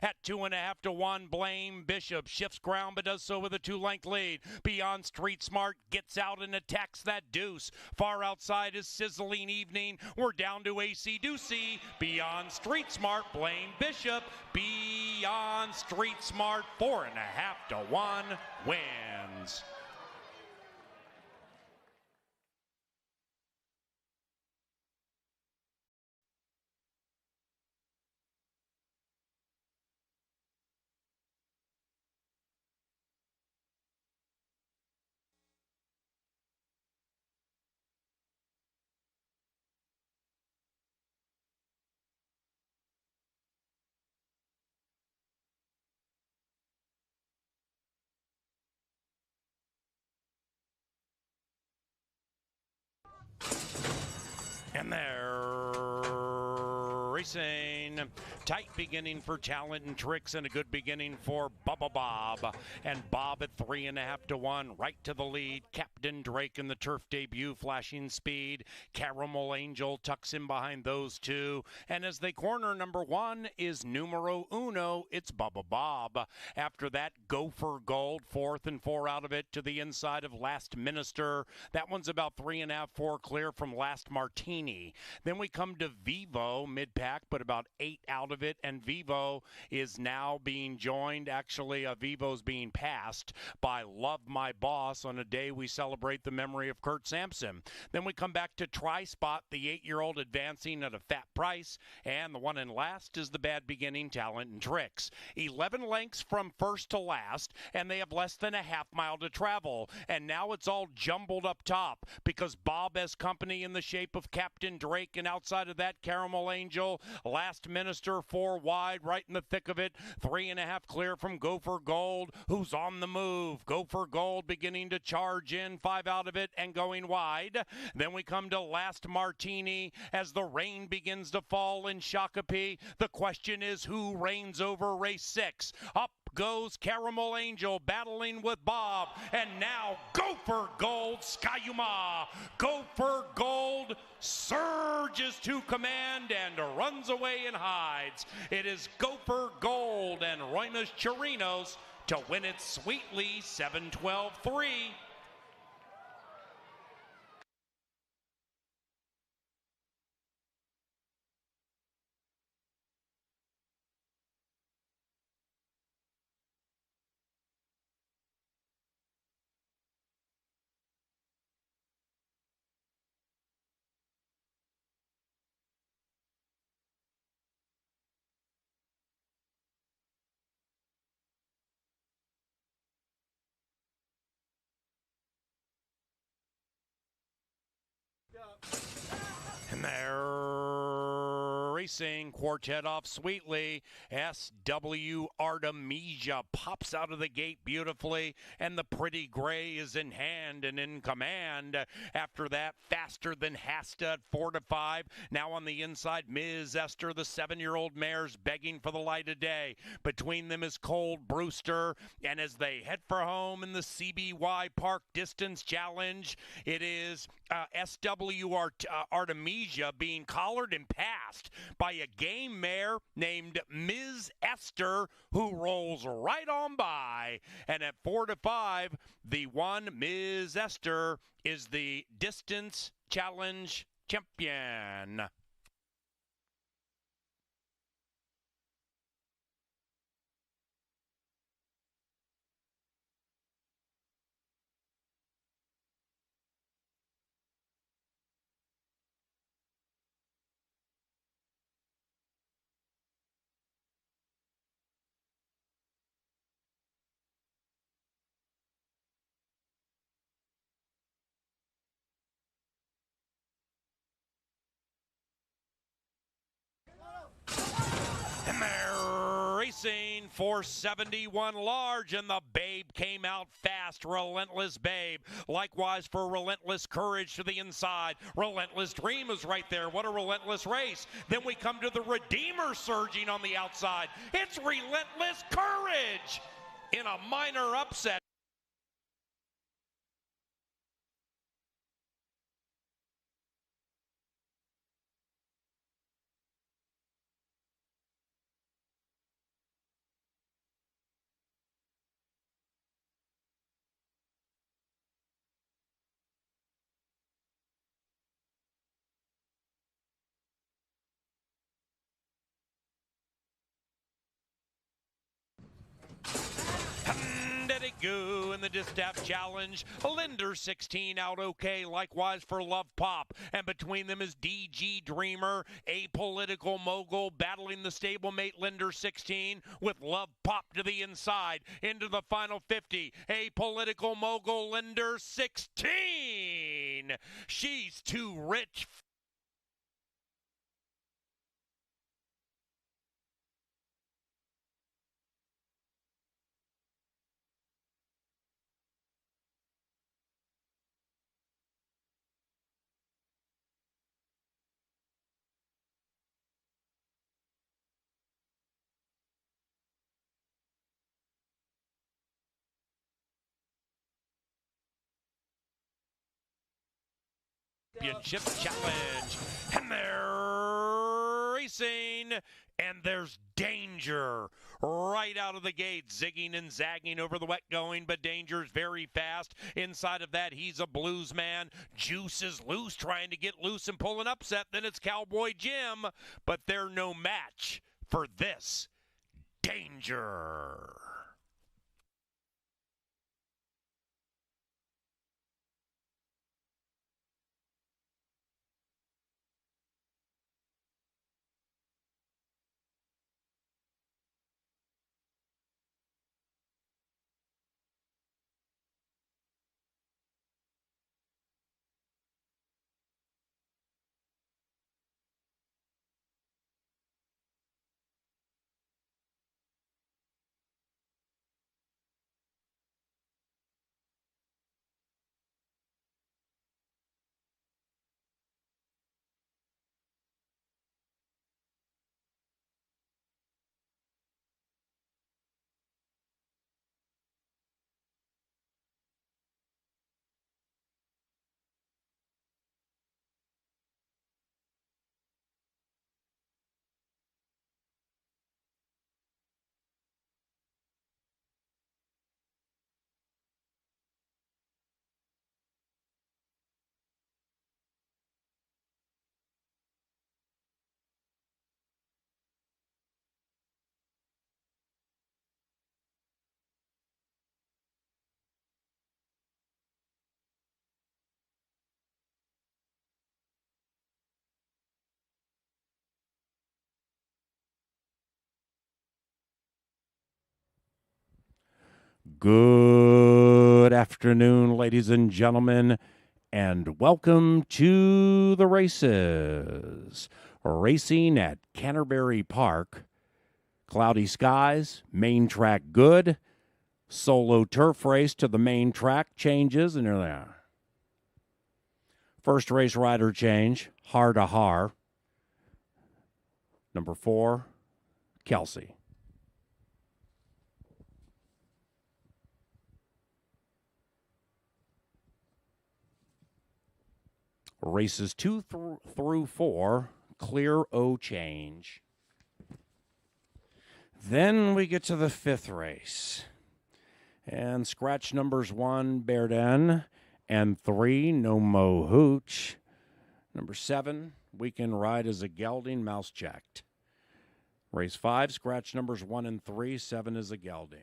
At 2.5 to 1, Blame Bishop shifts ground but does so with a 2-length lead. Beyond Street Smart gets out and attacks that deuce. Far outside is Sizzling Evening. We're down to AC Deucey. Beyond Street Smart, Blame Bishop. Beyond Street Smart, 4.5 to 1 wins. And they're racing. Tight beginning for Talent and Tricks and a good beginning for Bubba Bob. And Bob at 3.5 to 1, right to the lead. Captain Drake in the turf debut, flashing speed. Caramel Angel tucks in behind those two. And as they corner, number 1 is numero uno. It's Bubba Bob. After that, Gopher Gold, 4th and 4 out of it to the inside of Last Minister. That one's about 3.5, 4 clear from Last Martini. Then we come to Vivo, mid-pack, but about 8 out of it, and Vivo is now being joined. Actually, Vivo's being passed by Love My Boss on a day we celebrate the memory of Kurt Sampson. Then we come back to Tri-Spot, the 8-year-old advancing at a fat price, and the one in last is the Bad Beginning, Talent and Tricks. 11 lengths from first to last, and they have less than a half mile to travel, and now it's all jumbled up top because Bob has company in the shape of Captain Drake, and outside of that, Caramel Angel. Last Minister, 4 wide, right in the thick of it. 3.5 clear from Gopher Gold, who's on the move. Gopher Gold beginning to charge in, 5 out of it and going wide. Then we come to Last Martini as the rain begins to fall in Shakopee. The question is, who reigns over race 6? Up goes Caramel Angel battling with Bob, and now Gopher Gold Skyuma. Gopher Gold surges to command and runs away and hides. It is Gopher Gold and Roymas Chirinos to win it sweetly, 7-12-3. And they're racing. Quartet off sweetly. SW Artemisia pops out of the gate beautifully, and the Pretty Gray is in hand and in command. After that, Faster Than Hasta at 4 to 5. Now on the inside, Ms. Esther, the 7-year-old mare's begging for the light of day. Between them is Cold Brewster, and as they head for home in the CBY Park Distance Challenge, it is SW Artemisia being collared and passed by a game mare named Ms. Esther, who rolls right on by. And at 4 to 5, the one Ms. Esther is the Distance Challenge champion. And they're racing for 71 large, and the Babe came out fast. Relentless Babe. Likewise for Relentless Courage to the inside. Relentless Dream is right there. What a relentless race. Then we come to the Redeemer surging on the outside. It's Relentless Courage in a minor upset. Let It Go in the Distaff Challenge. Linder 16 out okay, likewise for Love Pop. And between them is DG Dreamer, Apolitical Mogul, battling the stablemate Linder 16 with Love Pop to the inside. Into the final 50, Apolitical Mogul, Linder 16. She's too rich. Championship Challenge. And they're racing. And there's Danger right out of the gate, zigging and zagging over the wet going, but Danger's very fast. Inside of that, he's a blues man. Juice is loose, trying to get loose and pull an upset. Then it's Cowboy Jim, but they're no match for this Danger. Good afternoon, ladies and gentlemen, and welcome to the races. Racing at Canterbury Park. Cloudy skies, main track good. Solo turf race to the main track changes, and they're there. First race rider change, Har to Har. Number 4, Kelsey. Races 2 through 4, clear O change. Then we get to the 5th race. And scratch numbers 1, Berden, and 3, No Mo Hooch. Number 7, Weekend Ride is a gelding, mouse checked. Race 5, scratch numbers 1 and 3, 7 is a gelding.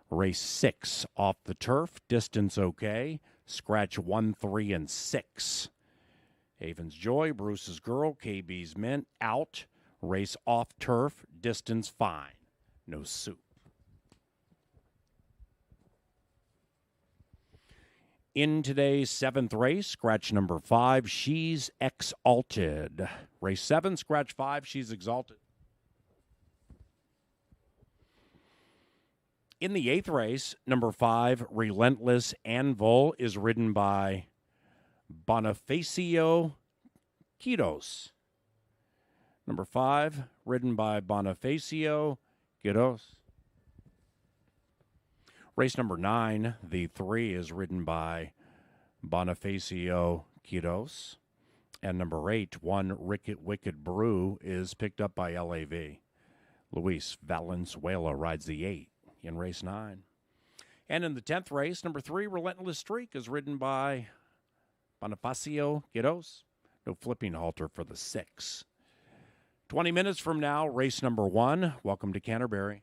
Race 6, off the turf, distance okay. Scratch 1, 3, and 6. Haven's Joy, Bruce's Girl, KB's Mint, out. Race off turf, distance fine. No soup. In today's 7th race, scratch number 5, She's Exalted. Race 7, scratch 5, She's Exalted. In the 8th race, number 5, Relentless Anvil is ridden by Bonifacio Quiros. Number 5, ridden by Bonifacio Quiros. Race number 9, the 3, is ridden by Bonifacio Quiros. And number 8, 1, Wicked Brew, is picked up by LAV. Luis Valenzuela rides the 8 in race 9. And in the 10th race, number 3, Relentless Streak, is ridden by Bonifacio Quiros. No flipping halter for the 6. 20 minutes from now, race number 1. Welcome to Canterbury.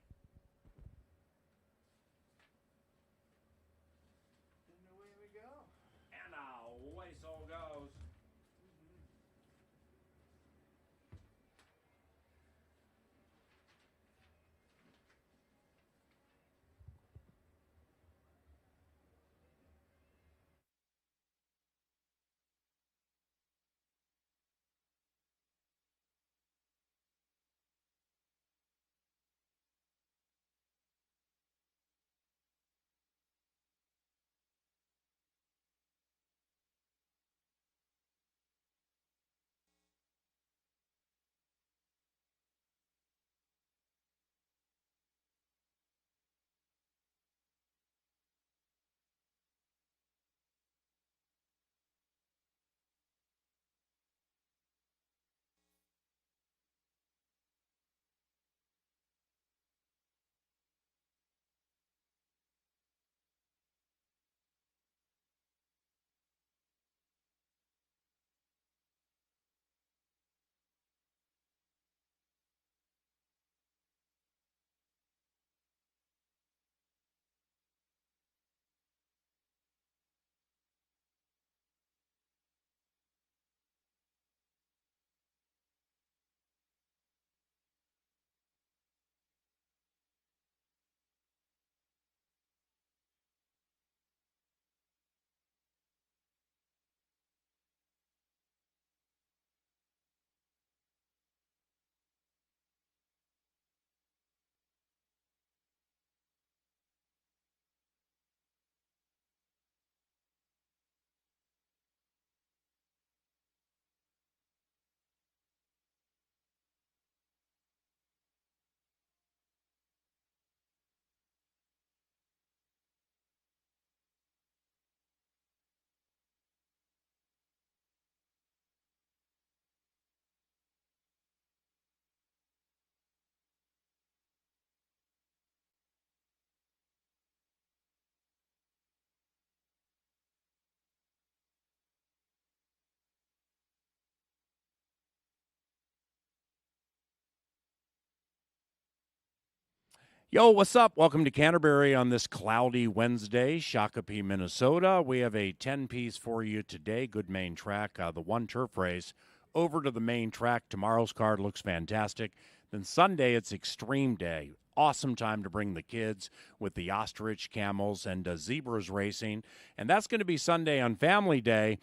Yo, what's up? Welcome to Canterbury on this cloudy Wednesday, Shakopee, Minnesota. We have a 10-piece for you today. Good main track, the one turf race over to the main track. Tomorrow's card looks fantastic. Then Sunday, it's Extreme Day. Awesome time to bring the kids with the ostrich, camels, and zebras racing. And that's going to be Sunday on Family Day.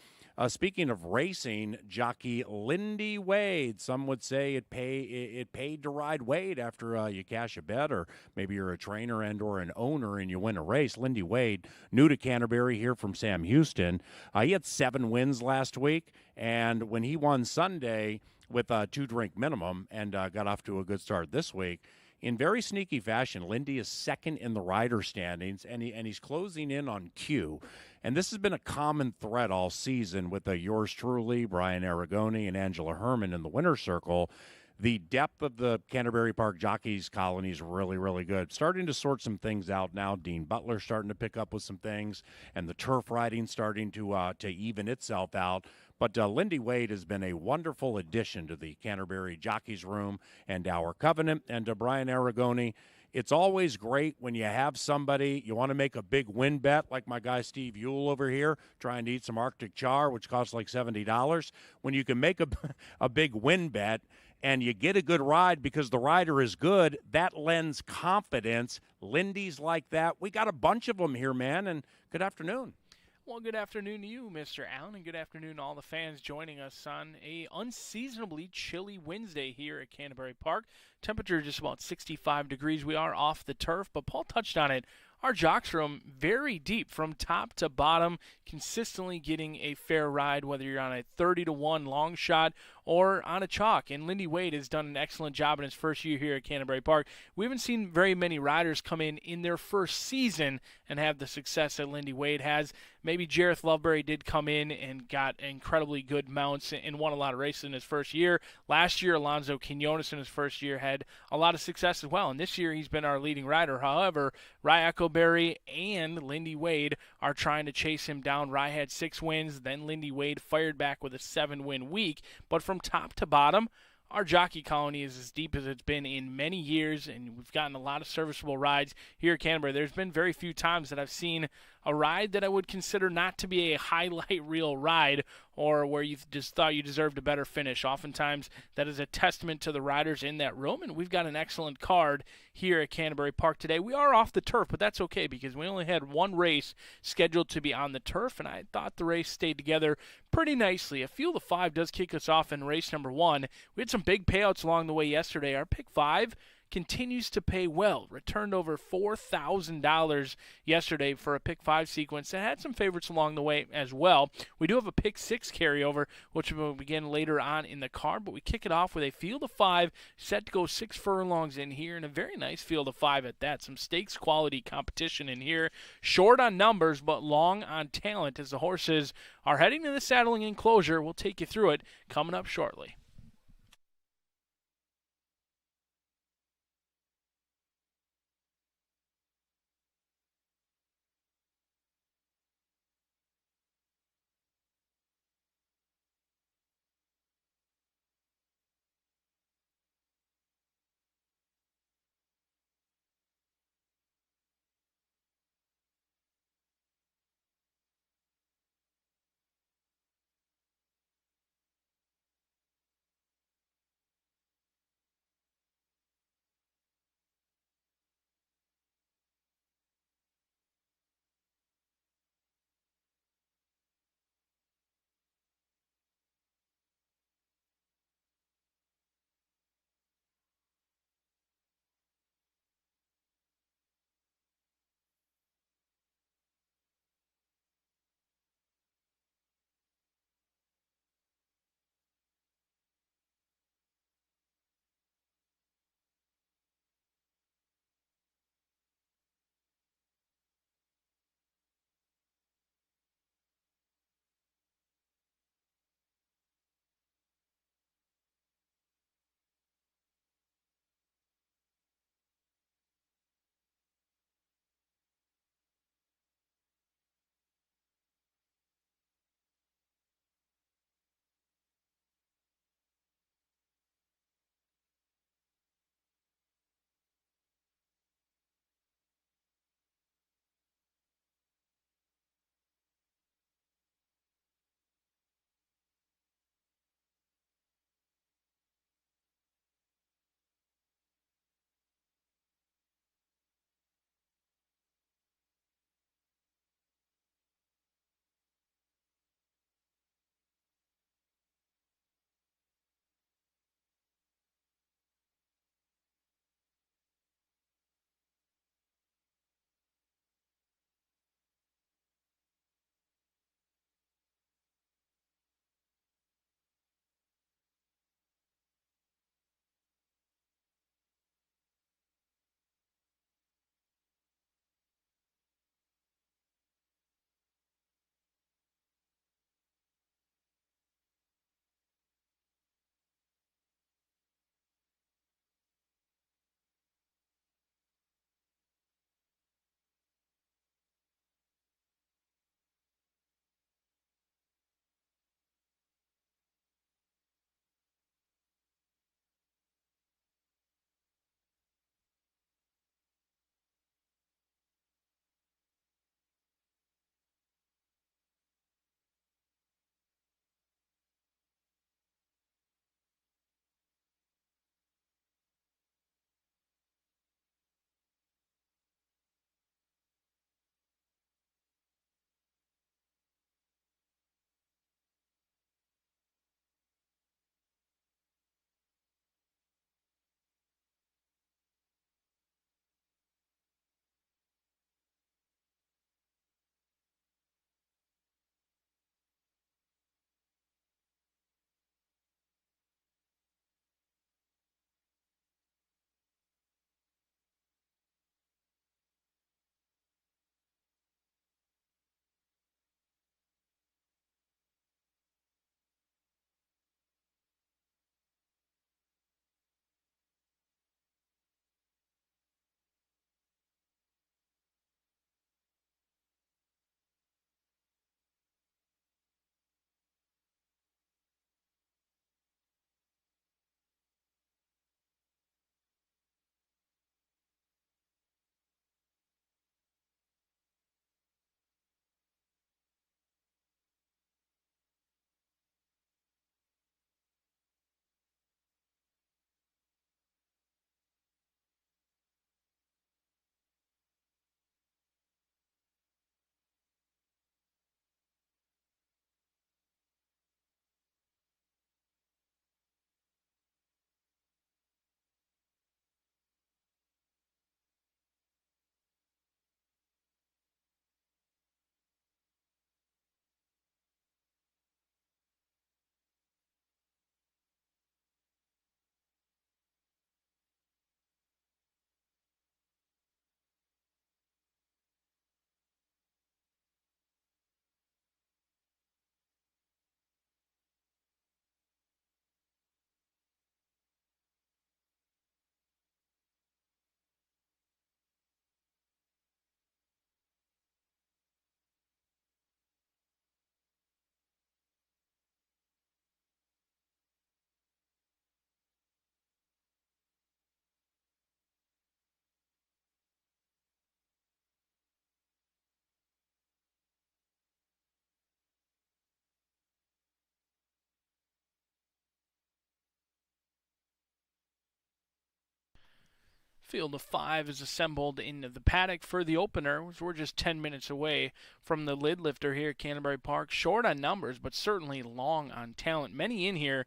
Speaking of racing, jockey Lindy Wade. Some would say it paid to ride Wade after you cash a bet, or maybe you're a trainer and or an owner and you win a race. Lindy Wade, new to Canterbury, here from Sam Houston. He had 7 wins last week, and when he won Sunday with a 2-drink minimum and got off to a good start this week, in very sneaky fashion, Lindy is second in the rider standings, and he's closing in on Q. And this has been a common thread all season with yours truly, Brian Aragoni, and Angela Herman in the winner's circle. The depth of the Canterbury Park jockeys colony is really, really good. Starting to sort some things out now. Dean Butler starting to pick up with some things, and the turf riding starting to even itself out. But Lindy Wade has been a wonderful addition to the Canterbury Jockeys Room and our Covenant. And Brian Aragoni, it's always great when you have somebody, you want to make a big win bet, like my guy Steve Yule over here, trying to eat some Arctic char, which costs like $70. When you can make a big win bet and you get a good ride because the rider is good, that lends confidence. Lindy's like that. We got a bunch of them here, man, and good afternoon. Well, good afternoon to you, Mr. Allen, and good afternoon to all the fans joining us on a unseasonably chilly Wednesday here at Canterbury Park. Temperature just about 65 degrees. We are off the turf, but Paul touched on it. Our jocks room very deep from top to bottom, consistently getting a fair ride, whether you're on a 30-1 long shot or on a chalk. And Lindy Wade has done an excellent job in his first year here at Canterbury Park. We haven't seen very many riders come in their first season and have the success that Lindy Wade has. Maybe Jareth Loveberry did come in and got incredibly good mounts and won a lot of races in his first year. Last year, Alonzo Quinones in his first year had a lot of success as well. And this year, he's been our leading rider. However, Rye Echoberry and Lindy Wade are trying to chase him down. Rye had 6 wins. Then Lindy Wade fired back with a 7-win week. But from top to bottom, our jockey colony is as deep as it's been in many years, and we've gotten a lot of serviceable rides here at Canterbury. There's been very few times that I've seen a ride that I would consider not to be a highlight reel ride or where you just thought you deserved a better finish. Oftentimes, that is a testament to the riders in that room, and we've got an excellent card here at Canterbury Park today. We are off the turf, but that's okay because we only had one race scheduled to be on the turf, and I thought the race stayed together pretty nicely. A Field of 5 does kick us off in race number 1. We had some big payouts along the way yesterday. Our pick 5 continues to pay well. Returned over $4,000 yesterday for a pick 5 sequence and had some favorites along the way as well. We do have a pick 6 carryover, which will begin later on in the card, but we kick it off with a Field of 5 set to go 6 furlongs in here, and a very nice Field of 5 at that. Some stakes quality competition in here. Short on numbers, but long on talent as the horses are heading to the saddling enclosure. We'll take you through it coming up shortly. Field of 5 is assembled in the paddock for the opener. We're just 10 minutes away from the lid lifter here at Canterbury Park. Short on numbers, but certainly long on talent. Many in here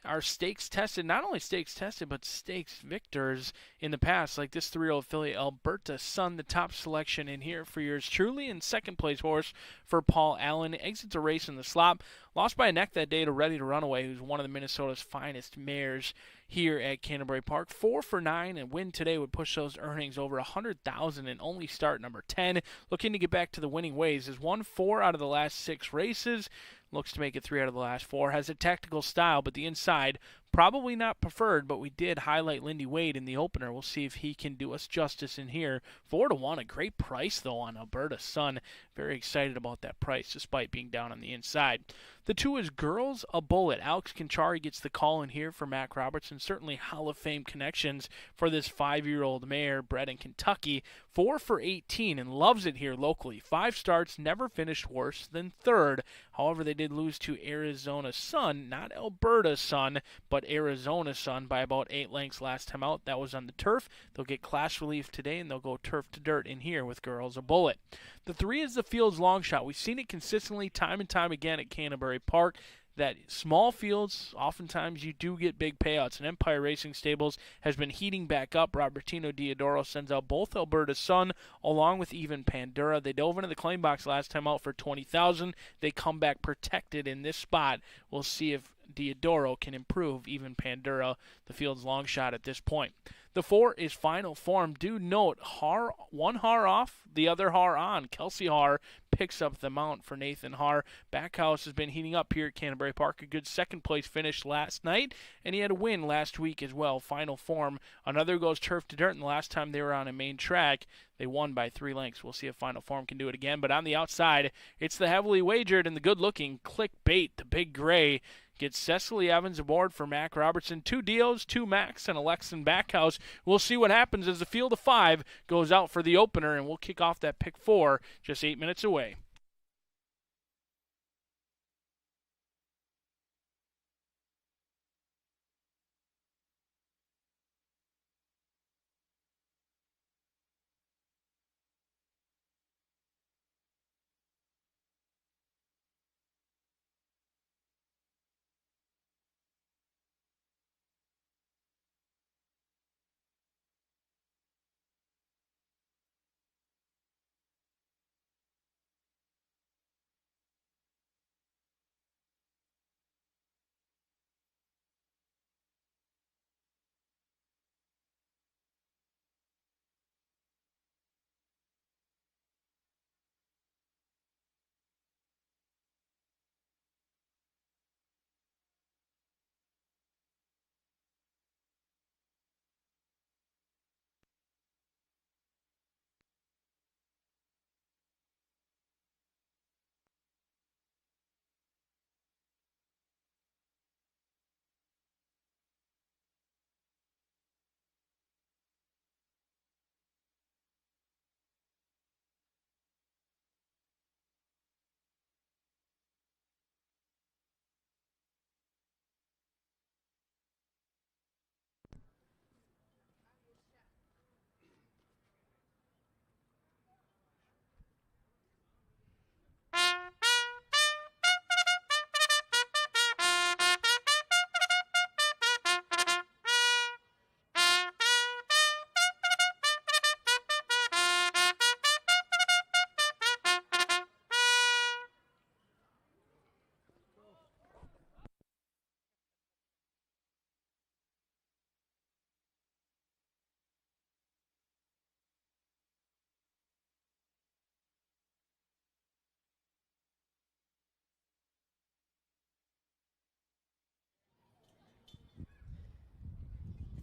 are stakes tested, not only stakes tested, but stakes victors in the past, like this 3-year-old filly, Alberta Sun, the top selection in here for yours truly, and second place horse for Paul Allen. Exits a race in the slop, lost by a neck that day to Ready to Runaway, who's one of the Minnesota's finest mares here at Canterbury Park. 4 for 9, and win today would push those earnings over 100,000 and only start number 10. Looking to get back to the winning ways. Has won 4 out of the last 6 races. Looks to make it 3 out of the last 4. Has a tactical style, but the inside probably not preferred, but we did highlight Lindy Wade in the opener. We'll see if he can do us justice in here. 4 to 1, a great price, though, on Alberta Sun. Very excited about that price, despite being down on the inside. The 2 is Girls a Bullet. Alex Conchari gets the call in here for Mac Robertson. Certainly Hall of Fame connections for this 5-year-old mare bred in Kentucky. 4 for 18 and loves it here locally. 5 starts, never finished worse than 3rd. However, they did lose to Arizona Sun, not Alberta Sun, but Arizona Sun by about 8 lengths last time out. That was on the turf. They'll get class relief today, and they'll go turf to dirt in here with Girls a Bullet. The 3 is the Field's Long Shot. We've seen it consistently time and time again at Canterbury Park, that small fields, oftentimes you do get big payouts, and Empire Racing Stables has been heating back up. Robertino Diodoro sends out both Alberta Sun along with even Pandura. They dove into the claim box last time out for $20,000. They come back protected in this spot. We'll see if Diodoro can improve even Pandura, the field's long shot at this point. The 4 is Final Form. Do note, one Har off, the other Har on. Kelsey Har picks up the mount for Nathan Har. Backhouse has been heating up here at Canterbury Park. A good second-place finish last night, and he had a win last week as well. Final Form. Another goes turf to dirt, and the last time they were on a main track, they won by 3 lengths. We'll see if Final Form can do it again. But on the outside, it's the heavily wagered and the good-looking Clickbait, the Big Gray. Gets Cecily Evans aboard for Mac Robertson. 2 Dios, 2 Macs, and Alexan Backhouse. We'll see what happens as the field of 5 goes out for the opener, and we'll kick off that pick 4 just 8 minutes away.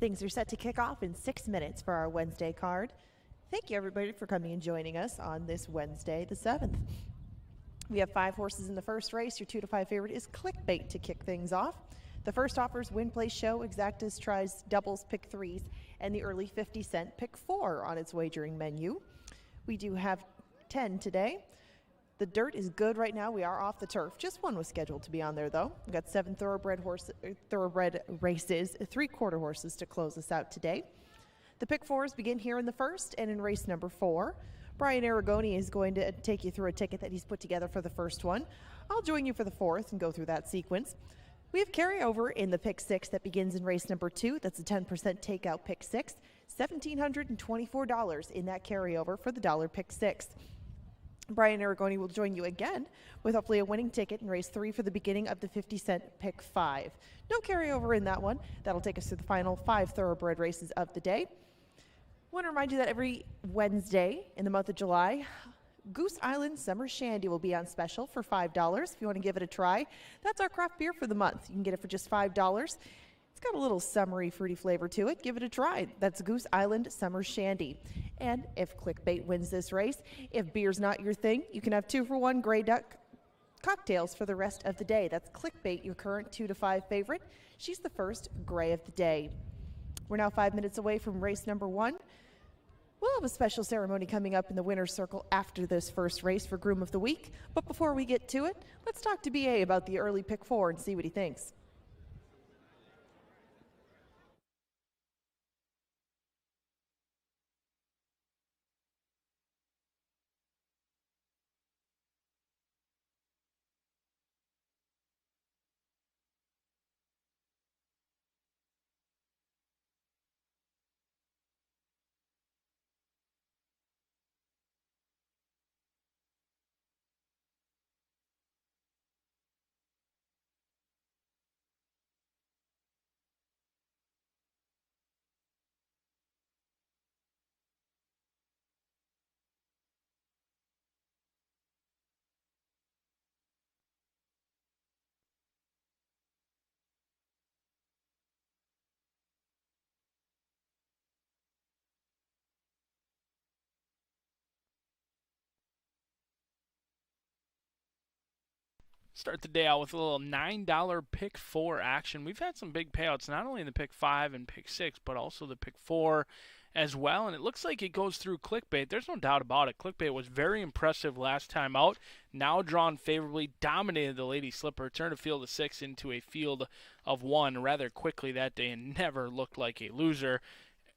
Things are set to kick off in 6 minutes for our Wednesday card. Thank you, everybody, for coming and joining us on this Wednesday, the 7th. We have 5 horses in the first race. Your 2 to 5 favorite is Clickbait to kick things off. The first offers win, play, show, exactas, tries, doubles, pick 3s, and the early 50-cent pick 4 on its wagering menu. We do have 10 today. The dirt is good right now. We are off the turf. Just 1 was scheduled to be on there, though. We've got 7 thoroughbred races, 3 quarter horses to close us out today. The pick fours begin here in the first and in race number 4. Brian Aragoni is going to take you through a ticket that he's put together for the first one. I'll join you for the fourth and go through that sequence. We have carryover in the pick 6 that begins in race number 2. That's a 10% takeout pick 6. $1,724 in that carryover for the dollar pick 6. Brian Aragoni will join you again with hopefully a winning ticket in race 3 for the beginning of the 50-cent pick 5. No carryover in that one. That'll take us through the final 5 thoroughbred races of the day. I want to remind you that every Wednesday in the month of July, Goose Island Summer Shandy will be on special for $5 if you want to give it a try. That's our craft beer for the month. You can get it for just $5. It's got a little summery, fruity flavor to it. Give it a try. That's Goose Island Summer Shandy. And if Clickbait wins this race, if beer's not your thing, you can have 2-for-1 Grey Duck cocktails for the rest of the day. That's Clickbait, your current 2 to 5 favorite. She's the first Gray of the day. We're now 5 minutes away from race number 1. We'll have a special ceremony coming up in the winner's circle after this first race for Groom of the Week. But before we get to it, let's talk to BA about the early pick 4 and see what he thinks. Start the day out with a little $9 pick 4 action. We've had some big payouts, not only in the pick 5 and pick 6, but also the pick 4 as well. And it looks like it goes through Clickbait. There's no doubt about it. Clickbait was very impressive last time out. Now drawn favorably, dominated the Lady Slipper, turned a field of 6 into a field of 1 rather quickly that day and never looked like a loser.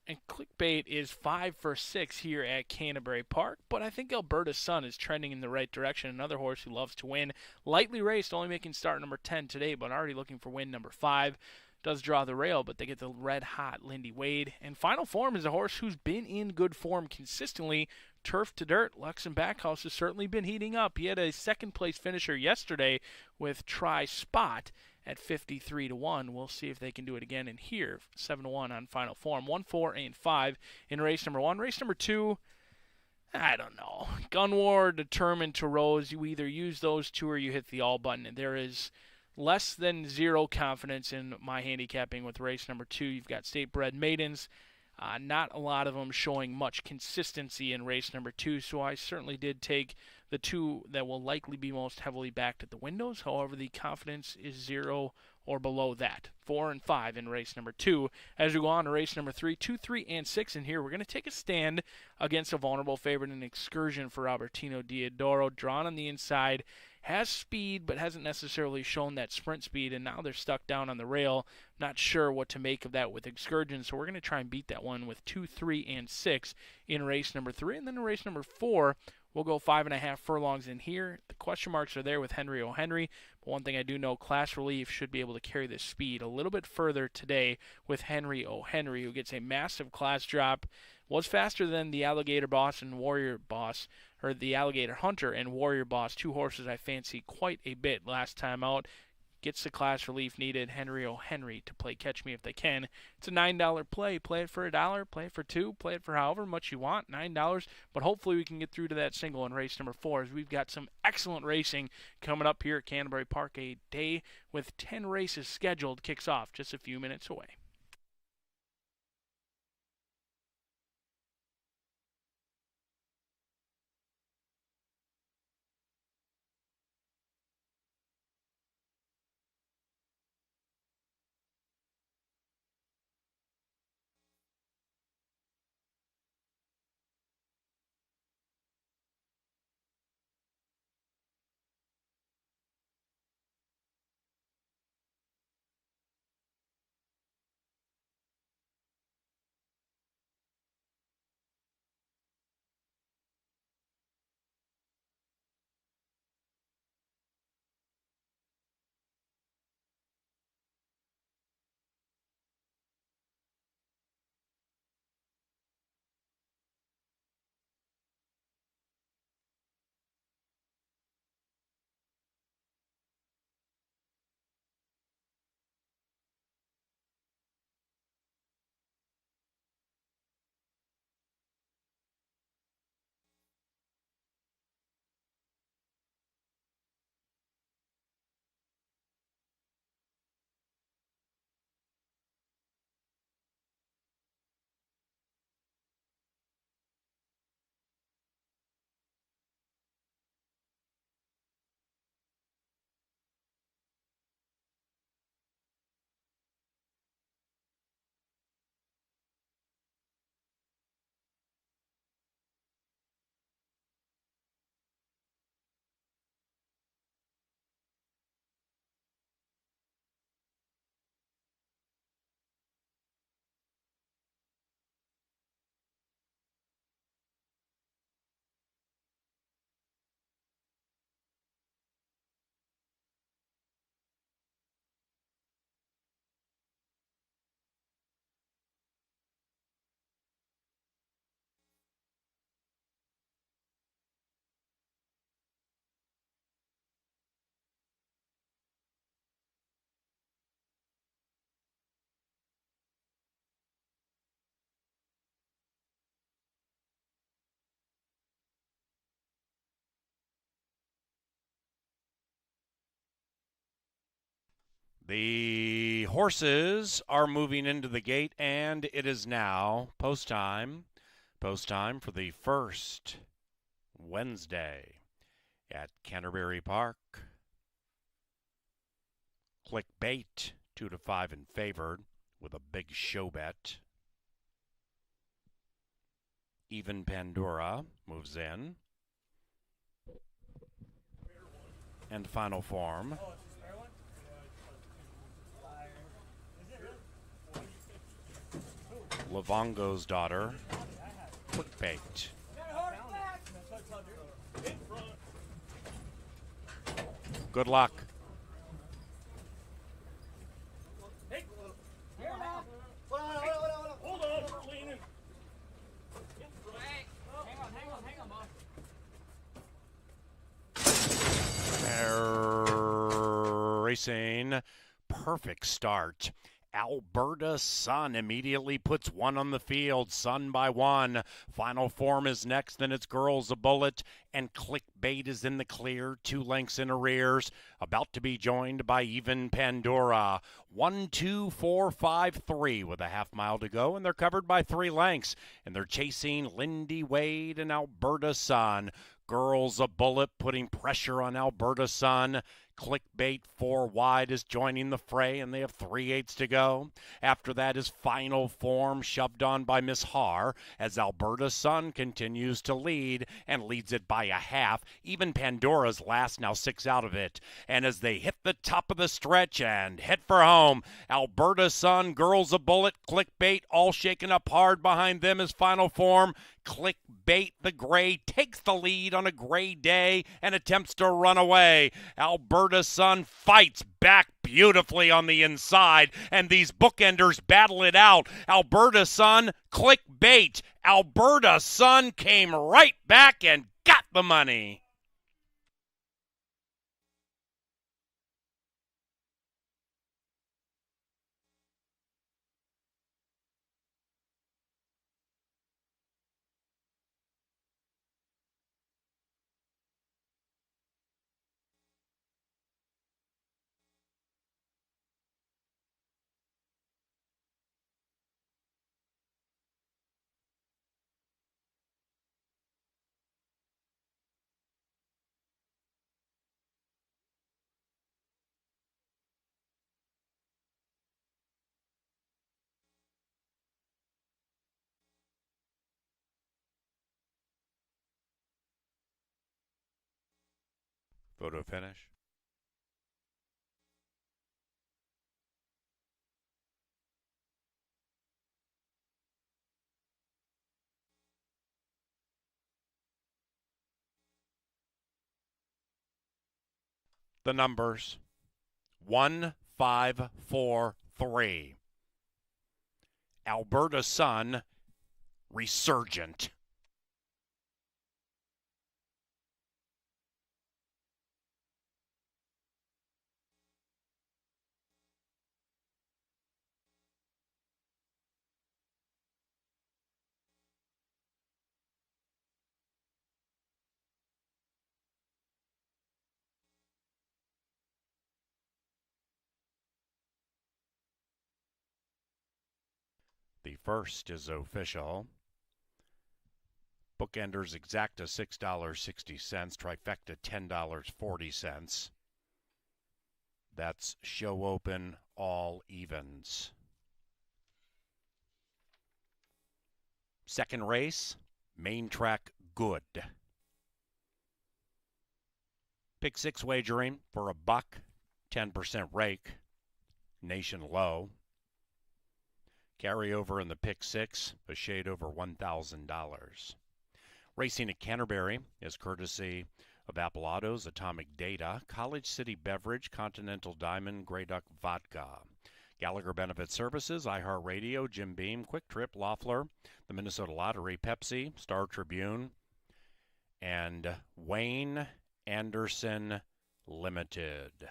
And Clickbait is 5 for 6 here at Canterbury Park, but I think Alberta's Sun is trending in the right direction. Another horse who loves to win. Lightly raced, only making start number 10 today, but already looking for win number 5. Does draw the rail, but they get the red-hot Lindy Wade. And Final Form is a horse who's been in good form consistently. Turf to dirt, Lux and Backhouse has certainly been heating up. He had a second-place finisher yesterday with Try Spot at 53 to 1. We'll see if they can do it again in here. 7 to 1 on Final Form. 1, 4, and 5 in race number 1. Race number 2, I don't know. Gun War, Determined to Rose. You either use those two or you hit the all button. There is less than zero confidence in my handicapping with race number 2. You've got State Bred Maidens. Not a lot of them showing much consistency in race number 2, so I certainly did take the two that will likely be most heavily backed at the windows. However, the confidence is 0 or below that. 4 and 5 in race number 2. As we go on to race number 3, 2, 3, and 6 in here, we're going to take a stand against a vulnerable favorite in Excursion for Albertino Diodoro, drawn on the inside. Has speed, but hasn't necessarily shown that sprint speed, and now they're stuck down on the rail. Not sure what to make of that with Excursion, so we're going to try and beat that one with 2, 3, and 6 in race number 3. And then in race number 4, we'll go 5.5 furlongs in here. The question marks are there with Henry O'Henry, but one thing I do know, Class Relief should be able to carry this speed a little bit further today with Henry O'Henry, who gets a massive class drop. Was faster than the Alligator Boss and Warrior Boss, or the Alligator Hunter and Warrior Boss, two horses I fancy quite a bit last time out. Gets the class relief needed. Henry O'Henry to play Catch Me If They Can. It's a $9 play. Play it for $1, play it for $2, play it for however much you want, $9. But hopefully we can get through to that single in race number 4, as we've got some excellent racing coming up here at Canterbury Park. A day with 10 races scheduled kicks off just a few minutes away. The horses are moving into the gate, and it is now post time. Post time for the first Wednesday at Canterbury Park. Clickbait, 2-5 and favored with a big show bet. Even Pandora moves in. And final form. Lavongo's daughter, Clickbait. Good luck. Racing, perfect start. Alberta Sun immediately puts one on the field, Sun by one. Final form is next, then it's Girls a Bullet, and Clickbait is in the clear, 2 lengths in arrears, about to be joined by Even Pandora. 1, 2, 4, 5, 3 with a half mile to go, and they're covered by 3 lengths, and they're chasing Lindy Wade and Alberta Sun. Girls a Bullet putting pressure on Alberta Sun. Clickbait 4 wide is joining the fray, and they have 3/8 to go. After that is Final Form, shoved on by Miss Har, as Alberta Sun continues to lead and leads it by a half. Even Pandora's last, now 6 out of it. And as they hit the top of the stretch and head for home, Alberta Sun, Girls a Bullet, Clickbait all shaken up hard behind them is Final Form. Clickbait, the gray, takes the lead on a gray day and attempts to run away. Alberta Sun fights back beautifully on the inside, and these bookenders battle it out. Alberta Sun, Clickbait. Alberta Sun came right back and got the money. Photo finish. The numbers 1, 5, 4, 3. Alberta Sun, Resurgent. The first is official. Bookenders exacta $6.60, trifecta $10.40. That's show open, all evens. Second race, main track good. Pick 6 wagering for $1, 10% rake, nation low. Carryover in the pick 6, a shade over $1,000. Racing at Canterbury is courtesy of Appalado's Atomic Data, College City Beverage, Continental Diamond, Grey Duck Vodka. Gallagher Benefit Services, iHeartRadio, Jim Beam, Quick Trip, Loeffler, the Minnesota Lottery, Pepsi, Star Tribune, and Wayne Anderson Limited.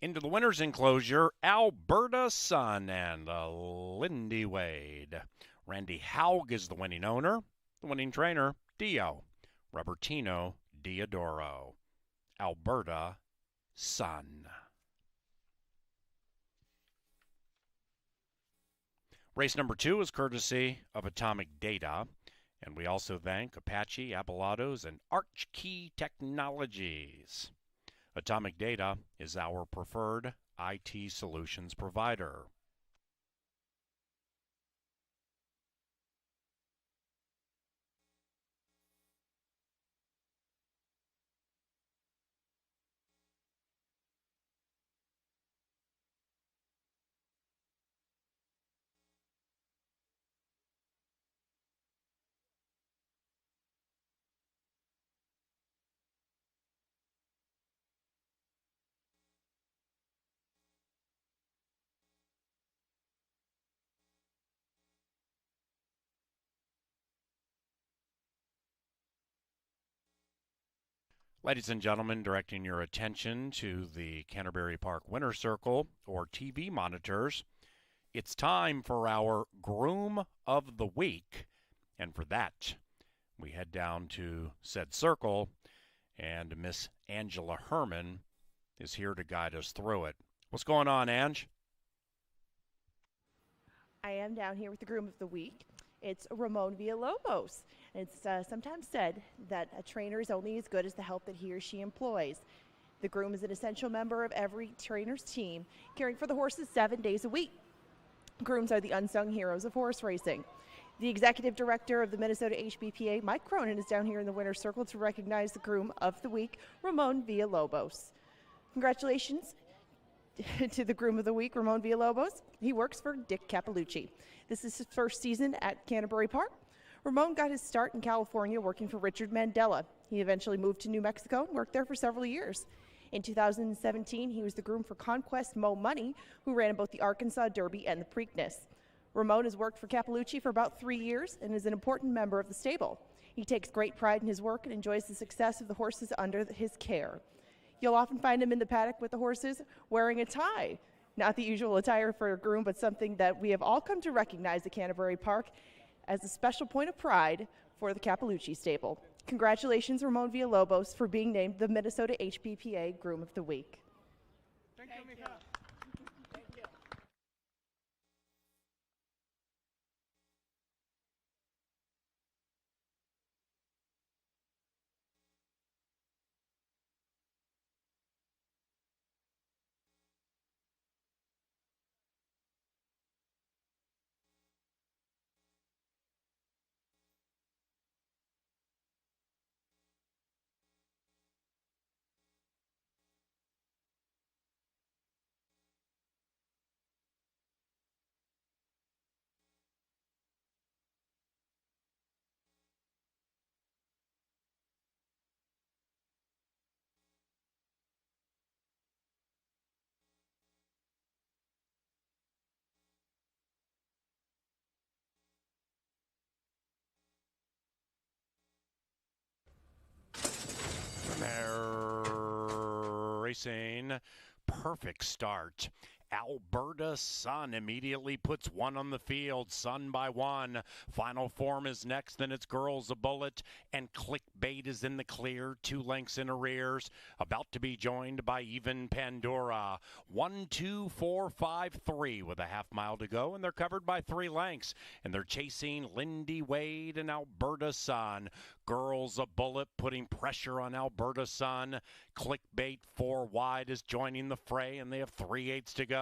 Into the winner's enclosure, Alberta Sun and Lindy Wade. Randy Haug is the winning owner. The winning trainer, Dio Robertino Diodoro. Alberta Sun. Race number 2 is courtesy of Atomic Data. And we also thank Apache, Abellados, and Archkey Technologies. Atomic Data is our preferred IT solutions provider. Ladies and gentlemen, directing your attention to the Canterbury Park Winter Circle or TV monitors, it's time for our Groom of the Week. And for that, we head down to said circle, and Miss Angela Herman is here to guide us through it. What's going on, Ange? I am down here with the Groom of the Week. It's Ramon Villalobos. It's sometimes said that a trainer is only as good as the help that he or she employs. The groom is an essential member of every trainer's team, caring for the horses 7 days a week. Grooms are the unsung heroes of horse racing. The executive director of the Minnesota HBPA, Mike Cronin, is down here in the winner's circle to recognize the Groom of the Week, Ramon Villalobos. Congratulations to the Groom of the Week, Ramon Villalobos. He works for Dick Capalucci. This is his first season at Canterbury Park. Ramon got his start in California working for Richard Mandela. He eventually moved to New Mexico and worked there for several years. In 2017, he was the groom for Conquest Mo Money, who ran both the Arkansas Derby and the Preakness. Ramon has worked for Capalucci for about 3 years and is an important member of the stable. He takes great pride in his work and enjoys the success of the horses under his care. You'll often find him in the paddock with the horses wearing a tie. Not the usual attire for a groom, but something that we have all come to recognize at Canterbury Park as a special point of pride for the Capalucci stable. Congratulations, Ramon Villalobos, for being named the Minnesota HBPA Groom of the Week. Thank you. Racing, perfect start. Alberta Sun immediately puts one on the field, Sun by one. Final Form is next, then it's Girls a Bullet, and Clickbait is in the clear, 2 lengths in arrears. About to be joined by Even Pandora. 1, 2, 4, 5, 3 with a half mile to go, and they're covered by 3 lengths. And they're chasing Lindy Wade and Alberta Sun. Girls a Bullet putting pressure on Alberta Sun. Clickbait 4 wide is joining the fray, and they have 3/8 to go.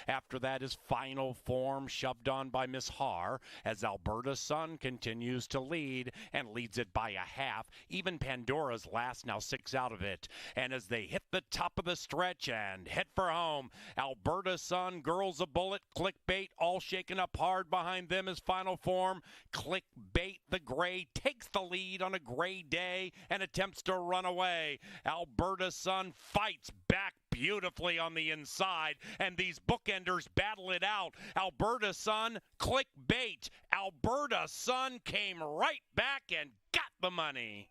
After that is Final Form, shoved on by Miss Har, as Alberta Sun continues to lead and leads it by a half. Even Pandora's last, now 6 out of it. And as they hit the top of the stretch and head for home, Alberta Sun, Girls a Bullet, Clickbait, all shaken up hard behind them is Final Form. Clickbait, the gray, takes the lead on a gray day and attempts to run away. Alberta Sun fights back beautifully on the inside, and these bookenders battle it out. Alberta Sun, Clickbait. Alberta Sun came right back and got the money.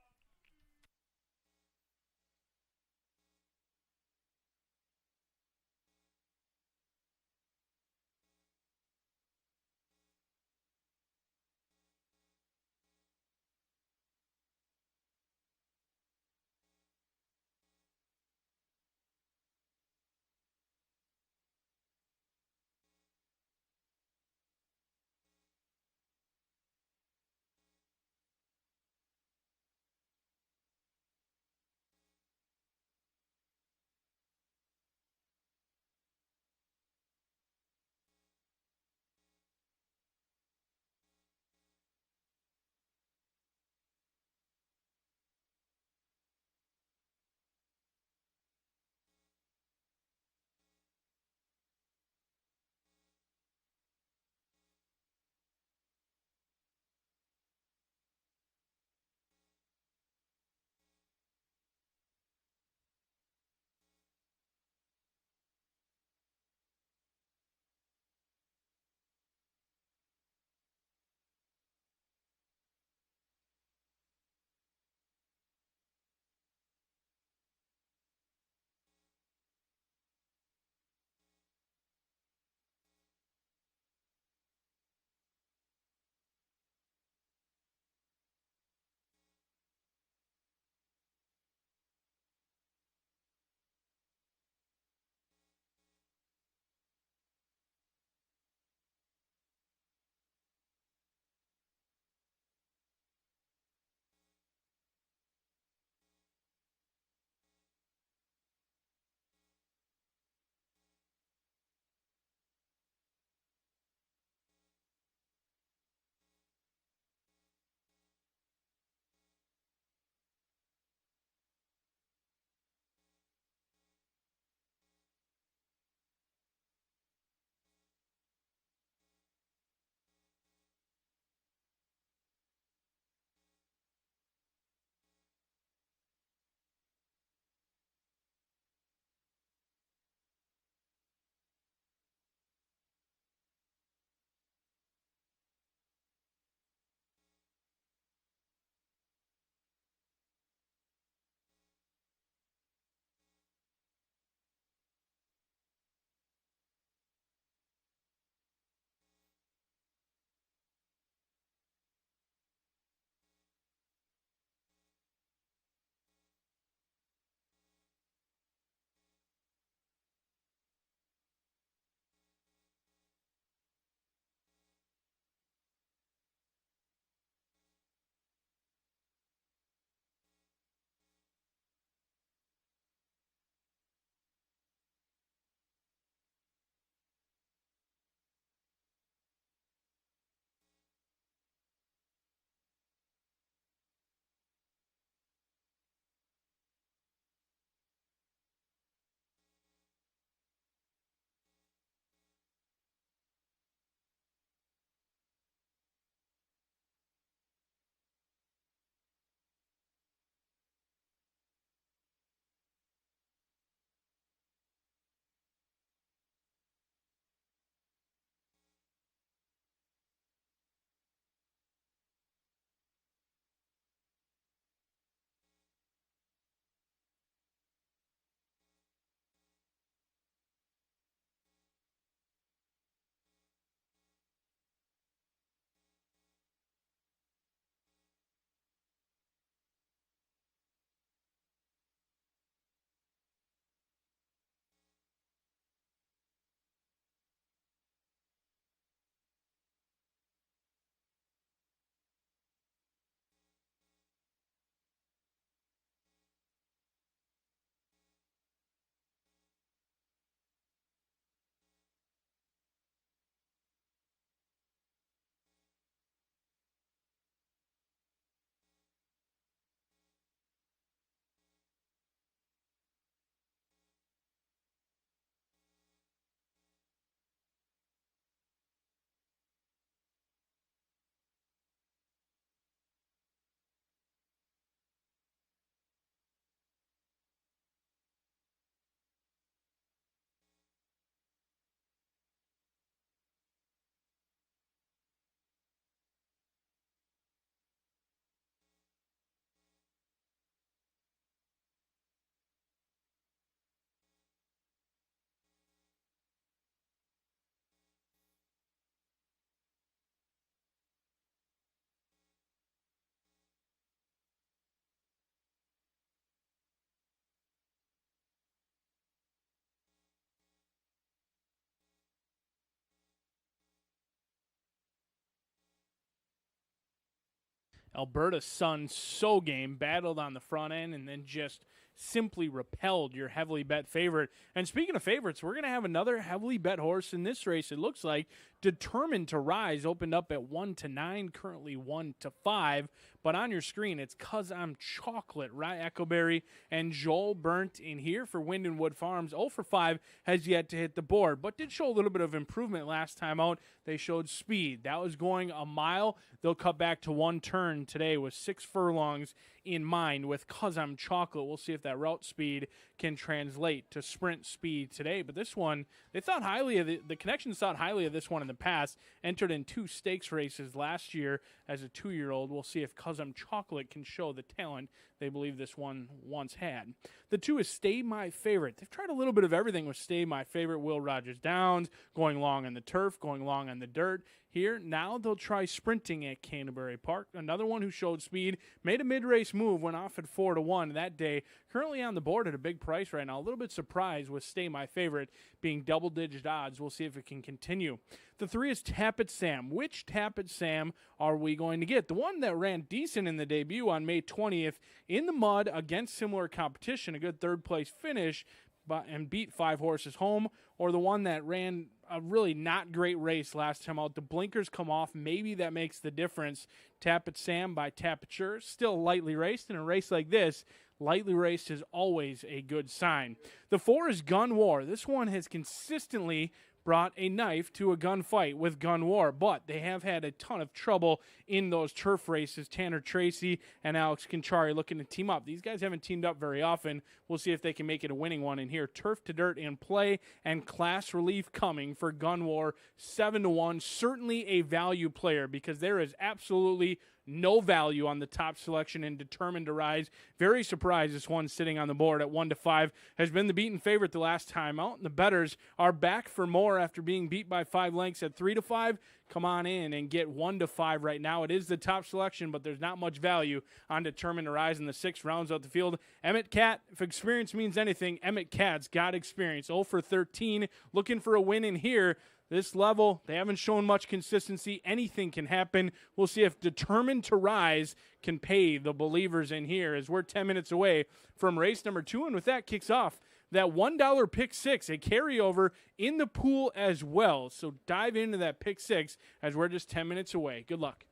Alberta's Sun So Game battled on the front end and then just simply repelled your heavily bet favorite. And speaking of favorites, we're going to have another heavily bet horse in this race. It looks like Determined to Rise opened up at 1-9, currently 1-5. But on your screen, it's 'Cause I'm Chocolate. Rye Echoberry and Joel Burnt in here for Windinwood Farms. 0 for 5 has yet to hit the board, but did show a little bit of improvement last time out. They showed speed. That was going a mile. They'll cut back to one turn today with 6 furlongs in mind with 'Cause I'm Chocolate. We'll see if that route speed can translate to sprint speed today. But this one, they thought highly of the Connections thought highly of this one in the past. Entered in 2 stakes races last year as a 2-year-old. We'll see if 'Cause I'm Chocolate can show the talent they believe this one once had. The 2 is Stay My Favorite. They've tried a little bit of everything with Stay My Favorite. Will Rogers Downs, going long on the turf, going long on the dirt. Here, now they'll try sprinting at Canterbury Park. Another one who showed speed, made a mid-race move, went off at 4-1 that day. Currently on the board at a big price right now. A little bit surprised with Stay My Favorite being double-digit odds. We'll see if it can continue. The 3 is Tap It Sam. Which Tap It Sam are we going to get? The one that ran decent in the debut on May 20th in the mud against similar competition, a good third-place finish, and beat 5 horses home, or the one that ran a really not great race last time out. The blinkers come off. Maybe that makes the difference. Tap It Sam by Tapiture. Still lightly raced. In a race like this, lightly raced is always a good sign. The 4 is Gun War. This one has consistently brought a knife to a gunfight with Gun War, but they have had a ton of trouble in those turf races. Tanner Tracy and Alex Conchari looking to team up. These guys haven't teamed up very often. We'll see if they can make it a winning one in here. Turf to Dirt in play and Class Relief coming for Gun War, 7-1. Certainly a value player because there is absolutely no value on the top selection and Determined to Rise. Very surprised this one sitting on the board at 1-5 has been the beaten favorite the last time out. And the bettors are back for more after being beat by 5 lengths at 3-5. Come on in and get 1-5 right now. It is the top selection, but there's not much value on Determined to Rise in the 6 rounds out the field. Emmett Cat, if experience means anything, Emmett Cat's got experience. 0 for 13, looking for a win in here. This level, they haven't shown much consistency. Anything can happen. We'll see if Determined to Rise can pay the believers in here as we're 10 minutes away from race number 2. And with that kicks off that $1 pick 6, a carryover in the pool as well. So dive into that pick 6 as we're just 10 minutes away. Good luck.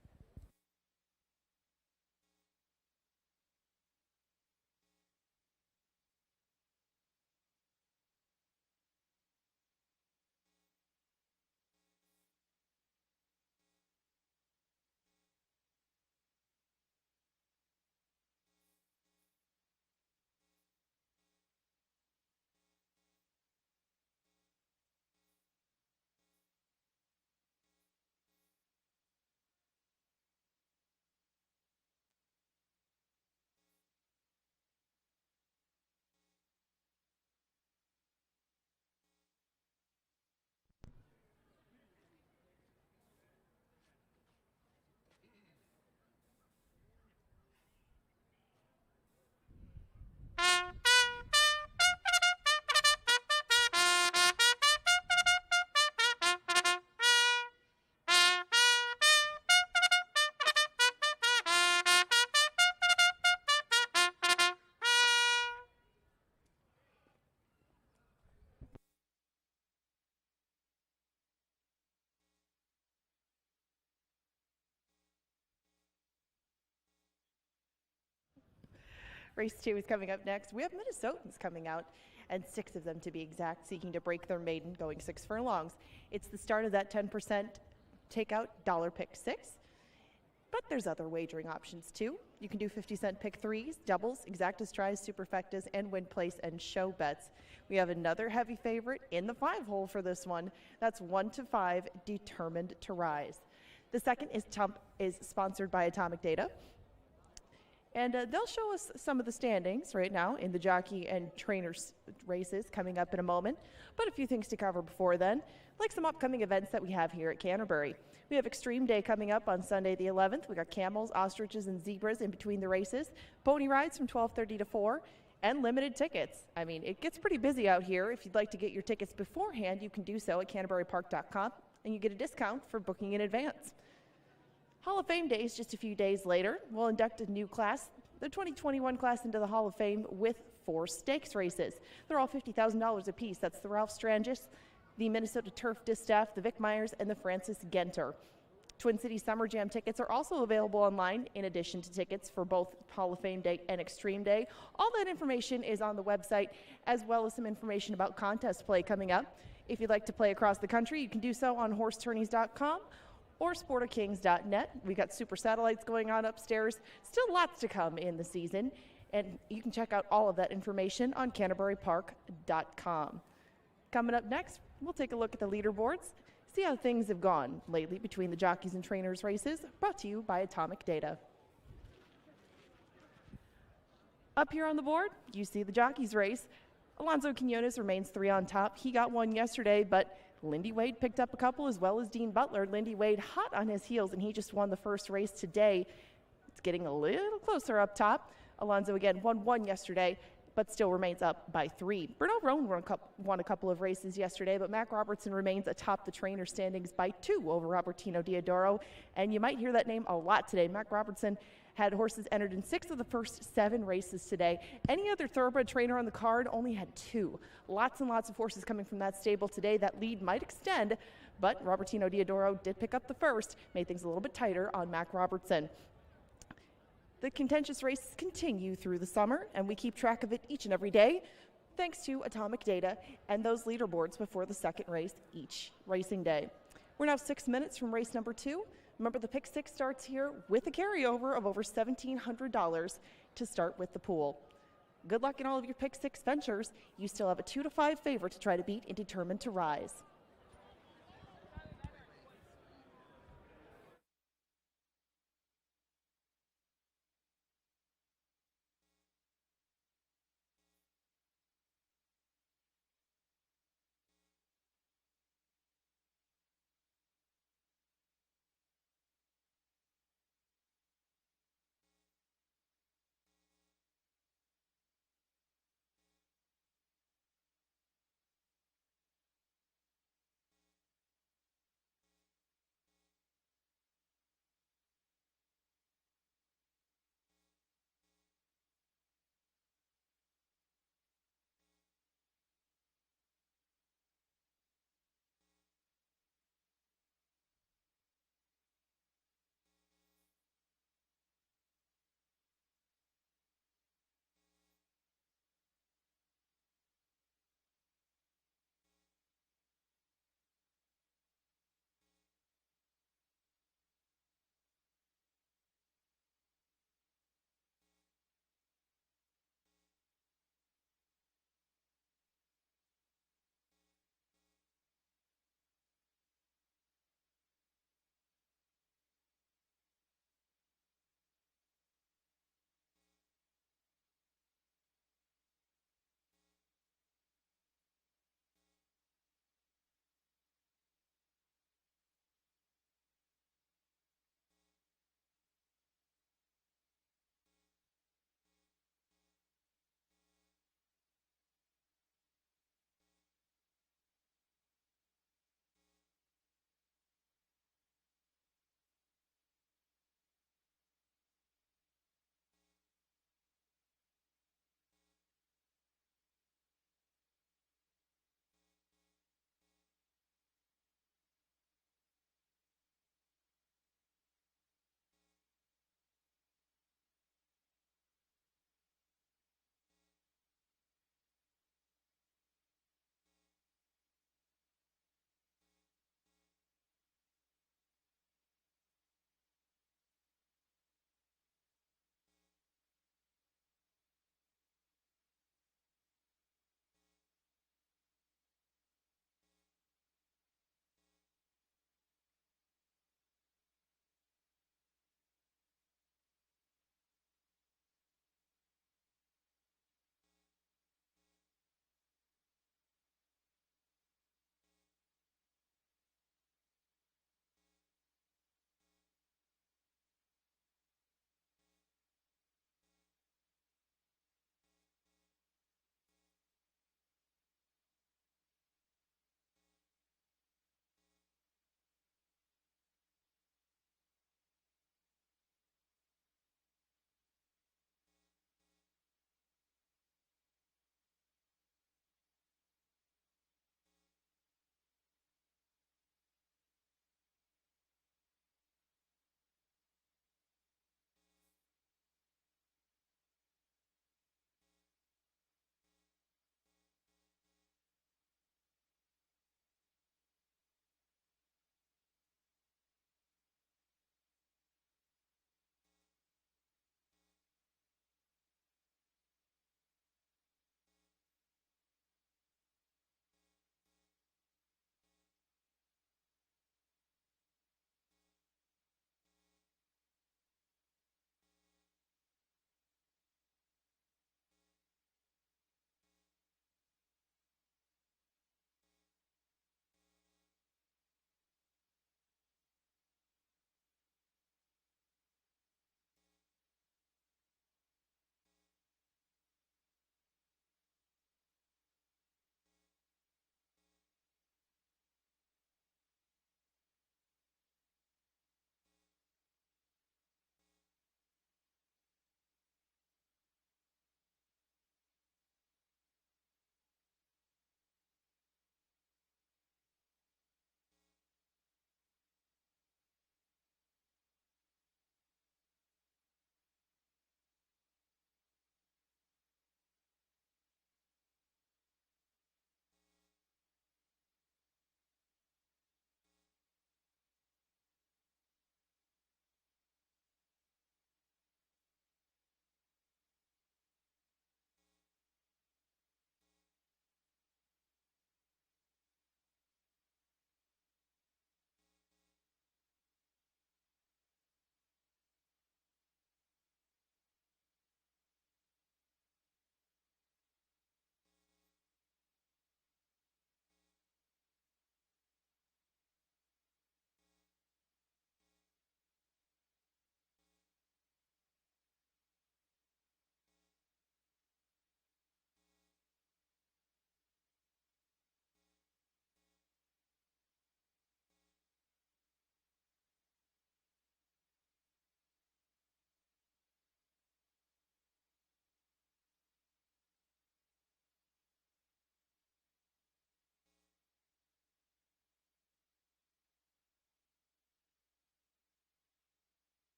Race 2 is coming up next. We have Minnesotans coming out, and 6 of them to be exact, seeking to break their maiden, going 6 furlongs. It's the start of that 10% takeout dollar pick 6. But there's other wagering options too. You can do 50-cent pick 3s, doubles, exactas, tries, superfectas, and win place and show bets. We have another heavy favorite in the 5-hole for this one. That's 1-5, Determined to Rise. The second is sponsored by Atomic Data. And they'll show us some of the standings right now in the jockey and trainers races coming up in a moment. But a few things to cover before then, like some upcoming events that we have here at Canterbury. We have Extreme Day coming up on Sunday the 11th. We got camels, ostriches, and zebras in between the races. Pony rides from 12:30 to 4, and limited tickets. I mean, it gets pretty busy out here. If you'd like to get your tickets beforehand, you can do so at canterburypark.com, and you get a discount for booking in advance. Hall of Fame Day is just a few days later. We'll induct a new class, the 2021 class, into the Hall of Fame with 4 stakes races. They're all $50,000 apiece. That's the Ralph Strangis, the Minnesota Turf Distaff, the Vic Myers, and the Francis Genter. Twin Cities Summer Jam tickets are also available online in addition to tickets for both Hall of Fame Day and Extreme Day. All that information is on the website, as well as some information about contest play coming up. If you'd like to play across the country, you can do so on horsetourneys.com or sportakings.net. We've got super satellites going on upstairs. Still lots to come in the season, and you can check out all of that information on canterburypark.com. Coming up next, we'll take a look at the leaderboards, see how things have gone lately between the jockeys and trainers races, brought to you by Atomic Data. Up here on the board, you see the jockeys race. Alonzo Quinones remains 3 on top. He got 1 yesterday, but Lindy Wade picked up a couple, as well as Dean Butler. Lindy Wade hot on his heels, and he just won the first race today. It's getting a little closer up top. Alonzo again won 1 yesterday, but still remains up by 3. Bruno Roan won a couple of races yesterday, but Mac Robertson remains atop the trainer standings by 2 over Robertino Diodoro, and you might hear that name a lot today. Mac Robertson had horses entered in 6 of the first 7 races today. Any other thoroughbred trainer on the card only had 2. Lots and lots of horses coming from that stable today. That lead might extend, but Robertino Diodoro did pick up the first, made things a little bit tighter on Mac Robertson. The contentious races continue through the summer, and we keep track of it each and every day, thanks to Atomic Data and those leaderboards before the second race each racing day. We're now 6 minutes from race number 2. Remember, the Pick 6 starts here with a carryover of over $1,700 to start with the pool. Good luck in all of your Pick 6 ventures. You still have a 2-5 favorite to try to beat and determined to rise.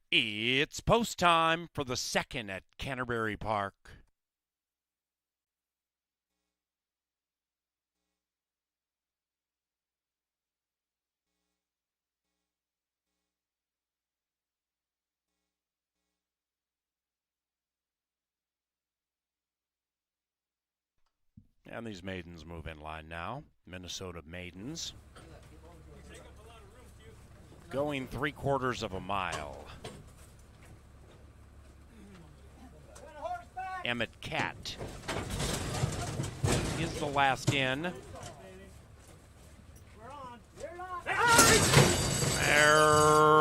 It's post time for the second at Canterbury Park. And these maidens move in line now. Minnesota maidens. Going 3/4 of a mile. Emmett Cat is the last in.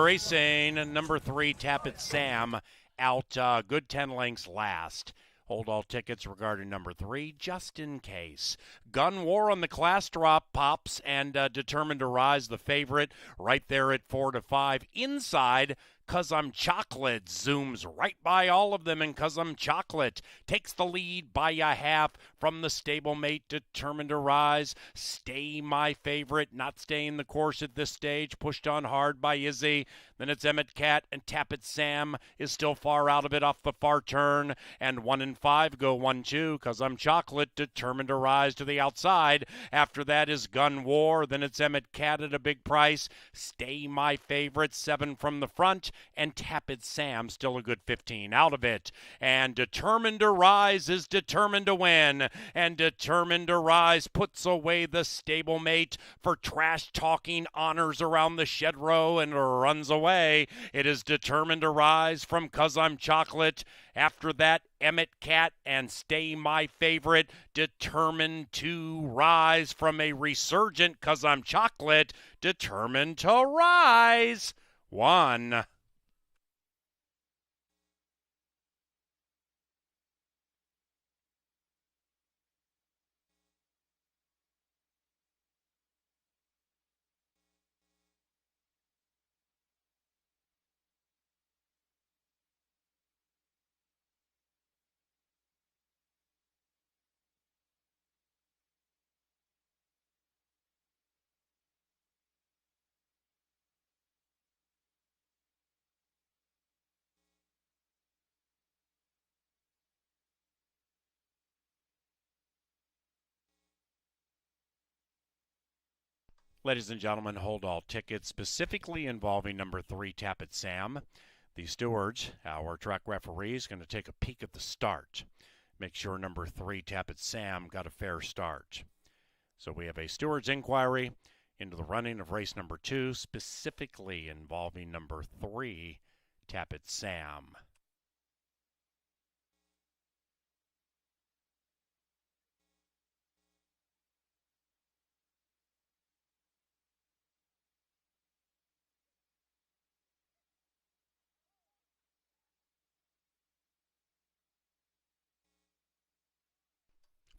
Racing number 3, Tappet Sam, out good 10 lengths last. Hold all tickets regarding number 3, just in case. Gun War on the class drop pops and Determined to Rise, the favorite, right there at 4 to 5. Inside, 'Cause I'm Chocolate zooms right by all of them, and 'Cause I'm Chocolate takes the lead by a half from the stablemate Determined to Rise. Stay My Favorite, not staying the course at this stage, pushed on hard by Izzy. Then it's Emmett Cat, and Tappet Sam is still far out of it off the far turn. And 1 and 5 go 1-2, 'Cause I'm Chocolate, Determined to Rise to the outside. After that is Gun War. Then it's Emmett Cat at a big price. Stay My Favorite, 7 from the front. And Tappet Sam still a good 15 out of it. And Determined to Rise is determined to win. And Determined to Rise puts away the stablemate for trash talking honors around the shed row and runs away. It is Determined to Rise from 'Cause I'm Chocolate. After that, Emmett Cat and Stay My Favorite. Determined to Rise from a resurgent 'Cause I'm Chocolate. Determined to Rise. 1. Ladies and gentlemen, hold all tickets specifically involving number 3, Tappet Sam. The stewards, our track referees, going to take a peek at the start. Make sure number 3, Tappet Sam, got a fair start. So we have a steward's inquiry into the running of race number 2, specifically involving number 3, Tappet Sam.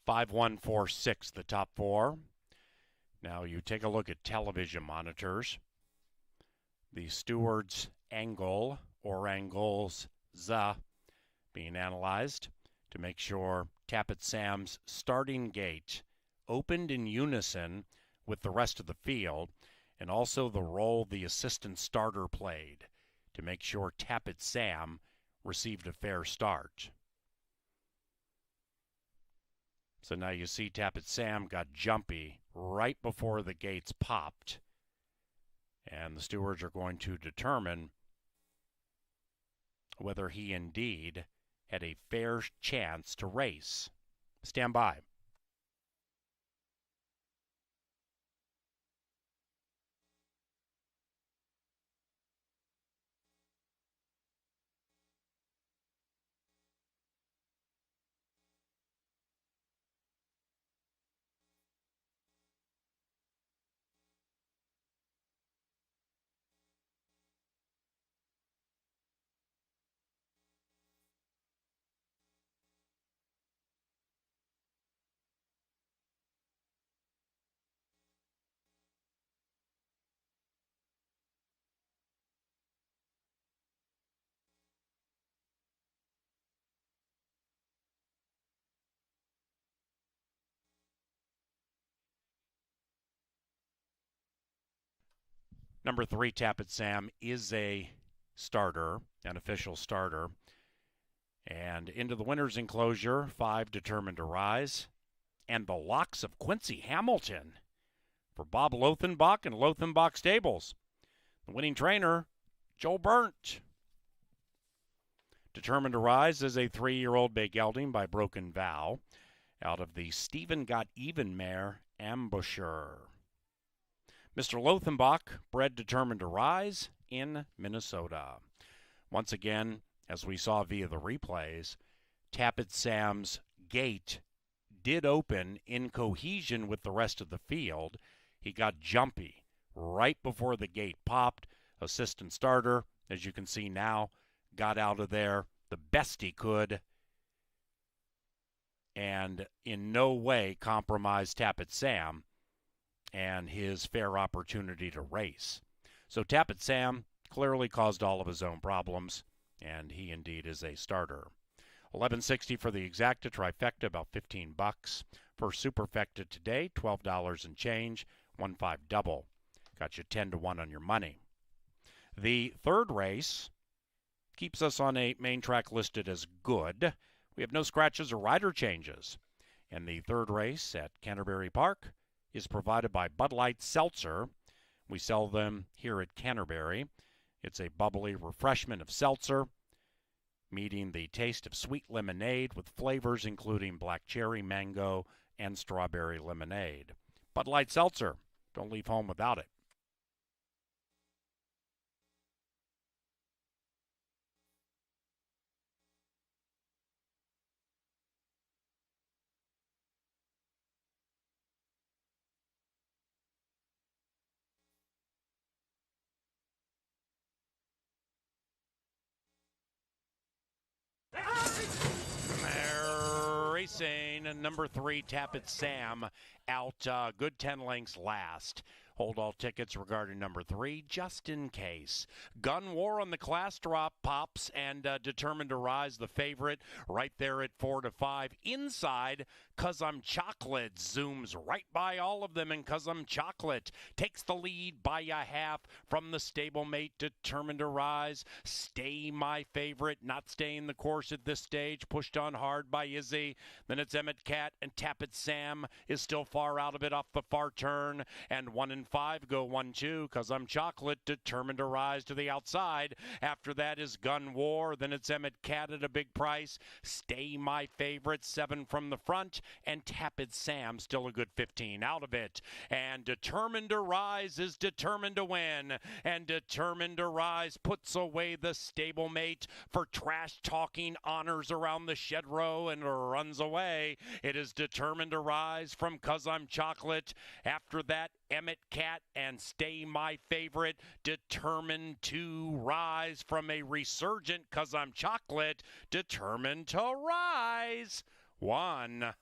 Five, 1, 4, 6, the top 4. Now you take a look at television monitors. The steward's angle or angles being analyzed to make sure Tappet Sam's starting gate opened in unison with the rest of the field, and also the role the assistant starter played to make sure Tappet Sam received a fair start. So now you see Tappet Sam got jumpy right before the gates popped. And the stewards are going to determine whether he indeed had a fair chance to race. Stand by. Number 3, Tappet Sam, is a starter, an official starter. And into the winner's enclosure, 5 Determined to Rise. And the Locks of Quincy Hamilton for Bob Lothenbach and Lothenbach Stables. The winning trainer, Joe Burnt. Determined to Rise is a 3-year-old bay gelding by Broken Vow out of the Stephen Got Even mare, Ambusher. Mr. Lothenbach bred Determined to Rise in Minnesota. Once again, as we saw via the replays, Tappet Sam's gate did open in cohesion with the rest of the field. He got jumpy right before the gate popped. Assistant starter, as you can see now, got out of there the best he could and in no way compromised Tappet Sam and his fair opportunity to race. So Tappet Sam clearly caused all of his own problems, and he indeed is a starter. $11.60 for the exacta trifecta, about $15. For superfecta today, $12 and change, 1-5 double. Got you 10-1 on your money. The third race keeps us on a main track listed as good. We have no scratches or rider changes. And the third race at Canterbury Park is provided by Bud Light Seltzer. We sell them here at Canterbury. It's a bubbly refreshment of seltzer, meeting the taste of sweet lemonade with flavors including black cherry, mango, and strawberry lemonade. Bud Light Seltzer. Don't leave home without it. Racing, number 3, Tappet Sam, out good 10 lengths last. Hold all tickets regarding number 3, just in case. Gun War on the class drop pops, and Determined to Rise, the favorite, right there at 4-5. Inside, Cause I'm Chocolate zooms right by all of them, and Cause I'm Chocolate takes the lead by a half from the stablemate Determined to Rise. Stay My Favorite, not staying the course at this stage, pushed on hard by Izzy. Then it's Emmett Cat, and Tappet Sam is still far out of it off the far turn, and 1 and 5 go 1-2, Cause I'm Chocolate, Determined to Rise to the outside. After that is Gun War, then it's Emmett Cat at a big price. Stay My Favorite, 7 from the front, and Tappet Sam still a good 15 out of it. And Determined to Rise is determined to win, and Determined to Rise puts away the stablemate for trash talking honors around the shed row and runs away. It is Determined to Rise from Cause I'm Chocolate. After that, Emmett Cat and Stay My Favorite. Determined to Rise from a resurgent Cause I'm Chocolate. Determined to Rise. 1.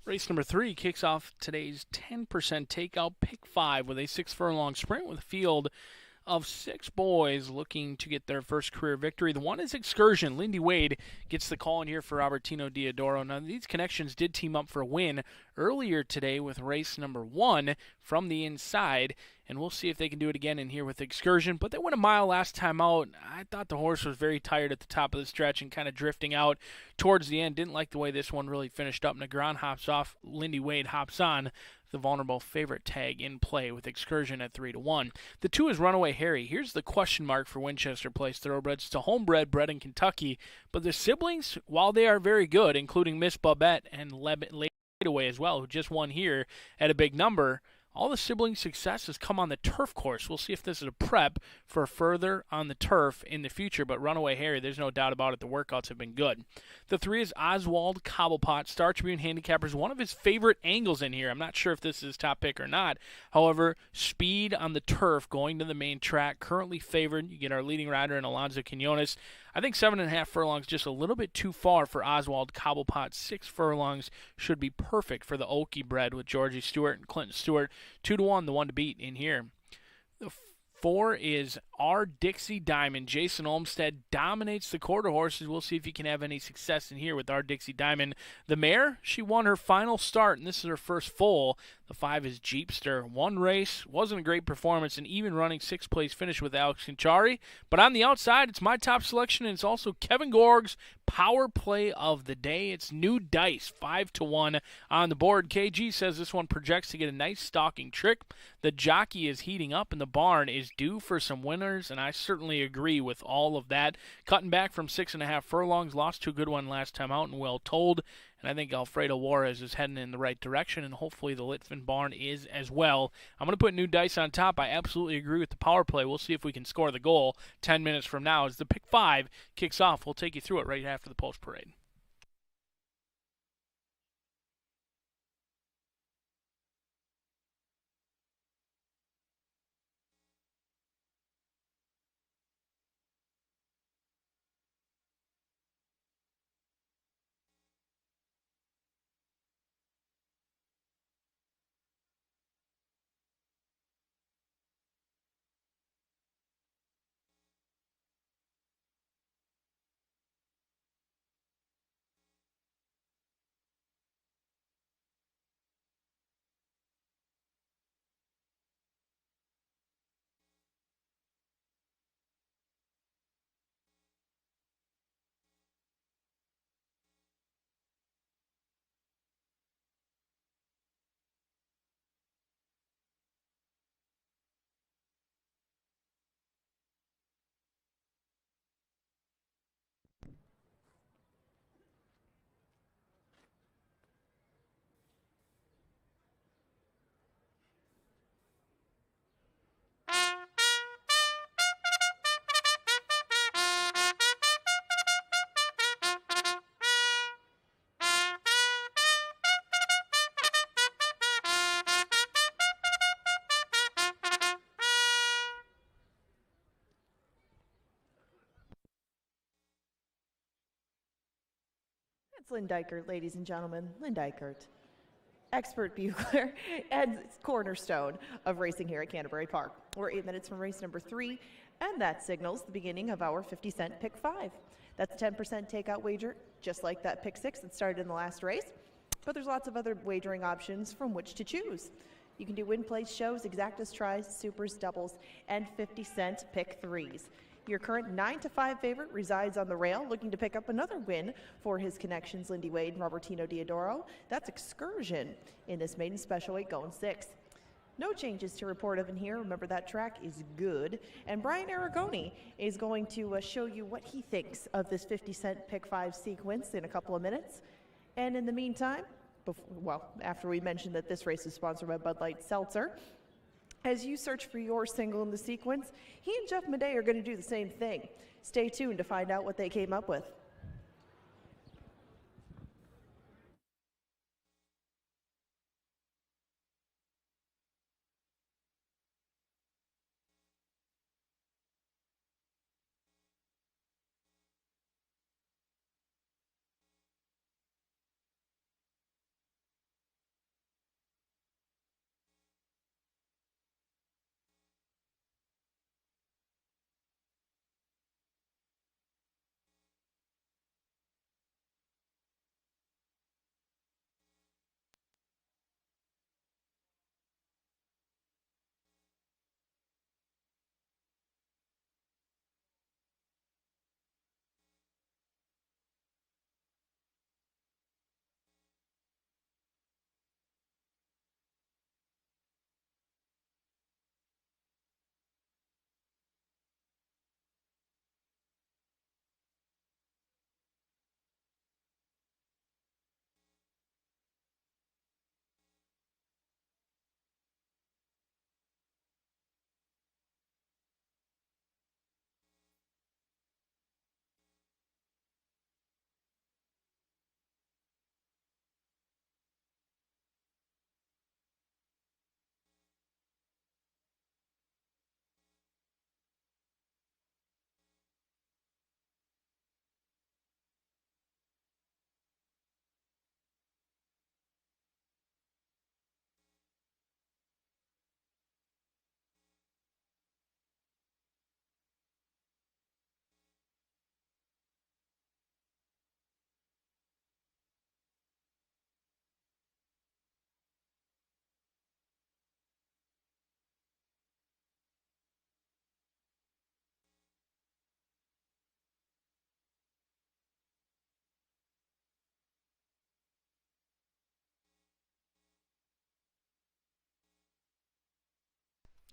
Race number 3 kicks off today's 10% takeout pick 5 with a 6-furlong sprint with a field of 6 boys looking to get their first career victory. The one is Excursion. Lindy Wade gets the call in here for Robertino Diodoro. Now, these connections did team up for a win earlier today with race number 1 from the inside, and we'll see if they can do it again in here with Excursion. But they went a mile last time out. I thought the horse was very tired at the top of the stretch and kind of drifting out towards the end. Didn't like the way this one really finished up. Negron hops off. Lindy Wade hops on. The vulnerable favorite tag in play with Excursion at 3-1. The 2 is Runaway Harry. Here's the question mark for Winchester Place Thoroughbreds. It's a homebred bred in Kentucky, but the siblings, while they are very good, including Miss Babette and Laidaway as well, who just won here at a big number, all the sibling success has come on the turf course. We'll see if this is a prep for further on the turf in the future, but Runaway Harry, there's no doubt about it, the workouts have been good. The 3 is Oswald Cobblepot. Star Tribune Handicappers, one of his favorite angles in here. I'm not sure if this is his top pick or not. However, speed on the turf going to the main track, currently favored. You get our leading rider in Alonzo Quinones. I think 7.5 furlongs just a little bit too far for Oswald Cobblepot. 6 furlongs should be perfect for the Okie bred with Georgie Stewart and Clinton Stewart. 2-1, the one to beat in here. The 4 is our Dixie Diamond. Jason Olmstead dominates the quarter horses. We'll see if he can have any success in here with our Dixie Diamond. The mare, she won her final start, and this is her first full. The 5 is Jeepster. One race, wasn't a great performance, and even running 6th place finish with Alex Conchari. But on the outside, it's my top selection, and it's also Kevin Gorg's power play of the day. It's New Dice, 5-1 on the board. KG says this one projects to get a nice stalking trick. The jockey is heating up, and the barn is due for some winners, and I certainly agree with all of that. Cutting back from 6.5 furlongs, lost to a good one last time out and well told. And I think Alfredo Juarez is heading in the right direction, and hopefully the Litvin barn is as well. I'm going to put New Dice on top. I absolutely agree with the power play. We'll see if we can score the goal 10 minutes from now as the pick 5 kicks off. We'll take you through it right after the post parade. It's Lynn Dykert, ladies and gentlemen. Lynn Dykert, expert bugler and cornerstone of racing here at Canterbury Park. We're 8 minutes from race number 3, and that signals the beginning of our 50-cent pick 5. That's a 10% takeout wager, just like that pick 6 that started in the last race. But there's lots of other wagering options from which to choose. You can do win place shows, exactas tries, supers, doubles, and 50-cent pick 3s. Your current 9-5 favorite resides on the rail, looking to pick up another win for his connections, Lindy Wade and Robertino Diodoro. That's Excursion in this maiden special weight going 6th. No changes to report of in here. Remember, that track is good. And Brian Aragoni is going to show you what he thinks of this 50-cent pick 5 sequence in a couple of minutes. And in the meantime, after we mention that this race is sponsored by Bud Light Seltzer, as you search for your single in the sequence, he and Jeff Madej are going to do the same thing. Stay tuned to find out what they came up with.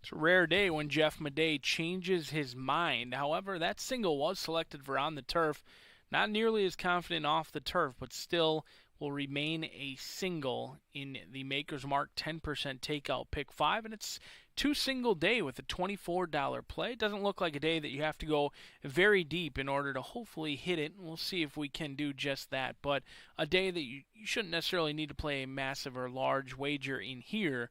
It's a rare day when Jeff Madej changes his mind. However, that single was selected for on the turf. Not nearly as confident off the turf, but still will remain a single in the Maker's Mark 10% takeout pick 5. And it's two single day with a $24 play. It doesn't look like a day that you have to go very deep in order to hopefully hit it. And we'll see if we can do just that. But a day that you shouldn't necessarily need to play a massive or large wager in here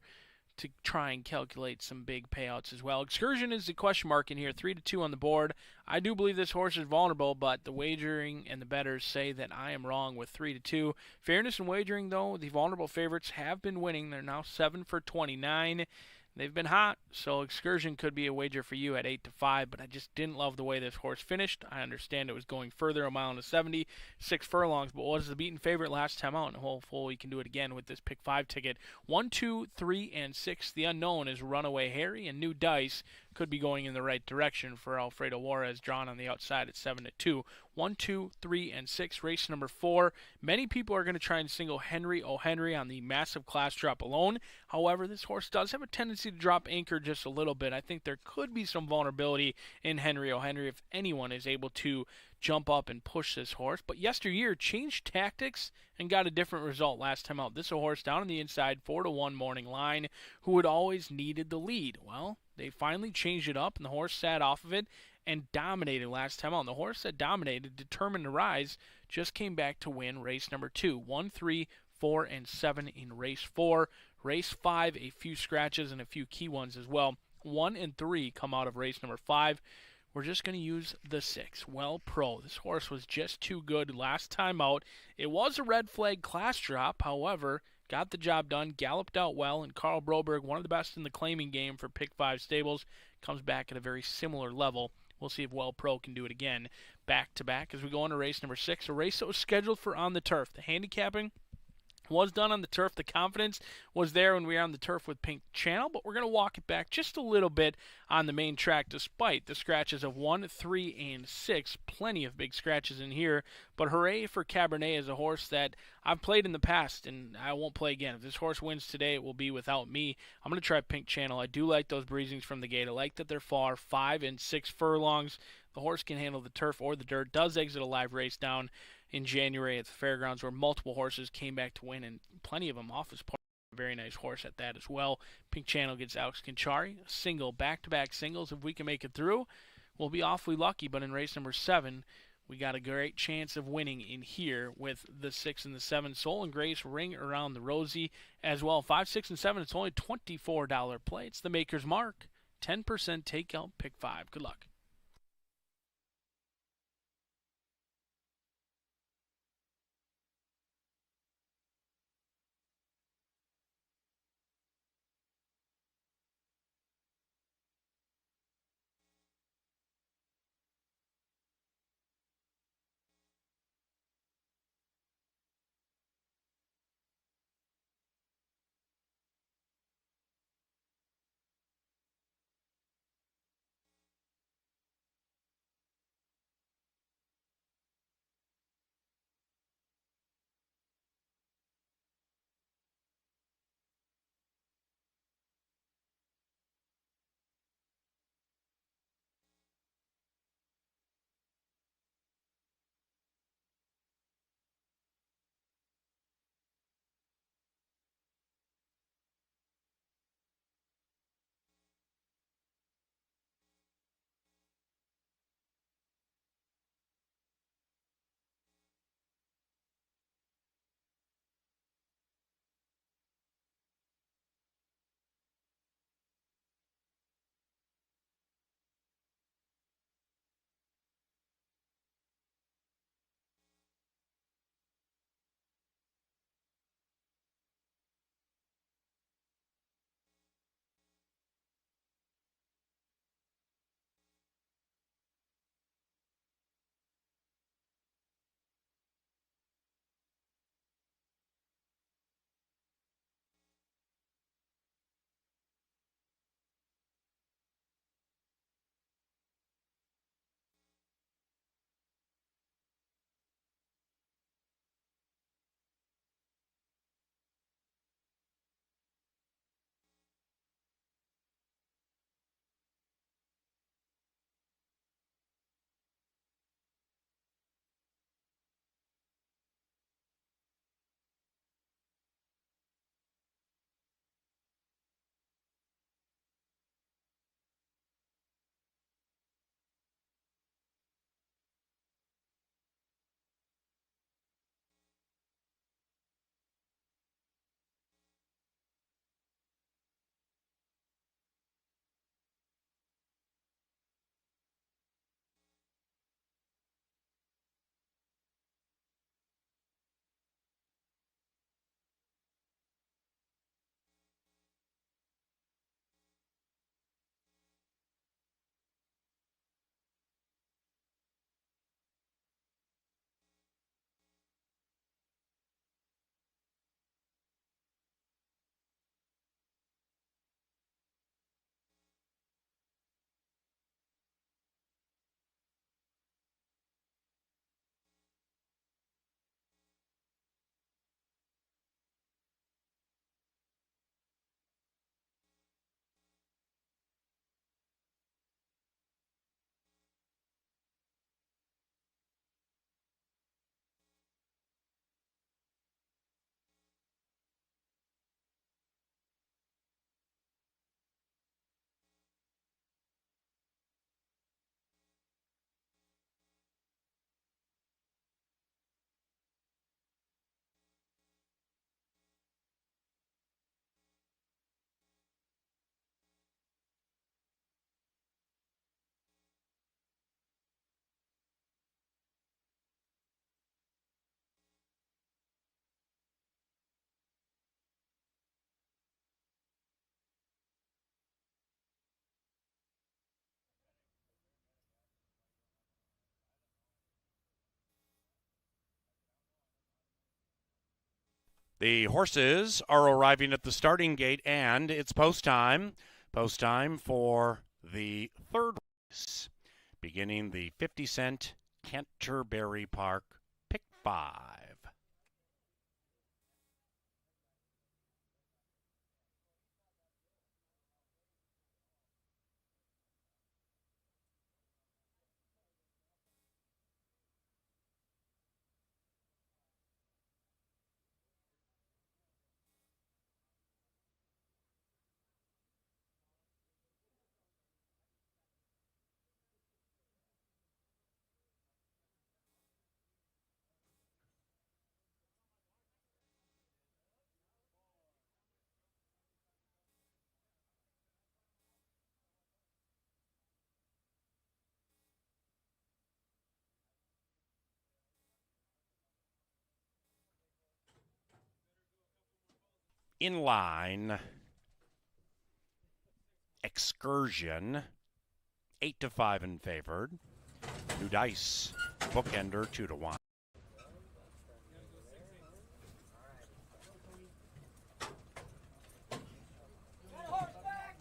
to try and calculate some big payouts as well. Excursion is the question mark in here, 3-2 on the board. I do believe this horse is vulnerable, but the wagering and the bettors say that I am wrong with 3-2. Fairness in wagering, though, the vulnerable favorites have been winning. They're now 7 for 29. They've been hot, so Excursion could be a wager for you at 8-5, but I just didn't love the way this horse finished. I understand it was going further, a mile and 70, 6 furlongs, but was the beaten favorite last time out, and hopefully we can do it again with this pick 5 ticket. 1, 2, 3, and 6. The unknown is Runaway Harry, and New Dice could be going in the right direction for Alfredo Juarez, drawn on the outside at 7-2. 1, 2, 3, and 6. Race number 4. Many people are going to try and single Henry O'Henry on the massive class drop alone. However, this horse does have a tendency to drop anchor just a little bit. I think there could be some vulnerability in Henry O'Henry if anyone is able to jump up and push this horse. But yesteryear changed tactics and got a different result last time out. This is a horse down on the inside, 4-1 morning line, who had always needed the lead. Well, they finally changed it up, and the horse sat off of it and dominated last time out. And the horse that dominated, determined to rise, just came back to win race number 2. 1, 3, 4, and 7 in race 4. Race 5, a few scratches and a few key ones as well. 1 and 3 come out of race number 5. We're just going to use the 6. Well Pro. This horse was just too good last time out. It was a red flag class drop, however, got the job done, galloped out well, and Carl Broberg, one of the best in the claiming game for Pick 5 stables, comes back at a very similar level. We'll see if Well Pro can do it again back-to-back as we go into race number 6, a race that was scheduled for on the turf. The handicapping was done on the turf. The confidence was there when we were on the turf with Pink Channel, but we're going to walk it back just a little bit on the main track despite the scratches of 1, 3, and 6. Plenty of big scratches in here, but hooray for Cabernet as a horse that I've played in the past, and I won't play again. If this horse wins today, it will be without me. I'm going to try Pink Channel. I do like those breezings from the gate. I like that they're far, 5 and 6 furlongs. The horse can handle the turf or the dirt. Does exit a live race down in January at the fairgrounds where multiple horses came back to win, and plenty of them off his part. A very nice horse at that as well. Pink Channel gets Alex Conchari, a single, back-to-back singles. If we can make it through, we'll be awfully lucky, but in race number 7, we got a great chance of winning in here with the 6 and the 7. Soul and Grace ring around the rosy as well. 5, 6, and 7, it's only $24 play. It's the Maker's Mark. 10% takeout, pick 5. Good luck. The horses are arriving at the starting gate, and it's post time. Post time for the third race, beginning the 50-cent Canterbury Park Pick 5. In line, Excursion, 8-5 and favored. New Dice, Bookender, 2-1.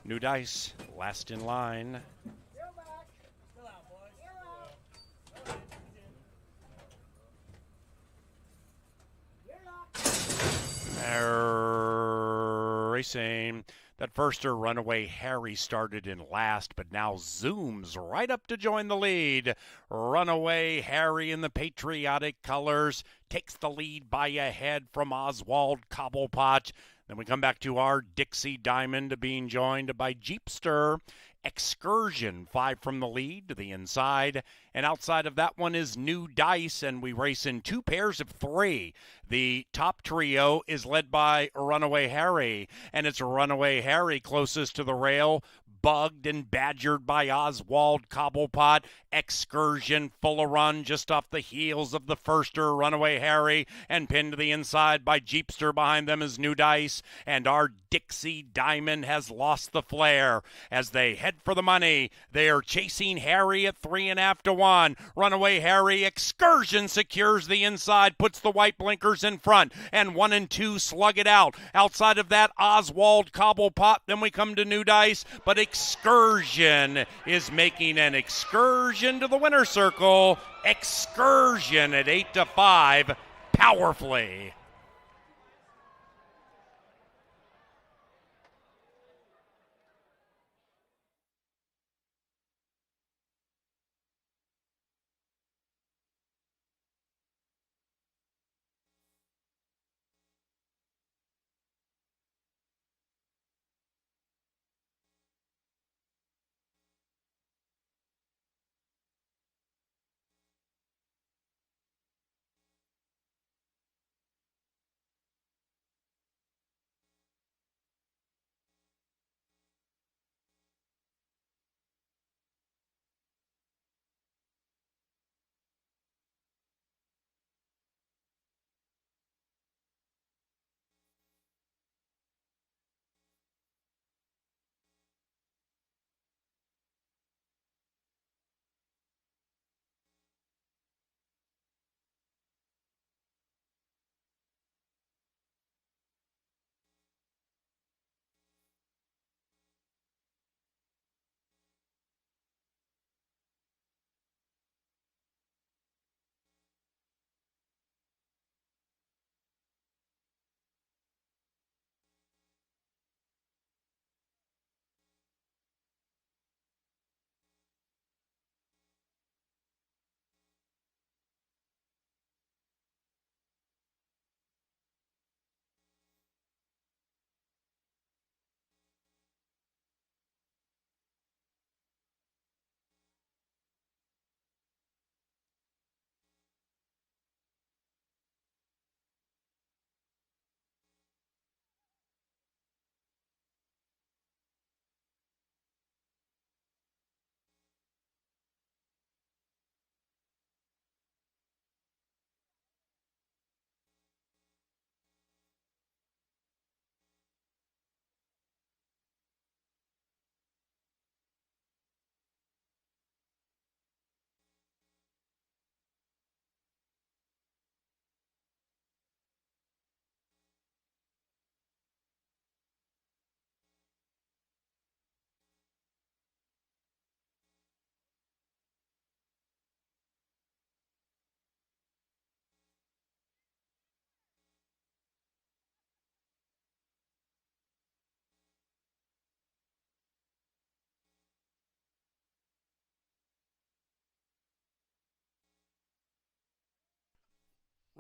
New Dice, last in line. Racing. That firster, Runaway Harry, started in last, but now zooms right up to join the lead. Runaway Harry in the patriotic colors takes the lead by a head from Oswald Cobblepot. Then we come back to our Dixie Diamond, being joined by Jeepster. Excursion, 5 from the lead to the inside, and outside of that one is New Dice, and we race in 2 pairs of 3. The top trio is led by Runaway Harry, and it's Runaway Harry closest to the rail, bugged and badgered by Oswald Cobblepot. Excursion, full of run just off the heels of the firster, Runaway Harry, and pinned to the inside by Jeepster. Behind them is New Dice, and our Dixie Diamond has lost the flare as they head for the money. They are chasing Harry at 3.5-1. Runaway Harry, Excursion secures the inside, puts the white blinkers in front, and 1 and 2 slug it out. Outside of that, Oswald Cobblepot. Then we come to New Dice, but Excursion is making an excursion to the winner's circle. Excursion at 8-5, powerfully.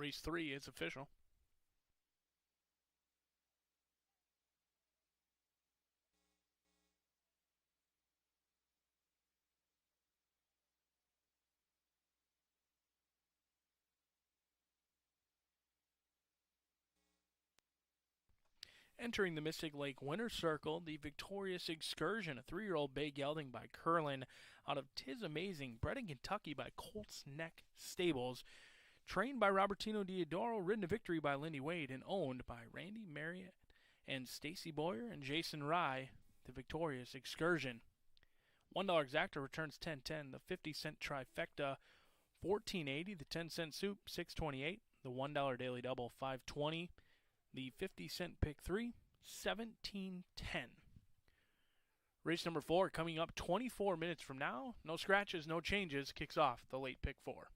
Race 3 is official. Entering the Mystic Lake Winner's Circle, the Victorious Excursion, a 3-year-old bay gelding by Curlin out of Tis Amazing, bred in Kentucky by Colts Neck Stables, trained by Robertino Diodoro, ridden to victory by Lindy Wade, and owned by Randy Marriott and Stacy Boyer and Jason Rye, the Victorious Excursion. $1 exacta returns 10.10, the 50-cent trifecta 14.80, the 10-cent soup 6.28, the $1 daily double 5.20, the 50-cent pick 3 17.10. Race number 4 coming up 24 minutes from now. No scratches, no changes. Kicks off the late pick 4.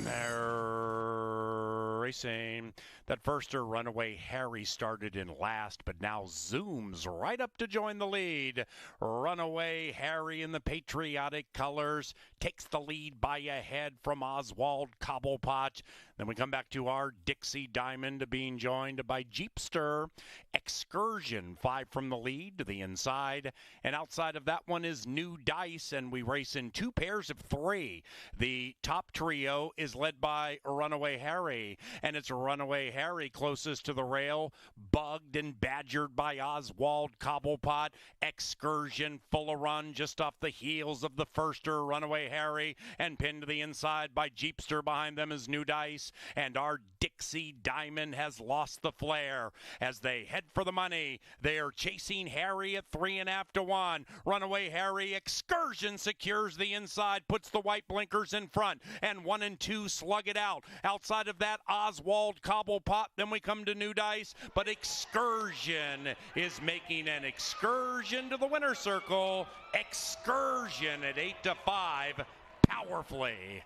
They're racing. That firster, Runaway Harry, started in last, but now zooms right up to join the lead. Runaway Harry in the patriotic colors takes the lead by a head from Oswald Cobblepot. Then we come back to our Dixie Diamond, being joined by Jeepster. Excursion, 5 from the lead to the inside. And outside of that one is New Dice, and we race in 2 pairs of 3. The top trio is led by Runaway Harry, and it's Runaway Harry closest to the rail, bugged and badgered by Oswald Cobblepot. Excursion, full of run, just off the heels of the firster, Runaway Harry, and pinned to the inside by Jeepster. Behind them is New Dice, and our Dixie Diamond has lost the flare as they head for the money. They are chasing Harry at 3.5 to 1. Runaway Harry, Excursion secures the inside, puts the white blinkers in front, and 1 and 2 slug it out. Outside of that, Oswald Cobblepot. Then we come to New Dice, but Excursion is making an excursion to the winner's circle. Excursion at 8 to 5, powerfully.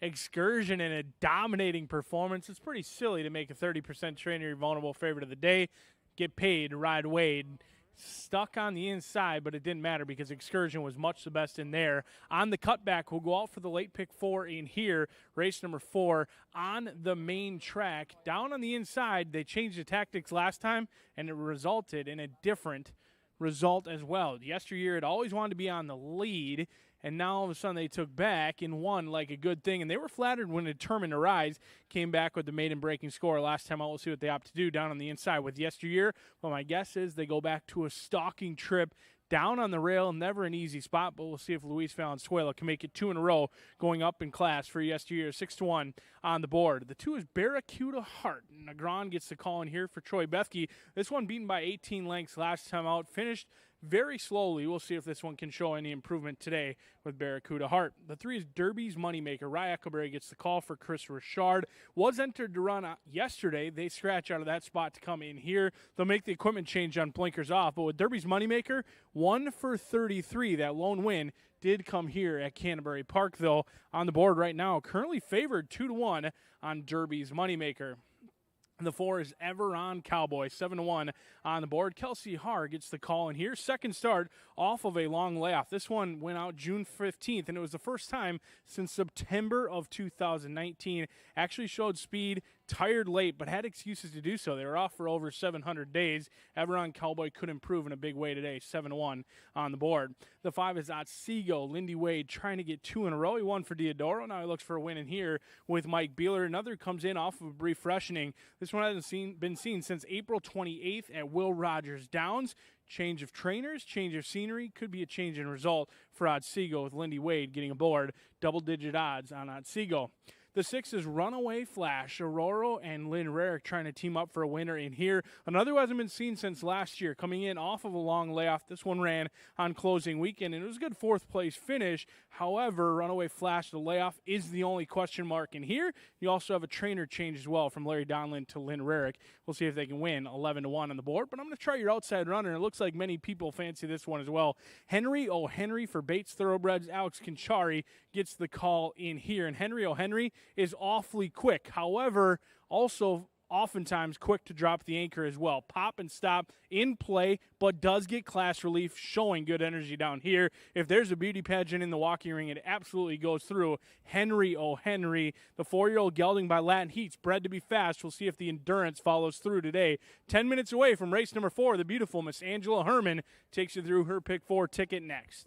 Excursion in a dominating performance. It's pretty silly to make a 30% trainer your vulnerable favorite of the day, get paid to ride Wade. Stuck on the inside, but it didn't matter because Excursion was much the best in there. On the cutback, we'll go out for the late pick 4 in here. Race number 4 on the main track. Down on the inside, they changed the tactics last time, and it resulted in a different result as well. Yesteryear, it always wanted to be on the lead, and now all of a sudden they took back and won like a good thing, and they were flattered when Determined to Rise came back with the maiden breaking score last time out. We'll see what they opt to do down on the inside with Yesteryear. Well, my guess is they go back to a stalking trip down on the rail. Never an easy spot, but we'll see if Luis Valenzuela can make it 2 in a row going up in class for Yesteryear. 6-1 on the board. The 2 is Barracuda Heart. Negron gets the call in here for Troy Bethke. This one beaten by 18 lengths last time out. Finished very slowly. We'll see if this one can show any improvement today with Barracuda Heart. The 3 is Derby's Moneymaker. Rye Eckleberry gets the call for Chris Richard. Was entered to run yesterday. They scratch out of that spot to come in here. They'll make the equipment change on blinkers off. But with Derby's Moneymaker, 1 for 33, that lone win did come here at Canterbury Park, though. On the board right now, currently favored 2-1 on Derby's Moneymaker. The 4 is Everon Cowboy, 7-1 on the board. Kelsey Haar gets the call in here. Second start off of a long layoff. This one went out June 15th, and it was the first time since September of 2019. Actually showed speed, tired late, but had excuses to do so. They were off for over 700 days. Everon Cowboy could improve in a big way today, 7-1 on the board. The 5 is Otsego. Lindy Wade trying to get 2 in a row. He won for Diodoro. Now he looks for a win in here with Mike Beeler. Another comes in off of a brief freshening. This one hasn't been seen since April 28th at Will Rogers Downs. Change of trainers, change of scenery, could be a change in result for Otsego with Lindy Wade getting aboard. Double-digit odds on Otsego. The 6 is Runaway Flash. Aurora and Lynn Rarick trying to team up for a winner in here. Another who hasn't been seen since last year, coming in off of a long layoff. This one ran on closing weekend, and it was a good 4th place finish. However, Runaway Flash, the layoff, is the only question mark in here. You also have a trainer change as well from Larry Donlin to Lynn Rarick. We'll see if they can win 11-1 on the board, but I'm going to try your outside runner. It looks like many people fancy this one as well. Henry O'Henry for Bates Thoroughbreds. Alex Conchari gets the call in here, and Henry O'Henry is awfully quick. However, also oftentimes quick to drop the anchor as well. Pop and stop in play, but does get class relief, showing good energy down here. If there's a beauty pageant in the walking ring, it absolutely goes through. Henry O'Henry, the 4-year-old gelding by Latin Heats, bred to be fast. We'll see if the endurance follows through today. 10 minutes away from race number 4, the beautiful Miss Angela Herman takes you through her pick 4 ticket next.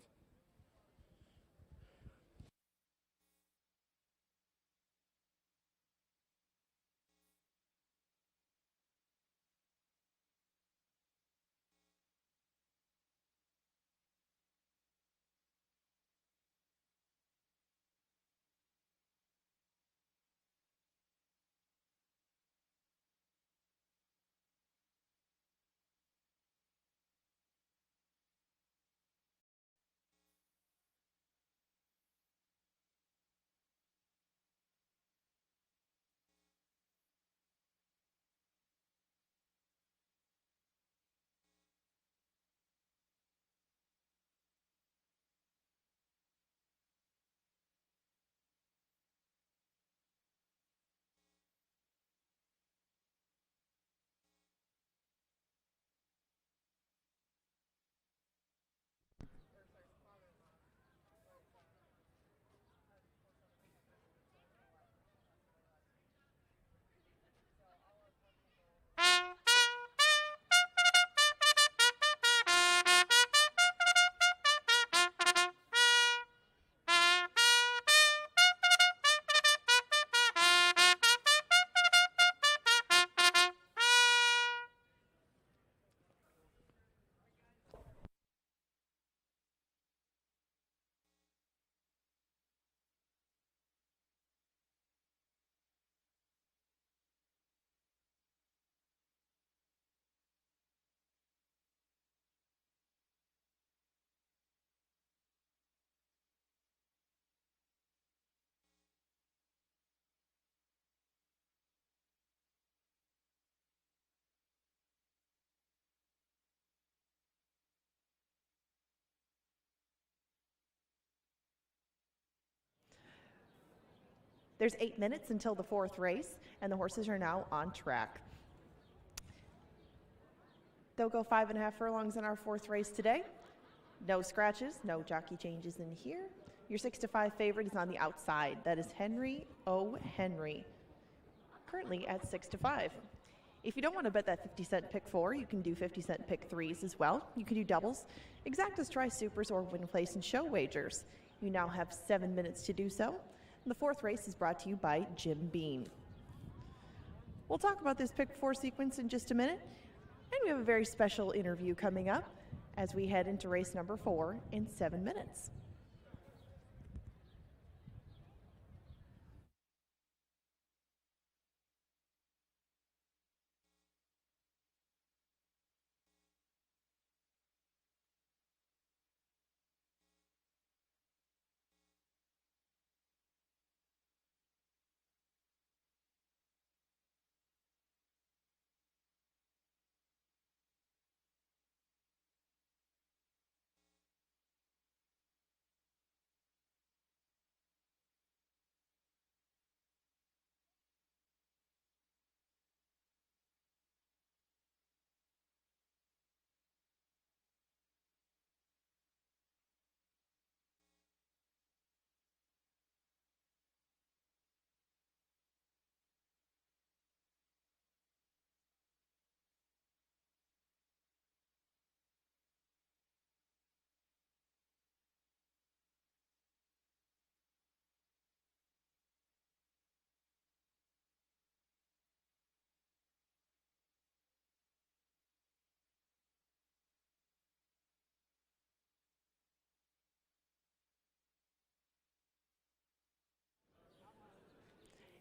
There's 8 minutes until the 4th race, and the horses are now on track. They'll go 5.5 furlongs in our 4th race today. No scratches, no jockey changes in here. Your 6-5 favorite is on the outside. That is Henry O. Henry, currently at 6-5. If you don't want to bet that 50-cent pick 4, you can do 50-cent pick 3s as well. You can do doubles, exactas, tri-supers, or win place and show wagers. You now have 7 minutes to do so. And the 4th race is brought to you by Jim Beam. We'll talk about this pick 4 sequence in just a minute. And we have a very special interview coming up as we head into race number 4 in 7 minutes.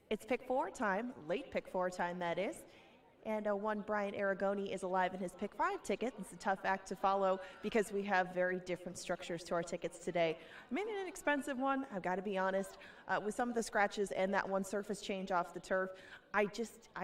It's pick 4 time, late pick 4 time that is. And one Brian Aragoni is alive in his pick 5 ticket. It's a tough act to follow because we have very different structures to our tickets today. I made an inexpensive one, I've got to be honest. With some of the scratches and that one surface change off the turf, I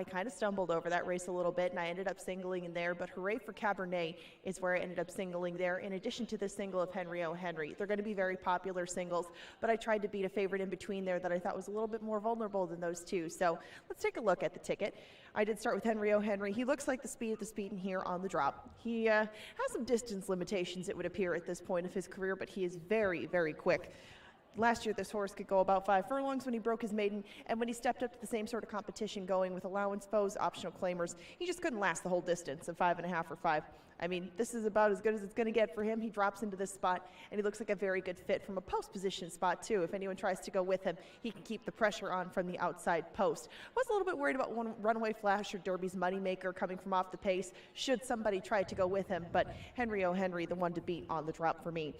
kind of stumbled over that race a little bit, and I ended up singling in there. But Hooray for Cabernet is where I ended up singling there, in addition to the single of Henry O. Henry. They're going to be very popular singles, but I tried to beat a favorite in between there that I thought was a little bit more vulnerable than those two. So let's take a look at the ticket. I did start with Henry O. Henry. He looks like the speed in here on the drop. He has some distance limitations, it would appear, at this point of his career, but he is very, very quick. Last year, this horse could go about 5 furlongs when he broke his maiden, and when he stepped up to the same sort of competition going with allowance foes, optional claimers, he just couldn't last the whole distance of 5.5 or 5. I mean, this is about as good as it's going to get for him. He drops into this spot, and he looks like a very good fit from a post position spot, too. If anyone tries to go with him, he can keep the pressure on from the outside post. I was a little bit worried about one Runaway Flash or Derby's Moneymaker coming from off the pace, should somebody try to go with him, but Henry O. Henry, the one to beat on the drop for me.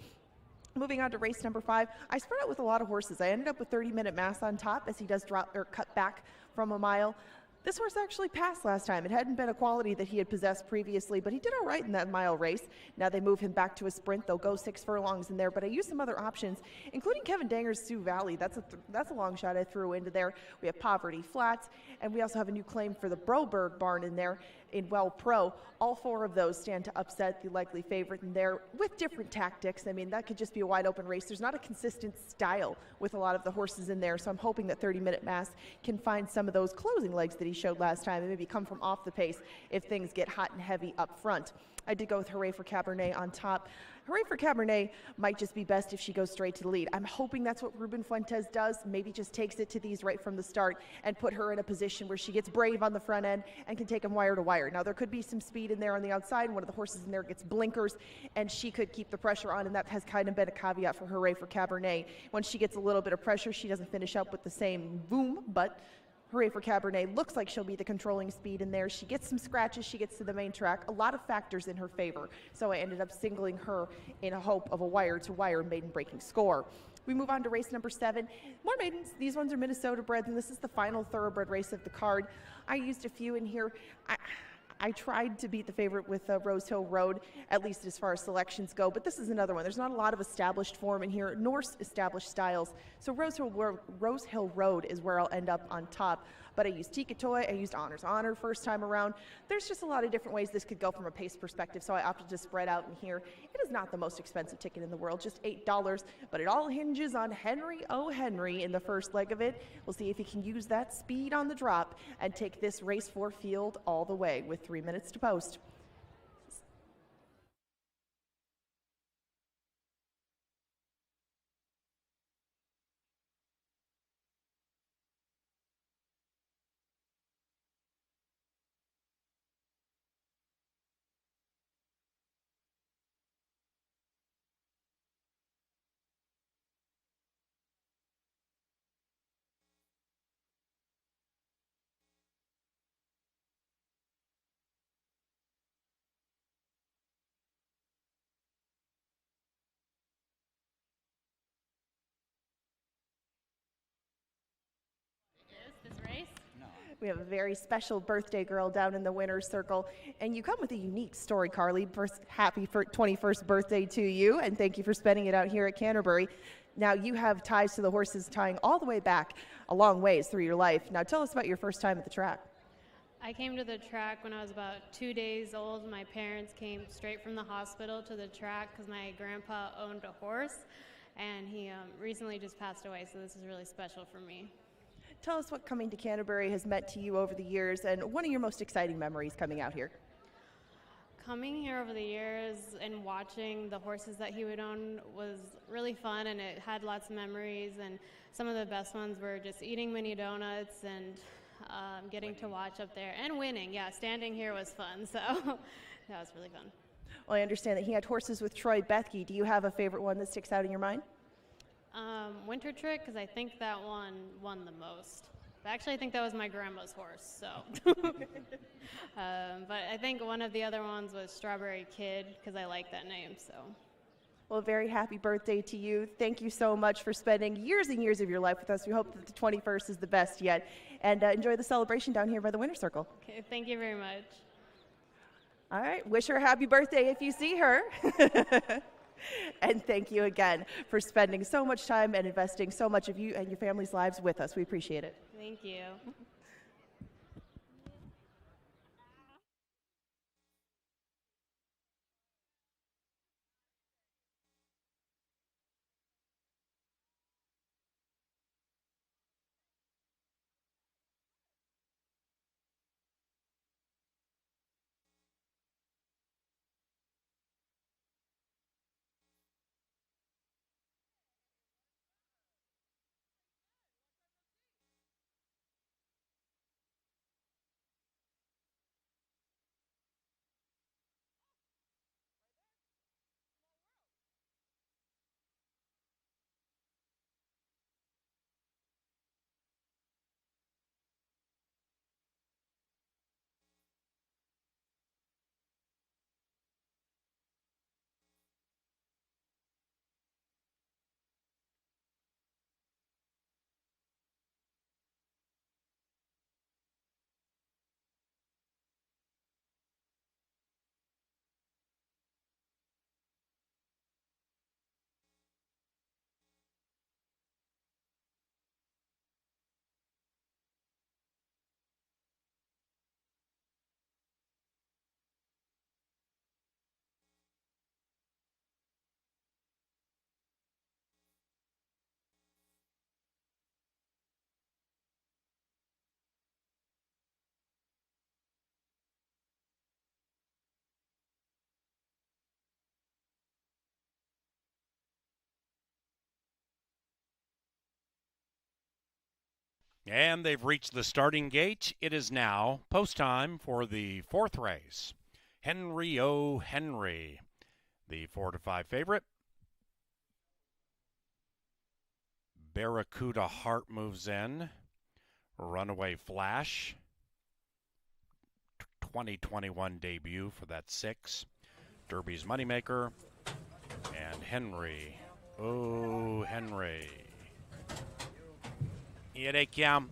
Moving on to race number 5, I spread out with a lot of horses. I ended up with 30-minute mass on top as he does drop or cut back from a mile. This horse actually passed last time. It hadn't been a quality that he had possessed previously, but he did all right in that mile race. Now they move him back to a sprint. They'll go 6 furlongs in there, but I used some other options, including Kevin Danger's Sioux Valley. That's a long shot I threw into there. We have Poverty Flats, and we also have a new claim for the Broberg barn in there in Well Pro. All 4 of those stand to upset the likely favorite in there with different tactics. I mean, that could just be a wide open race. There's not a consistent style with a lot of the horses in there, so I'm hoping that 30-minute mass can find some of those closing legs that he showed last time and maybe come from off the pace if things get hot and heavy up front. I did go with Hooray for Cabernet on top. Hooray for Cabernet might just be best if she goes straight to the lead. I'm hoping that's what Ruben Fuentes does, maybe just takes it to these right from the start and put her in a position where she gets brave on the front end and can take them wire to wire. Now, there could be some speed in there on the outside, and one of the horses in there gets blinkers, and she could keep the pressure on, and that has kind of been a caveat for Hooray for Cabernet. When she gets a little bit of pressure, she doesn't finish up with the same boom, but Hooray for Cabernet looks like she'll be the controlling speed in there. She gets some scratches, she gets to the main track, a lot of factors in her favor. So I ended up singling her in a hope of a wire-to-wire maiden-breaking score. We move on to race number 7. More maidens. These ones are Minnesota breds, and this is the final thoroughbred race of the card. I used a few in here. I tried to beat the favorite with Rose Hill Road, at least as far as selections go, but this is another one. There's not a lot of established form in here, nor established styles. So Rose Hill Road is where I'll end up on top. but I used Tikatoy, I used Honor's Honor first time around. There's just a lot of different ways this could go from a pace perspective, so I opted to spread out in here. It is not the most expensive ticket in the world, just $8, but it all hinges on Henry O. Henry in the first leg of it. We'll see if he can use that speed on the drop and take this race 4 field all the way with 3 minutes to post. This race? We have a very special birthday girl down in the winner's circle, and you come with a unique story, Carly. First, happy 21st birthday to you, and thank you for spending it out here at Canterbury. Now, you have ties to the horses tying all the way back a long ways through your life. Now, tell us about your first time at the track. I came to the track when I was about 2 days old. My parents came straight from the hospital to the track because my grandpa owned a horse, and he recently just passed away, so this is really special for me. Tell us what coming to Canterbury has meant to you over the years, and one of your most exciting memories coming out here. Coming here over the years and watching the horses that he would own was really fun, and it had lots of memories, and some of the best ones were just eating mini donuts and getting to watch up there and winning. Yeah, standing here was fun, so that was really fun. Well, I understand that he had horses with Troy Bethke. Do you have a favorite one that sticks out in your mind? Winter Trick, because I think that one won the most. But actually, I think that was my grandma's horse, so. But I think one of the other ones was Strawberry Kid, because I like that name, so. Well, very happy birthday to you. Thank you so much for spending years and years of your life with us. We hope that the 21st is the best yet. And enjoy the celebration down here by the Winner's Circle. Okay, thank you very much. All right, wish her a happy birthday if you see her. And thank you again for spending so much time and investing so much of you and your family's lives with us. We appreciate it. Thank you. And they've reached the starting gate. It is now post time for the fourth race. Henry O. Henry, the 4-5 favorite. Barracuda Heart moves in. Runaway Flash, 2021 debut for that 6. Derby's Moneymaker. And Henry O. Henry. Here they come.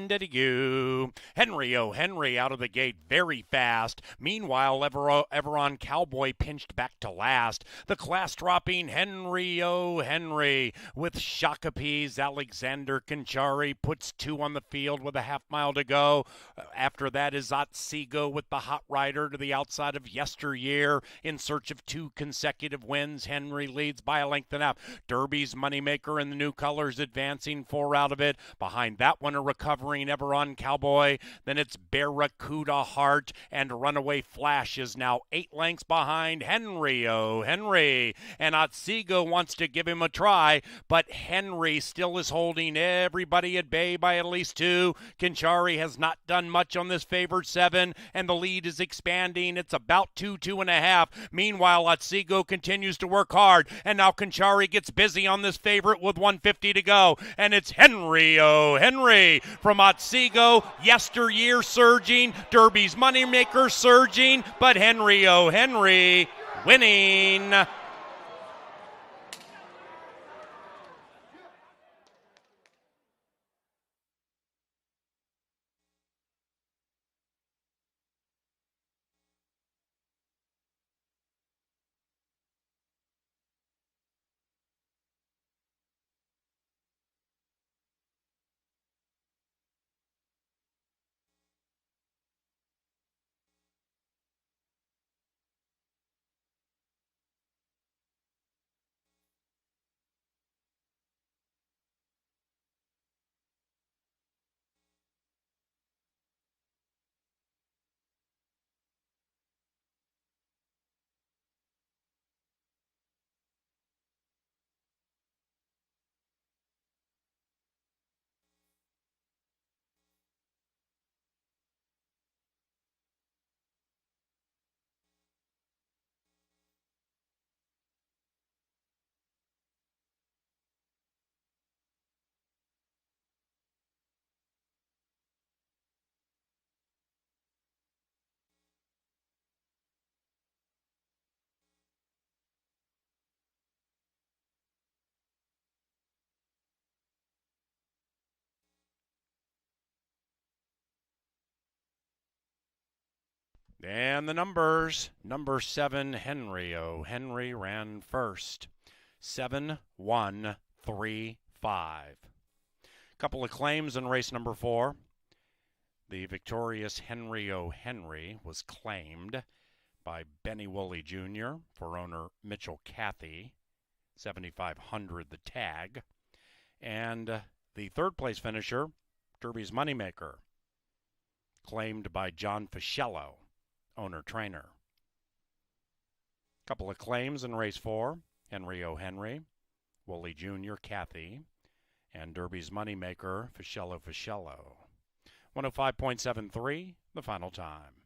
did you. Henry O. Henry out of the gate very fast. Meanwhile, Everon Cowboy pinched back to last. The class dropping Henry O. Henry with Shakopee. Alexander Conchari puts 2 on the field with a half mile to go. After that is Otsego with the hot rider to the outside of Yesteryear in search of 2 consecutive wins. Henry leads by a length and a half. Derby's Moneymaker and the New Colors advancing 4 out of it. Behind that one, a recovering Everon Cowboy. Then it's Barracuda Heart, and Runaway Flash is now 8 lengths behind Henry O. Henry. And Otsego wants to give him a try, but Henry still is holding everybody at bay by at least 2. Conchari has not done much on this favored 7, and the lead is expanding. It's about 2.5. Meanwhile, Otsego continues to work hard, and now Conchari gets busy on this favorite with 150 to go, and it's Henry O. Henry from Otsego. Yesteryear surging, Derby's Moneymaker surging, but Henry O. Henry winning. And the numbers. Number 7, Henry O. Henry ran first. 7-1-3-5. Couple of claims in race number 4. The victorious Henry O. Henry was claimed by Benny Woolley Jr. for owner Mitchell Cathy. 7,500 the tag. And the third place finisher, Derby's Moneymaker, claimed by John Fischello, owner-trainer. Couple of claims in race 4, Henry O. Henry, Woolley Jr., Cathy, and Derby's Moneymaker, Fischello. 105.73, the final time.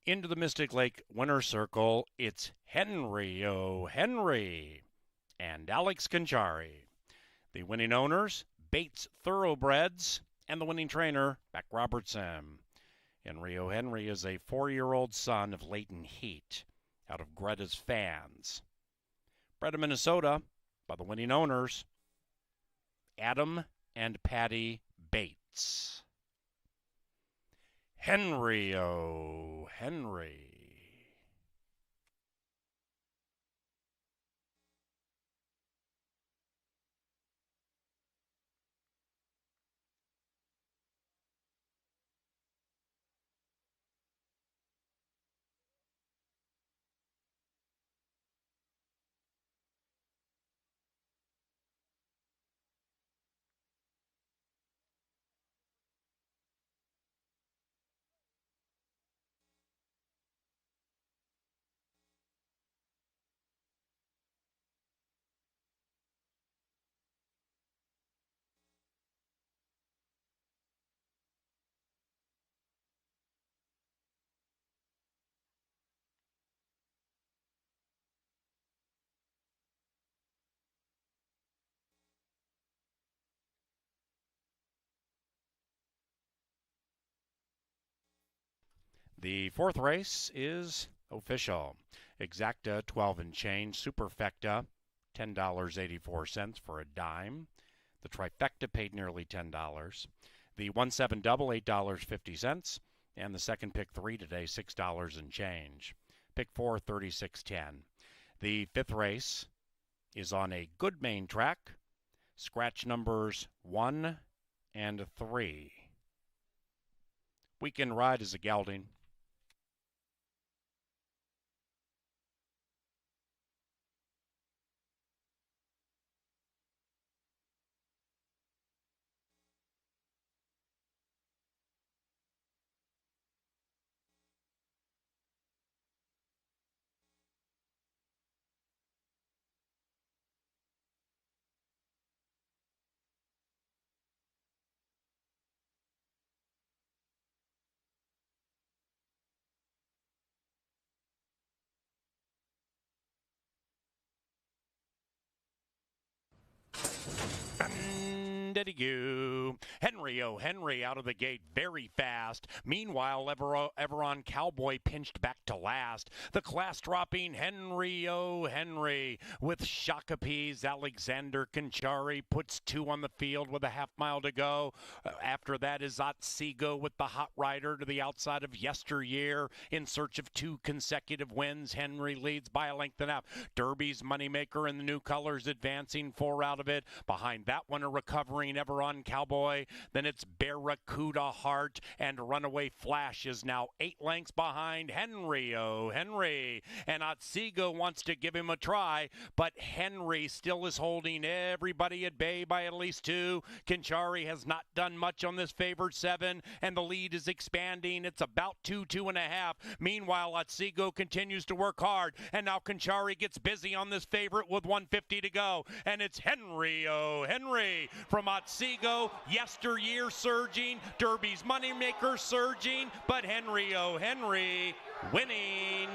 Into the Mystic Lake winner circle, it's Henry O. Henry and Alex Conchari. The winning owners, Bates Thoroughbreds, and the winning trainer, Beck Robertson. Henry O. Henry is a 4-year-old son of Leighton Heat out of Greta's Fans. Bred in Minnesota by the winning owners, Adam and Patty Bates. Henry O. Henry. The fourth race is official. Exacta 12 and change. Superfecta $10.84 for a dime. The trifecta paid nearly $10. The 1-7 double $8.50. And the second pick 3 today $6 and change. Pick 4 $36.10. The fifth race is on a good main track. Scratch numbers 1 and 3. Weekend ride is a gelding. Did you? Henry O. Henry out of the gate very fast. Meanwhile, Everon Cowboy pinched back to last. The class dropping Henry O. Henry with Shakopee. Alexander Conchari puts 2 on the field with a half mile to go. After that is Otsego with the hot rider to the outside of Yesteryear in search of 2 consecutive wins. Henry leads by a length and a half. Derby's Moneymaker in the new colors advancing 4 out of it. Behind that one, a recovering Everon Cowboy. Then it's Barracuda Heart, and Runaway Flash is now 8 lengths behind Henry O. Henry. And Otsego wants to give him a try, but Henry still is holding everybody at bay by at least 2. Conchari has not done much on this favored 7, and the lead is expanding. It's about 2.5. Meanwhile, Otsego continues to work hard, and now Conchari gets busy on this favorite with 150 to go, and it's Henry O. Henry from Otsego. Yesteryear surging, Derby's Moneymaker surging, but Henry O. Henry winning.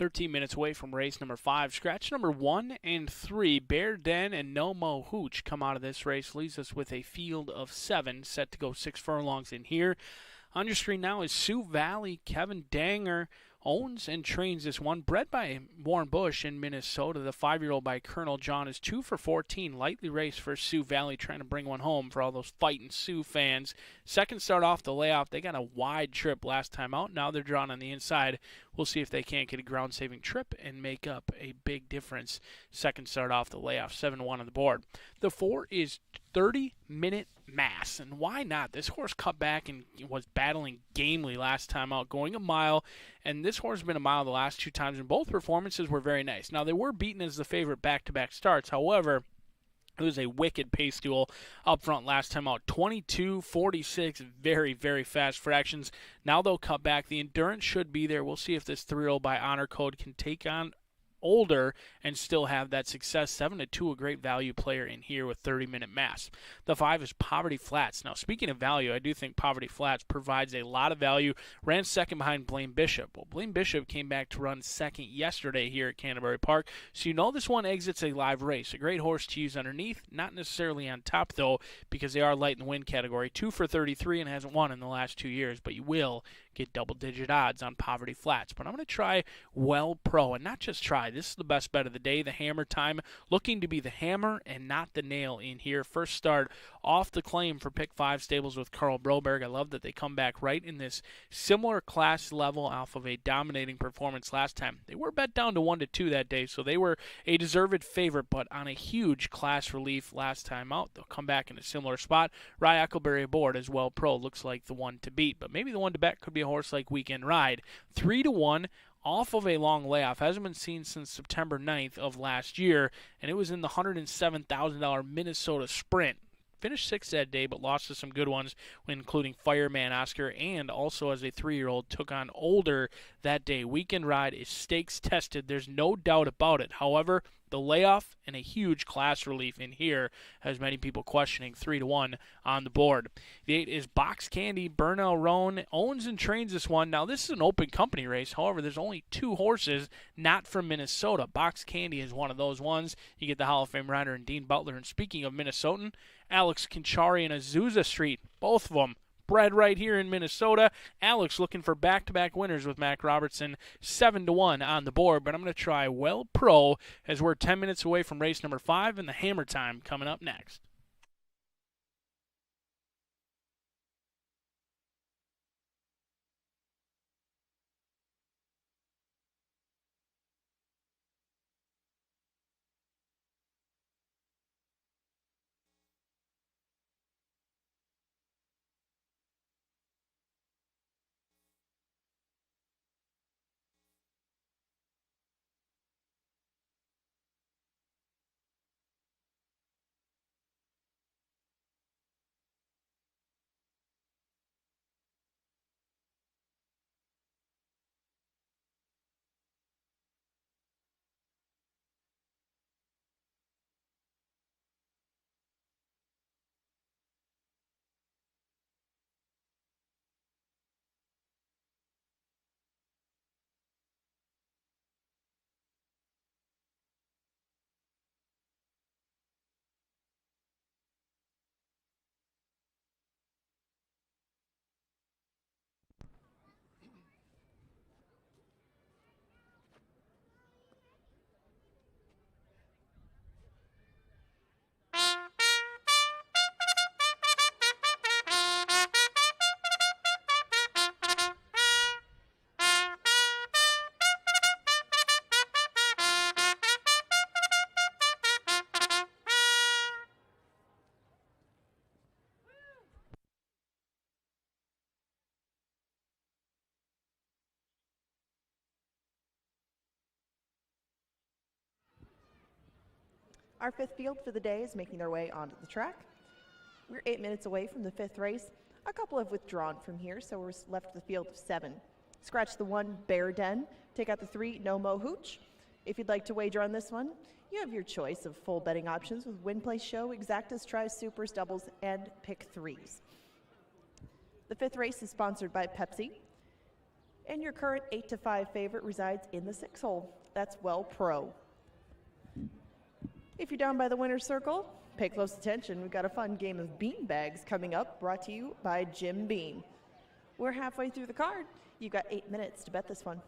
13 minutes away from race number 5. Scratch number 1 and 3, Bear Den and No Mo Hooch come out of this race. Leaves us with a field of 7 set to go 6 furlongs in here. On your screen now is Sioux Valley. Kevin Danger owns and trains this one. Bred by Warren Bush in Minnesota. The 5-year-old by Colonel John is 2 for 14. Lightly raced for Sioux Valley, trying to bring one home for all those fighting Sioux fans. Second start off the layoff. They got a wide trip last time out. Now they're drawn on the inside. We'll see if they can't get a ground-saving trip and make up a big difference. Second start off the layoff, 7-1 on the board. The 4 is 30-minute mass, and why not? This horse cut back and was battling gamely last time out, going a mile, and this horse has been a mile the last 2 times, and both performances were very nice. Now, they were beaten as the favorite back-to-back starts. However, it was a wicked pace duel up front last time out. 22-46, very, very fast fractions. Now they'll cut back. The endurance should be there. We'll see if this 3-year-old by Honor Code can take on older and still have that success. 7-2, a great value player in here with 30-minute mass. The 5 is Poverty Flats. Now, speaking of value, I do think Poverty Flats provides a lot of value. Ran second behind Blaine Bishop. Well, Blaine Bishop came back to run second yesterday here at Canterbury Park, so you know this one exits a live race. A great horse to use underneath, not necessarily on top, though, because they are light in the win category. 2 for 33 and hasn't won in the last 2 years, but you will get double-digit odds on Poverty Flats. But I'm going to try Well Pro, and not just try. This is the best bet of the day, the Hammer Time. Looking to be the hammer and not the nail in here. First start off the claim for Pick 5 Stables with Carl Broberg. I love that they come back right in this similar class level off of a dominating performance last time. They were bet down to 1-2 that day, so they were a deserved favorite, but on a huge class relief last time out. They'll come back in a similar spot. Rye Eckleberry aboard as Well Pro looks like the one to beat, but maybe the one to bet could be a horse like Weekend Ride. 3-1 off of a long layoff. Hasn't been seen since September 9th of last year, and it was in the $107,000 Minnesota Sprint. Finished 6th that day, but lost to some good ones, including Fireman Oscar, and also as a 3-year-old took on Older that day. Weekend Ride is stakes tested. There's no doubt about it. However, the layoff and a huge class relief in here has many people questioning. 3-1 on the board. The 8 is Box Candy. Bernal Roan owns and trains this one. Now, this is an open company race. However, there's only 2 horses not from Minnesota. Box Candy is one of those ones. You get the Hall of Fame rider and Dean Butler. And speaking of Minnesotan, Alex Kinchari and Azusa Street, both of them bred right here in Minnesota. Alex looking for back-to-back winners with Mac Robertson, 7-1 on the board. But I'm going to try Well Pro as we're 10 minutes away from race number 5 and the Hammer Time coming up next. Our 5th field for the day is making their way onto the track. We're 8 minutes away from the 5th race. A couple have withdrawn from here, so we're left with a field of 7. Scratch the 1, Bear Den. Take out the 3, No Mo Hooch. If you'd like to wager on this one, you have your choice of full betting options with Win Play Show, Exactas, Tries, Supers, Doubles, and Pick 3s. The 5th race is sponsored by Pepsi. And your current 8 to 5 favorite resides in the 6 hole. That's Well Pro. If you're down by the winner's circle, pay close attention. We've got a fun game of bean bags coming up, brought to you by Jim Beam. We're halfway through the card. You've got 8 minutes to bet this one.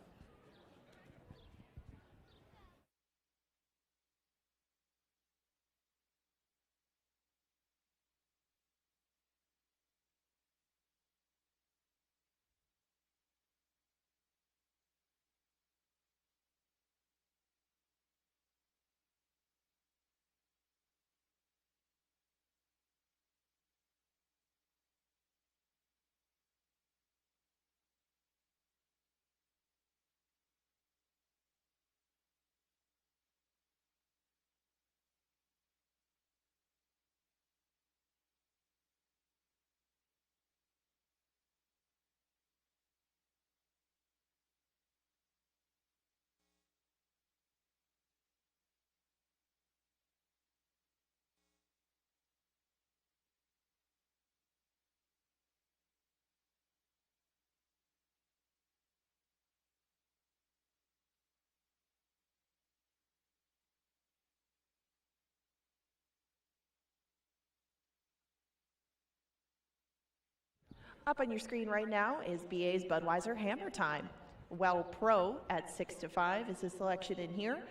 Up on your screen right now is BA's Budweiser Hammer Time. Well Pro at 6 to 5 is his selection in here.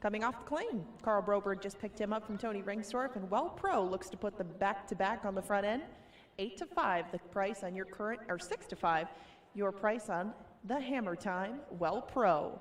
Coming off the claim, Carl Broberg just picked him up from Tony Ringstorff, and Well Pro looks to put them back to back on the front end. 8 to 5, the price on your current, or 6 to 5, your price on the Hammer Time, Well Pro.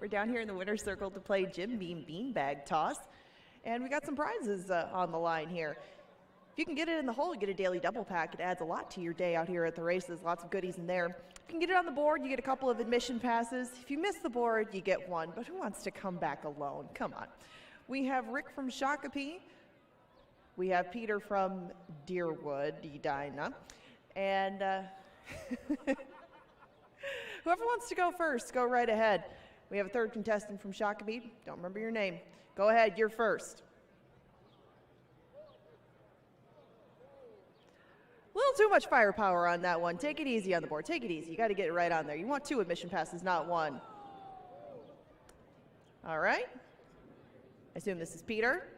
We're down here in the winner's circle to play Jim Beam Beanbag Toss, and we got some prizes on the line here. If you can get it in the hole, you get a daily double pack. It adds a lot to your day out here at the races. Lots of goodies in there. If you can get it on the board, you get a couple of admission passes. If you miss the board, you get one. But who wants to come back alone? Come on. We have Rick from Shakopee. We have Peter from Deerwood, Edina. And whoever wants to go first, go right ahead. We have a third contestant from Shakopee. Don't remember your name. Go ahead, you're first. A little too much firepower on that one. Take it easy on the board. Take it easy. You got to get it right on there. You want 2 admission passes, not 1. All right. I assume this is Peter.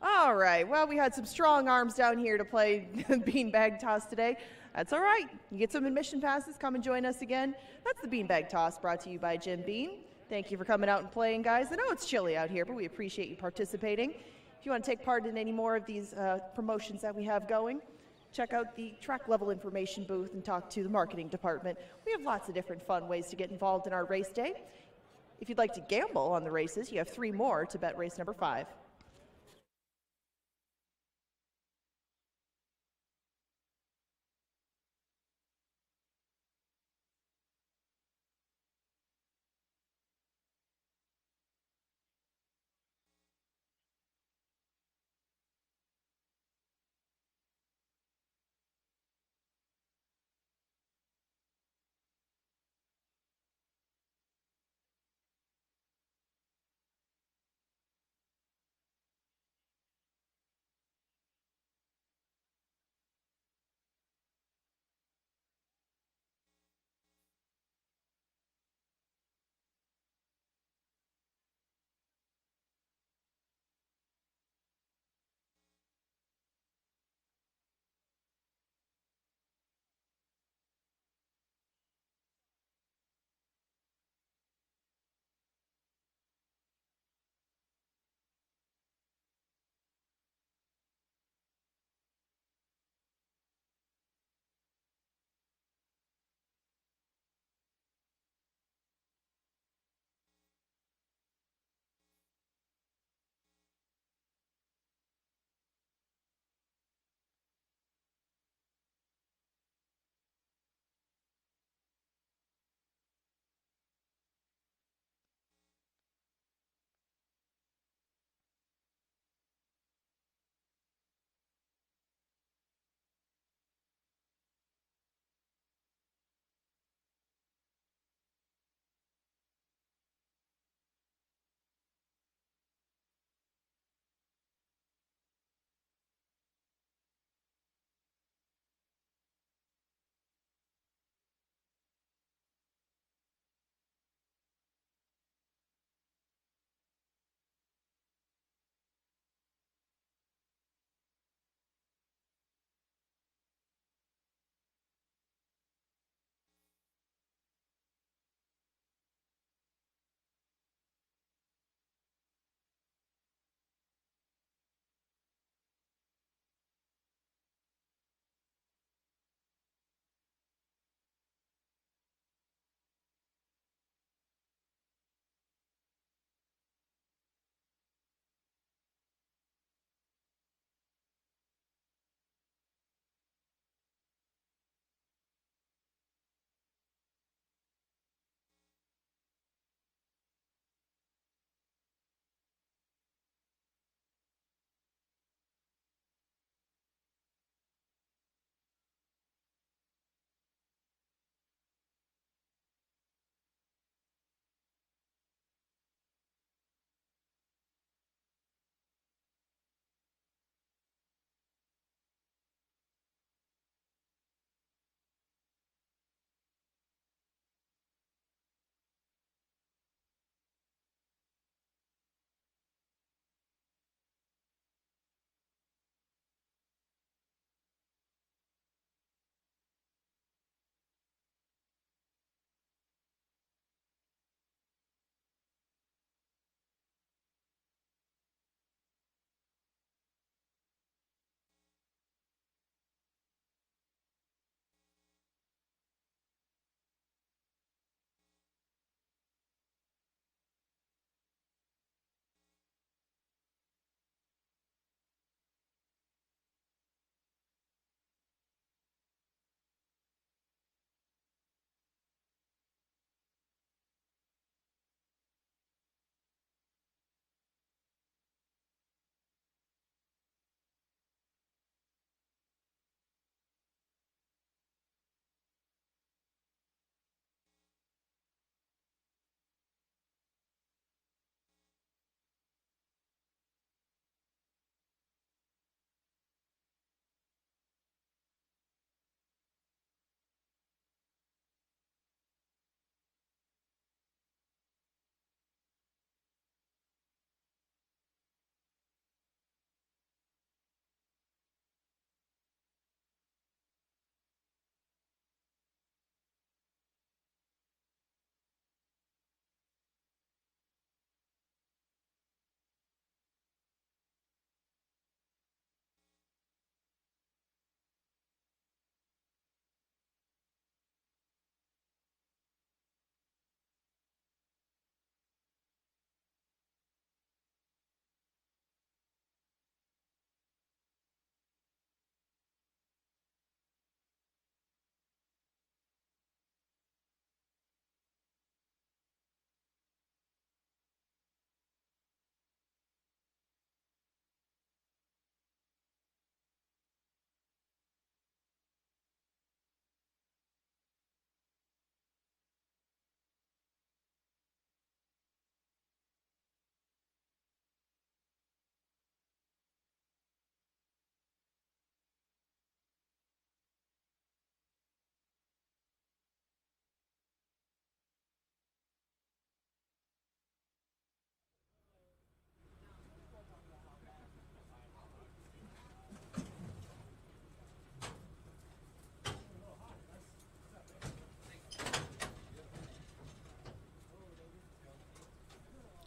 All right. Well, we had some strong arms down here to play beanbag toss today. That's all right. You get some admission passes. Come and join us again. That's the beanbag toss brought to you by Jim Beam. Thank you for coming out and playing, guys. I know it's chilly out here, but we appreciate you participating. If you want to take part in any more of these promotions that we have going, check out the track level information booth and talk to the marketing department. We have lots of different fun ways to get involved in our race day. If you'd like to gamble on the races, you have 3 more to bet race number 5.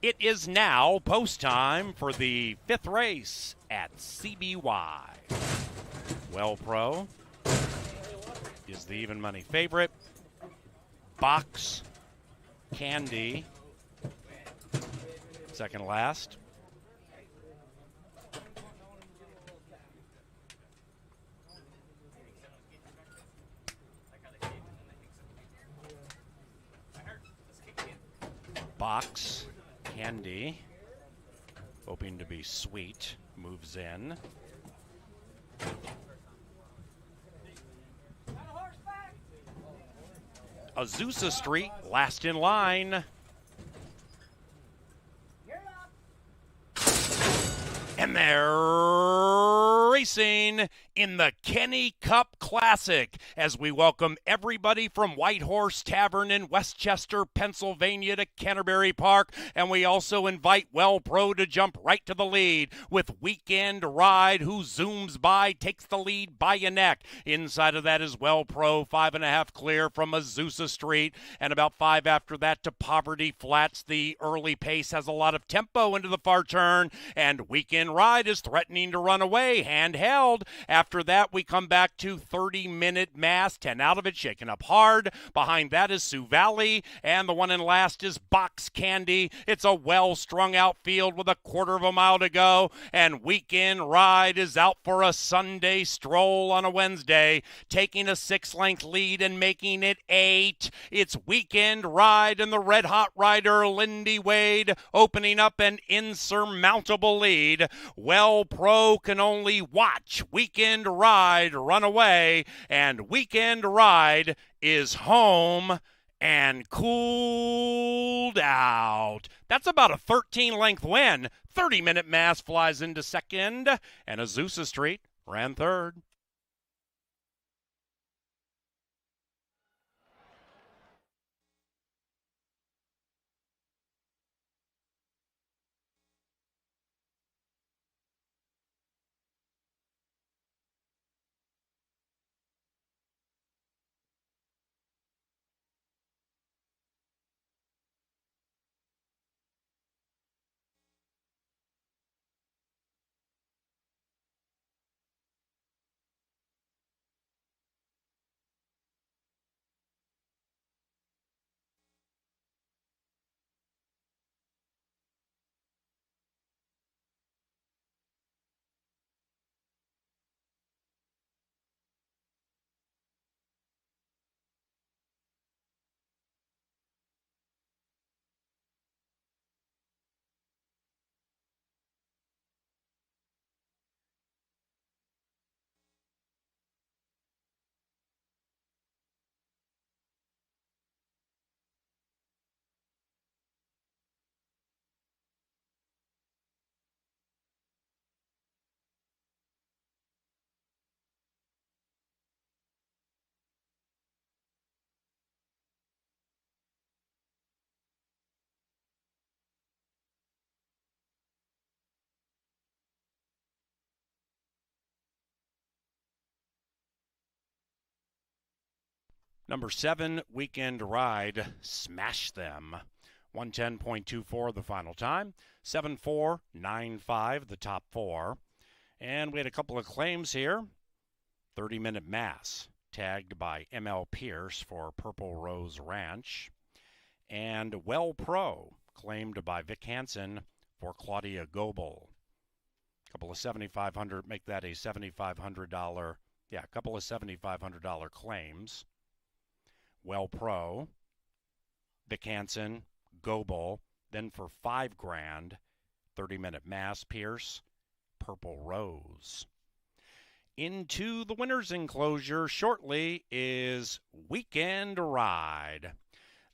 It is now post time for the 5th race at CBY. Well Pro is the even money favorite. Box Candy, second last. Box Candy, hoping to be sweet, moves in. Azusa Street, last in line. And they're racing in the Kenny Cup Classic as we welcome everybody from White Horse Tavern in Westchester, Pennsylvania to Canterbury Park. And we also invite Well Pro to jump right to the lead with Weekend Ride, who zooms by, takes the lead by a neck. Inside of that is Well Pro, 5.5 clear from Azusa Street, and about 5 after that to Poverty Flats. The early pace has a lot of tempo into the far turn, and Weekend Ride is threatening to run away, handheld. After that, we come back to 30-minute mass, 10 out of it, shaken up hard. Behind that is Sioux Valley, and the one in last is Box Candy. It's a well-strung out field with a quarter of a mile to go, and Weekend Ride is out for a Sunday stroll on a Wednesday, taking a 6-length lead and making it 8. It's Weekend Ride and the red-hot rider Lindy Wade opening up an insurmountable lead. Well Pro can only watch Weekend Ride run away, and Weekend Ride is home and cooled out. That's about a 13-length win. 30-minute mass flies into second, and Azusa Street ran third. Number 7, Weekend Ride, Smash Them. 110.24 the final time. 7.495 the top 4. And we had a couple of claims here. 30-minute mass, tagged by M.L. Pierce for Purple Rose Ranch. And Well Pro, claimed by Vic Hansen for Claudia Goebel. A couple of $7,500, make that a $7,500, a couple of $7,500 claims. Well Pro, Vic Hansen, Goebel, then for $5,000, 30-minute mass, Pierce, Purple Rose. Into the winner's enclosure shortly is Weekend Ride.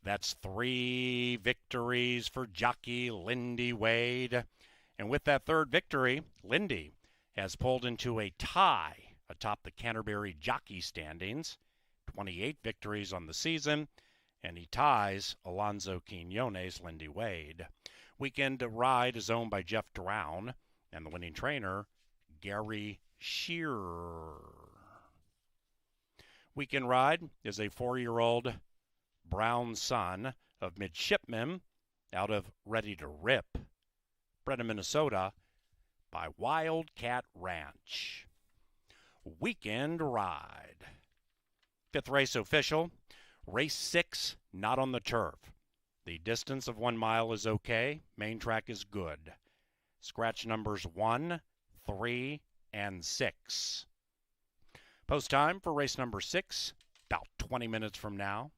That's 3 victories for jockey Lindy Wade. And with that third victory, Lindy has pulled into a tie atop the Canterbury jockey standings. 28 victories on the season, and he ties Alonzo Quinones' Lindy Wade. Weekend Ride is owned by Jeff Drown, and the winning trainer, Gary Shearer. Weekend Ride is a 4-year-old brown son of midshipman out of Ready to Rip, bred in Minnesota by Wildcat Ranch. Weekend ride. Fifth race official. Race 6, not on the turf. The distance of 1 mile is okay. Main track is good. Scratch numbers 1, 3, and 6. Post time for race number 6, about 20 minutes from now.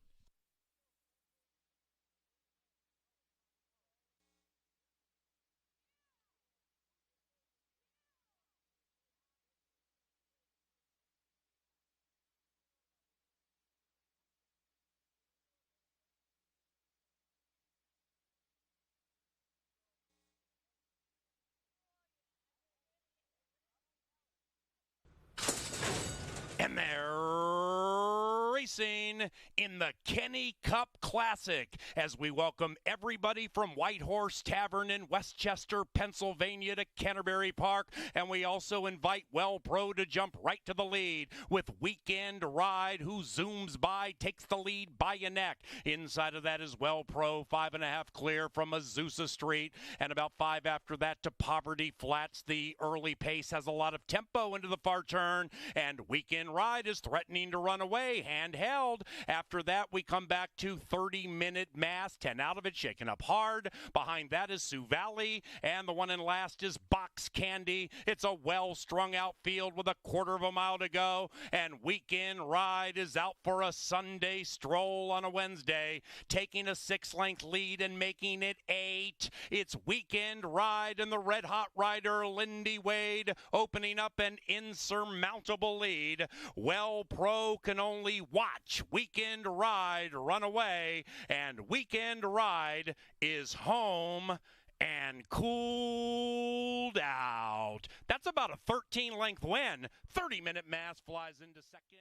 And they're racing in the Kenny Cup Classic as we welcome everybody from White Horse Tavern in Westchester, Pennsylvania to Canterbury Park. And we also invite Well Pro to jump right to the lead with Weekend Ride, who zooms by, takes the lead by a neck. Inside of that is Well Pro, 5.5 clear from Azusa Street, and about 5 after that to Poverty Flats. The early pace has a lot of tempo into the far turn, and Weekend Ride is threatening to run away, handheld. After that, we come back to 30-minute mass, 10 out of it, shaking up hard. Behind that is Sioux Valley, and the one in last is Box Candy. It's a well-strung out field with a quarter of a mile to go, and Weekend Ride is out for a Sunday stroll on a Wednesday, taking a 6-length lead and making it 8. It's Weekend Ride and the red-hot rider Lindy Wade opening up an insurmountable lead. Well Pro can only watch Weekend Ride run away, and Weekend Ride is home and cooled out. That's about a 13-length win. 30-minute mass flies into second.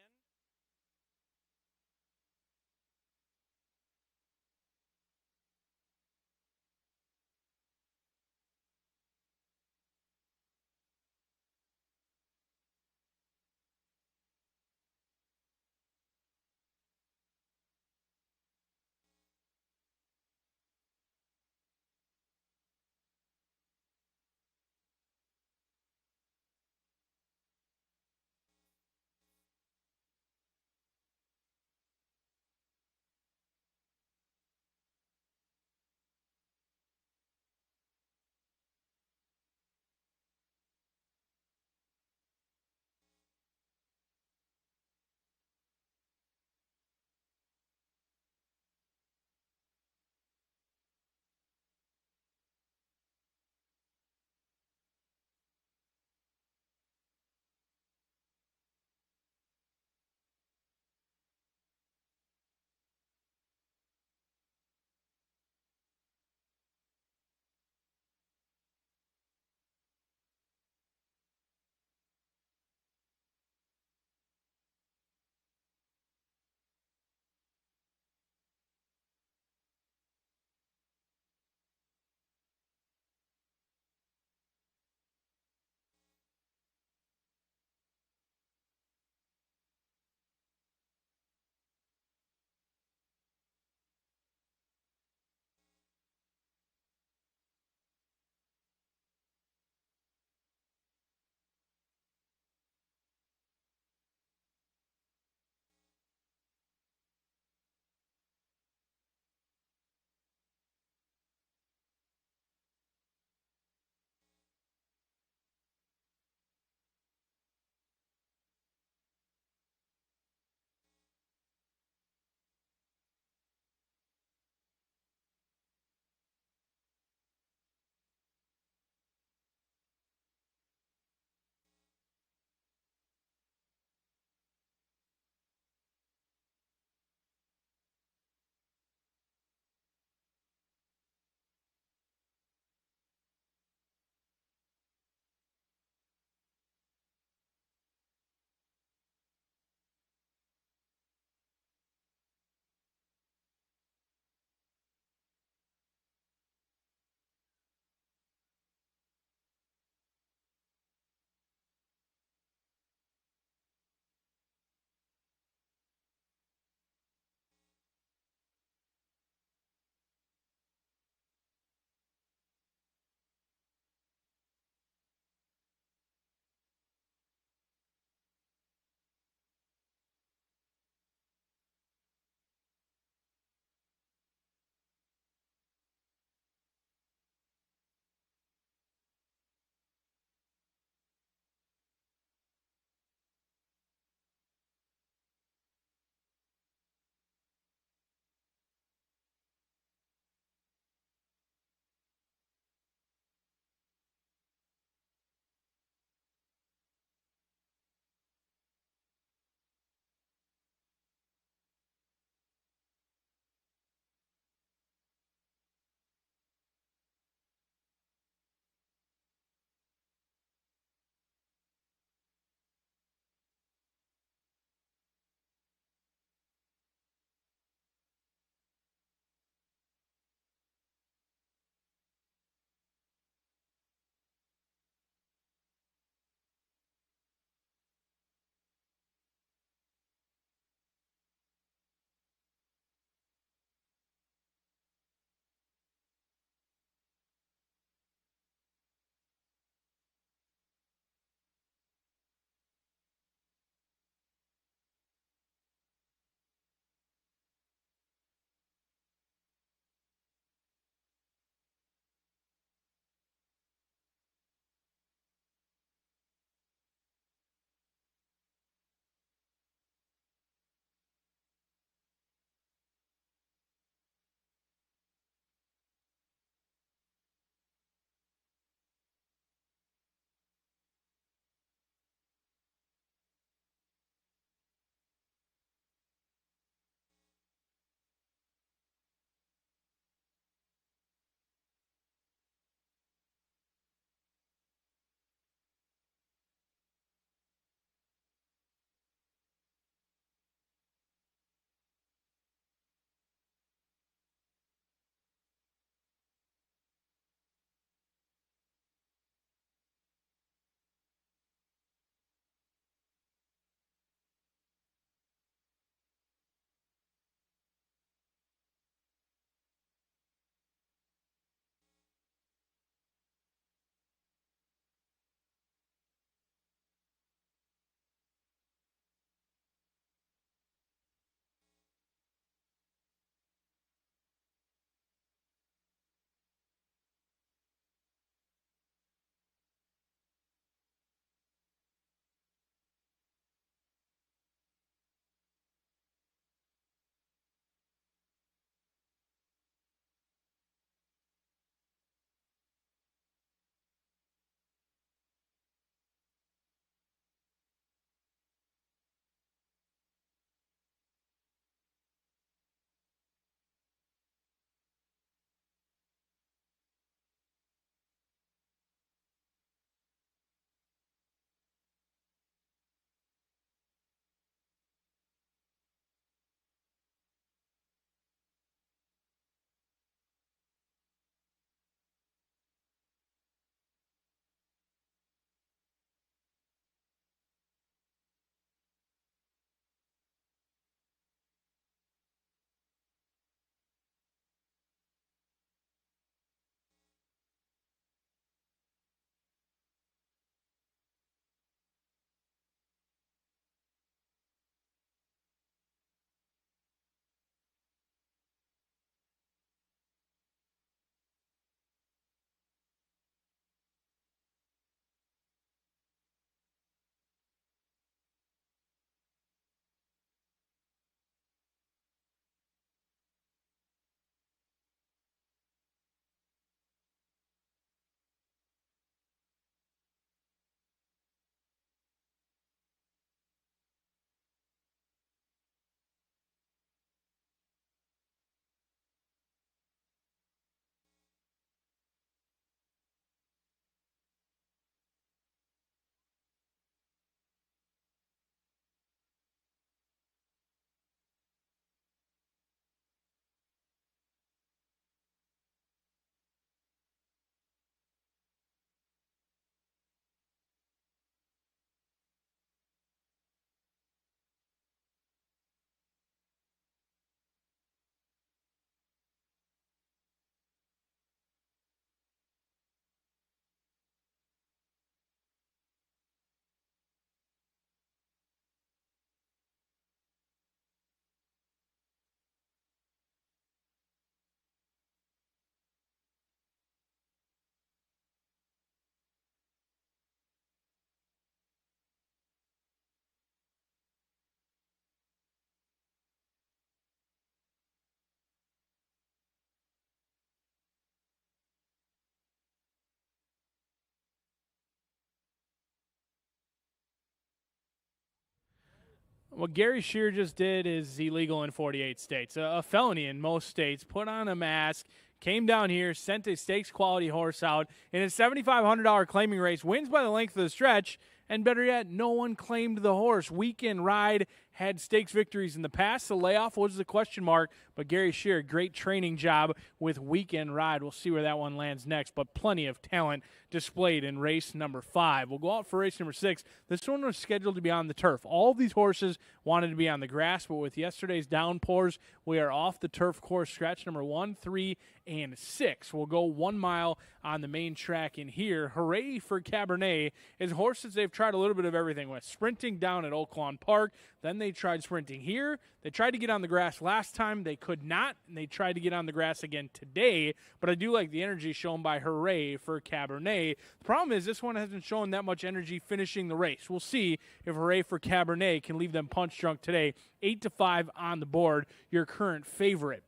What Gary Shear just did is illegal in 48 states, a felony in most states. Put on a mask, came down here, sent a stakes quality horse out in a $7,500 claiming race, wins by the length of the stretch, and better yet, no one claimed the horse. Weekend Ride had stakes victories in the past. The layoff was the question mark, but Gary Shear, great training job with Weekend Ride. We'll see where that one lands next, but plenty of talent displayed in race number 5. We'll go out for race number 6. This one was scheduled to be on the turf. All of these horses wanted to be on the grass, but with yesterday's downpours, we are off the turf course. Scratch number 1, 3, and 6. We'll go 1 mile on the main track in here. Hooray for Cabernet is horses they've tried a little bit of everything with. Sprinting down at Oaklawn Park, then they tried sprinting here. They tried to get on the grass last time. They could not, and they tried to get on the grass again today, but I do like the energy shown by Hooray for Cabernet. The problem is this one hasn't shown that much energy finishing the race. We'll see if Hooray for Cabernet can leave them punch drunk today. 8-5 on the board, your current favorite.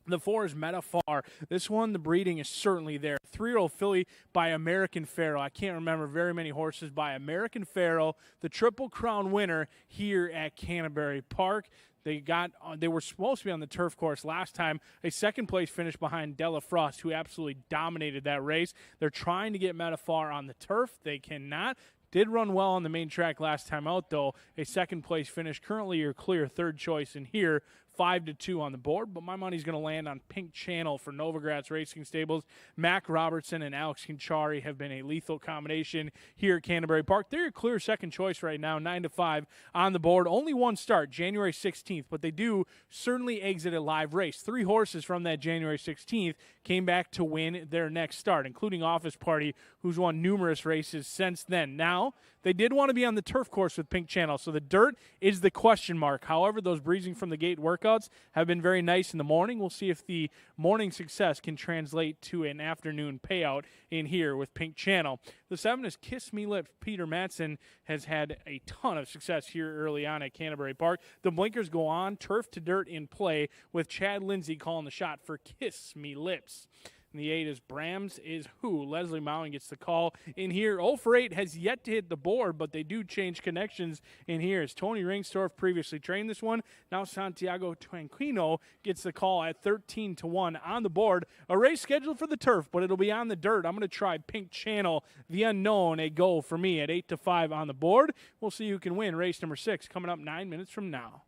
The 4 is Metafar. This one, the breeding is certainly there. 3-year-old filly by American Pharoah. I can't remember very many horses by American Pharoah, the Triple Crown winner here at Canterbury Park. They were supposed to be on the turf course last time. A second-place finish behind Della Frost, who absolutely dominated that race. They're trying to get Metafar on the turf. They cannot. Did run well on the main track last time out, though. A second-place finish. Currently your clear third choice in here. 5-2 on the board, but my money's going to land on Pink Channel for Novogratz Racing Stables. Mac Robertson and Alex Conchari have been a lethal combination here at Canterbury Park. They're your clear second choice right now, 9-5 on the board. Only one start, January 16th, but they do certainly exit a live race. 3 horses from that January 16th came back to win their next start, including Office Party, who's won numerous races since then. Now, they did want to be on the turf course with Pink Channel, so the dirt is the question mark. However, those breezing from the gate workouts have been very nice in the morning. We'll see if the morning success can translate to an afternoon payout in here with Pink Channel. The 7 is Kiss Me Lips. Peter Matson has had a ton of success here early on at Canterbury Park. The blinkers go on, turf to dirt in play, with Chad Lindsay calling the shot for Kiss Me Lips. And the 8 is Brams is Who. Leslie Mowen gets the call in here. 0 for 8 has yet to hit the board, but they do change connections in here. As Tony Ringstorff previously trained this one, now Santiago Tranquino gets the call at 13-1 on the board. A race scheduled for the turf, but it'll be on the dirt. I'm going to try Pink Channel, the unknown, a go for me at 8-5 on the board. We'll see who can win race number 6 coming up 9 minutes from now.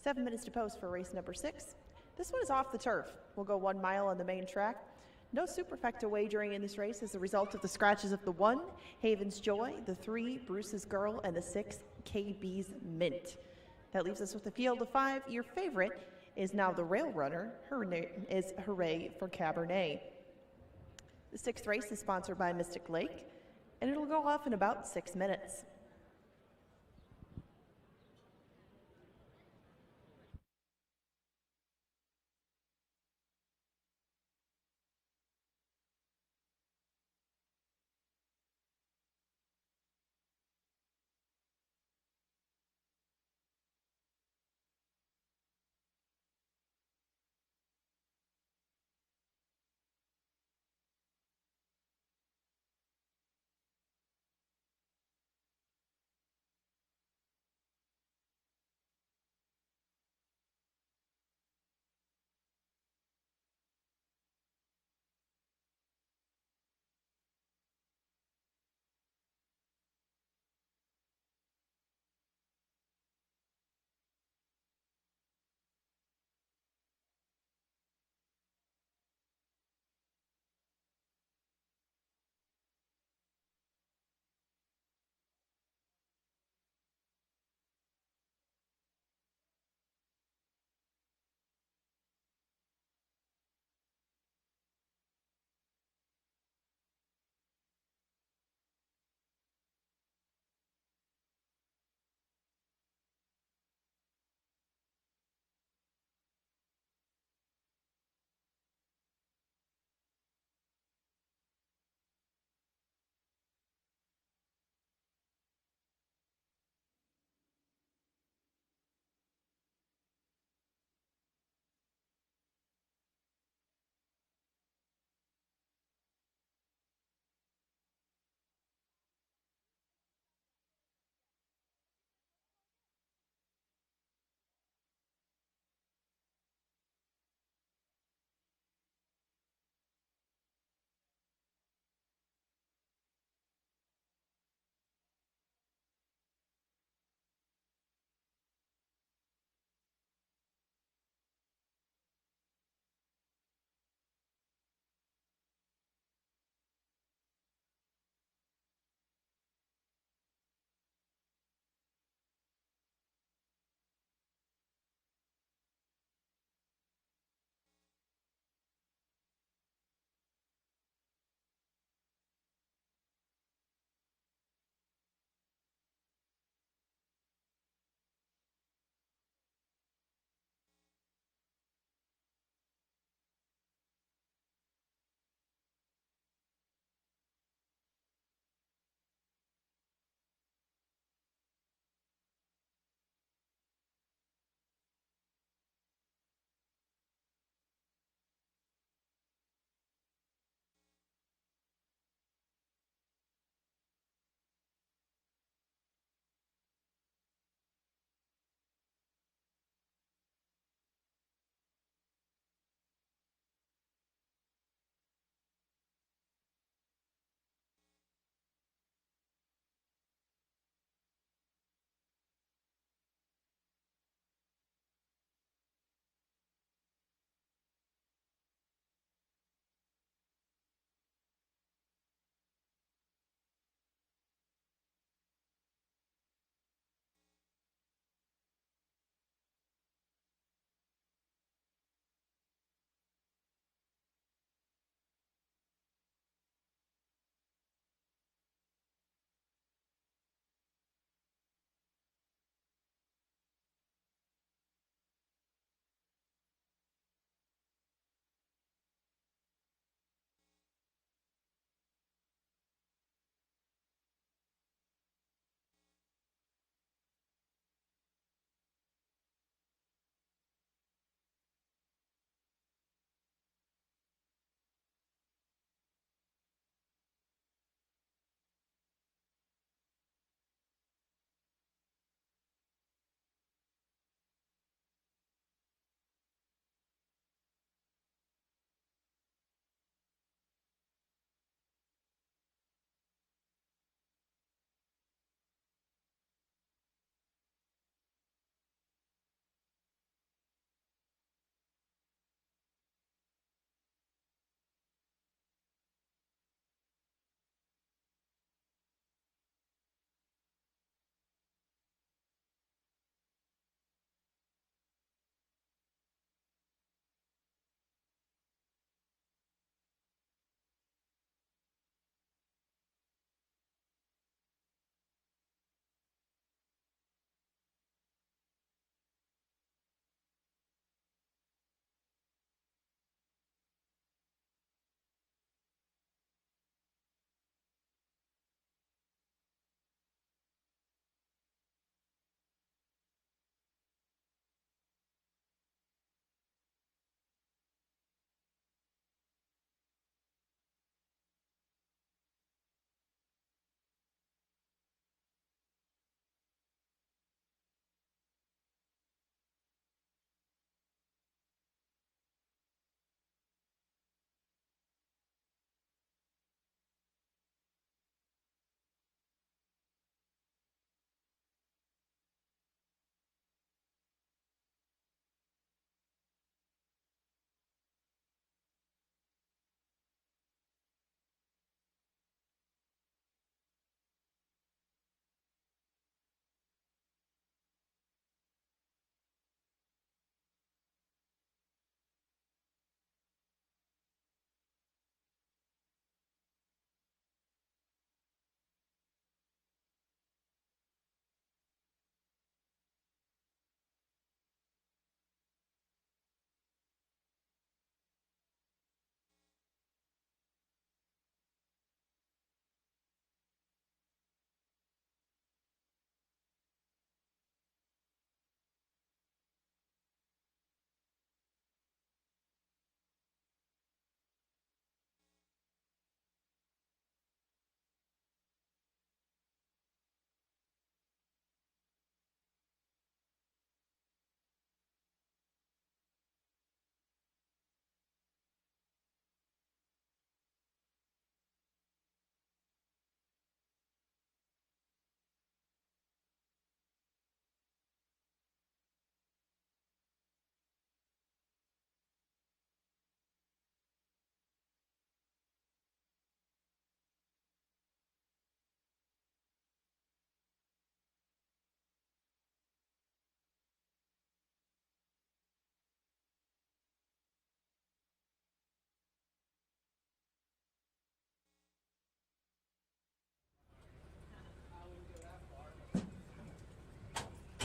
7 minutes to post for race number 6. This one is off the turf. We'll go 1 mile on the main track. No superfecta wagering in this race as a result of the scratches of the 1, Haven's Joy, the 3, Bruce's Girl, and the 6, KB's Mint. That leaves us with a field of 5. Your favorite is now the Rail Runner, Hooray for Cabernet. The 6th race is sponsored by Mystic Lake, and it'll go off in about 6 minutes.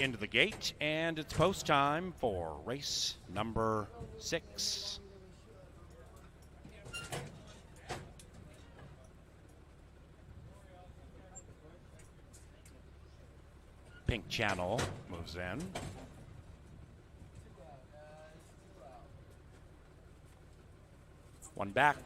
into the gate, and it's post time for race number 6. Pink Channel moves in. One back.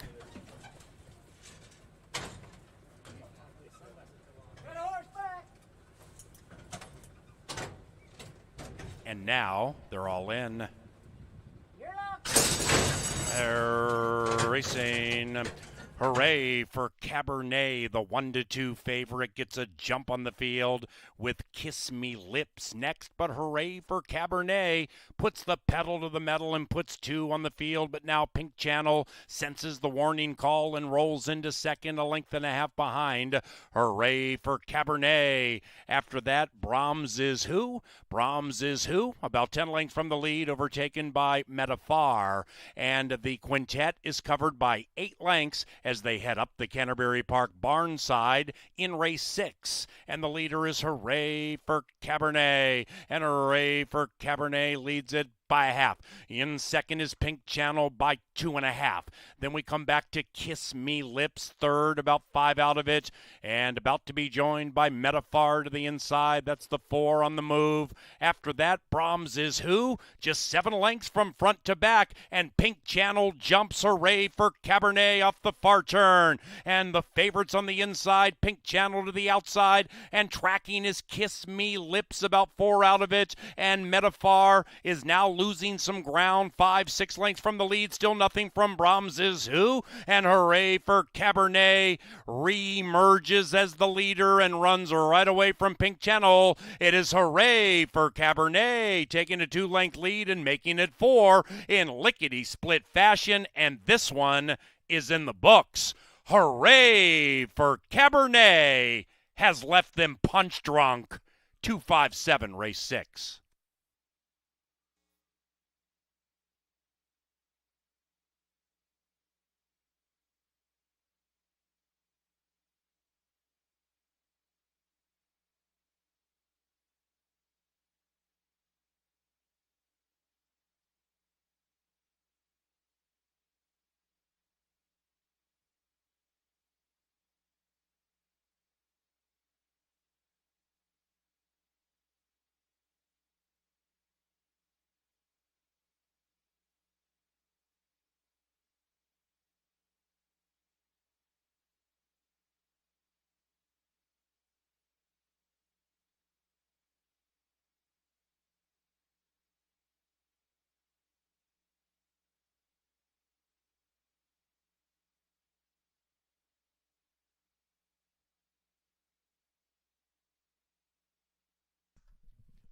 And now they're all in. They're racing. Hooray for Cabernet. The 1-2 favorite gets a jump on the field with Kiss Me Lips next. But hooray for Cabernet. Puts the pedal to the metal and puts 2 on the field. But now Pink Channel senses the warning call and rolls into second, a length and a half behind. Hooray for Cabernet. After that, Brahms is who? Brahms is who? About 10 lengths from the lead, overtaken by Metafar. And the quintet is covered by 8 lengths as they head up the Canterbury Park barn side in race 6. And the leader is Hooray for Cabernet. And Hooray for Cabernet leads it by a half. In second is Pink Channel by 2.5. Then we come back to Kiss Me Lips, third, about 5 out of it, and about to be joined by Metafar to the inside. That's the 4 on the move. After that, Brahms is who? Just 7 lengths from front to back, and Pink Channel jumps. Hooray for Cabernet off the far turn. And the favorites on the inside, Pink Channel to the outside, and tracking is Kiss Me Lips, about 4 out of it, and Metafar is now losing some ground, 5-6 lengths from the lead, still nothing from Brahms is who, and hooray for Cabernet, re-emerges as the leader and runs right away from Pink Channel. It is hooray for Cabernet, taking a 2-length lead and making it 4 in lickety-split fashion, and this one is in the books. Hooray for Cabernet has left them punch drunk. 257 race 6.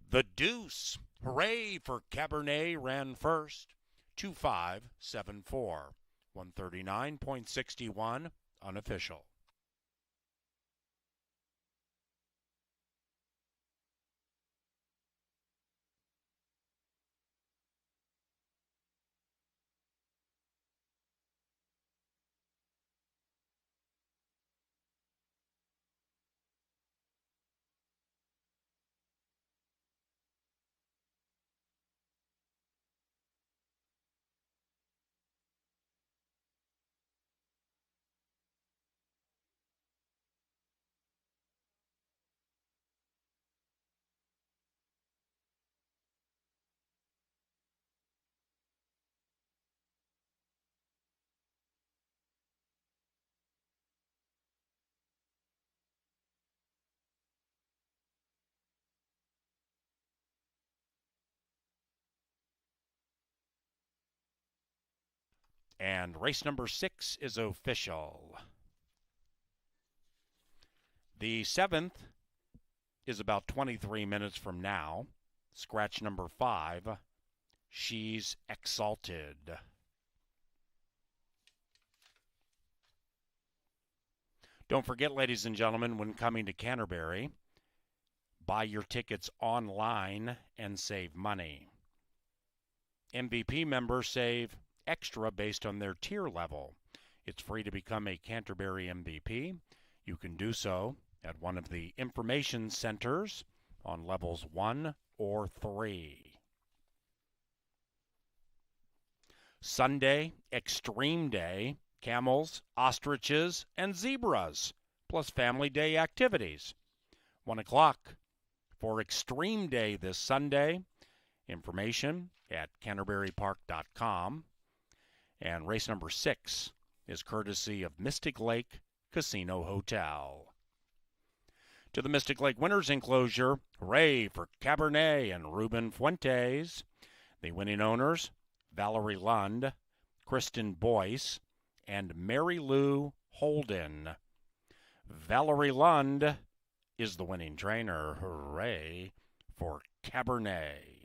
The Deuce, hooray for Cabernet, ran first, 2.574, 139.61, unofficial. And race number 6 is official. The 7th is about 23 minutes from now. Scratch number 5, She's Exalted. Don't forget, ladies and gentlemen, when coming to Canterbury, buy your tickets online and save money. MVP members save extra based on their tier level. It's free to become a Canterbury MVP. You can do so at one of the information centers on levels 1 or 3. Sunday, Extreme Day, camels, ostriches, and zebras, plus family day activities. 1 o'clock for Extreme Day this Sunday. Information at canterburypark.com. And race number 6 is courtesy of Mystic Lake Casino Hotel. To the Mystic Lake Winners Enclosure, hooray for Cabernet and Ruben Fuentes. The winning owners, Valerie Lund, Kristen Boyce, and Mary Lou Holden. Valerie Lund is the winning trainer. Hooray for Cabernet.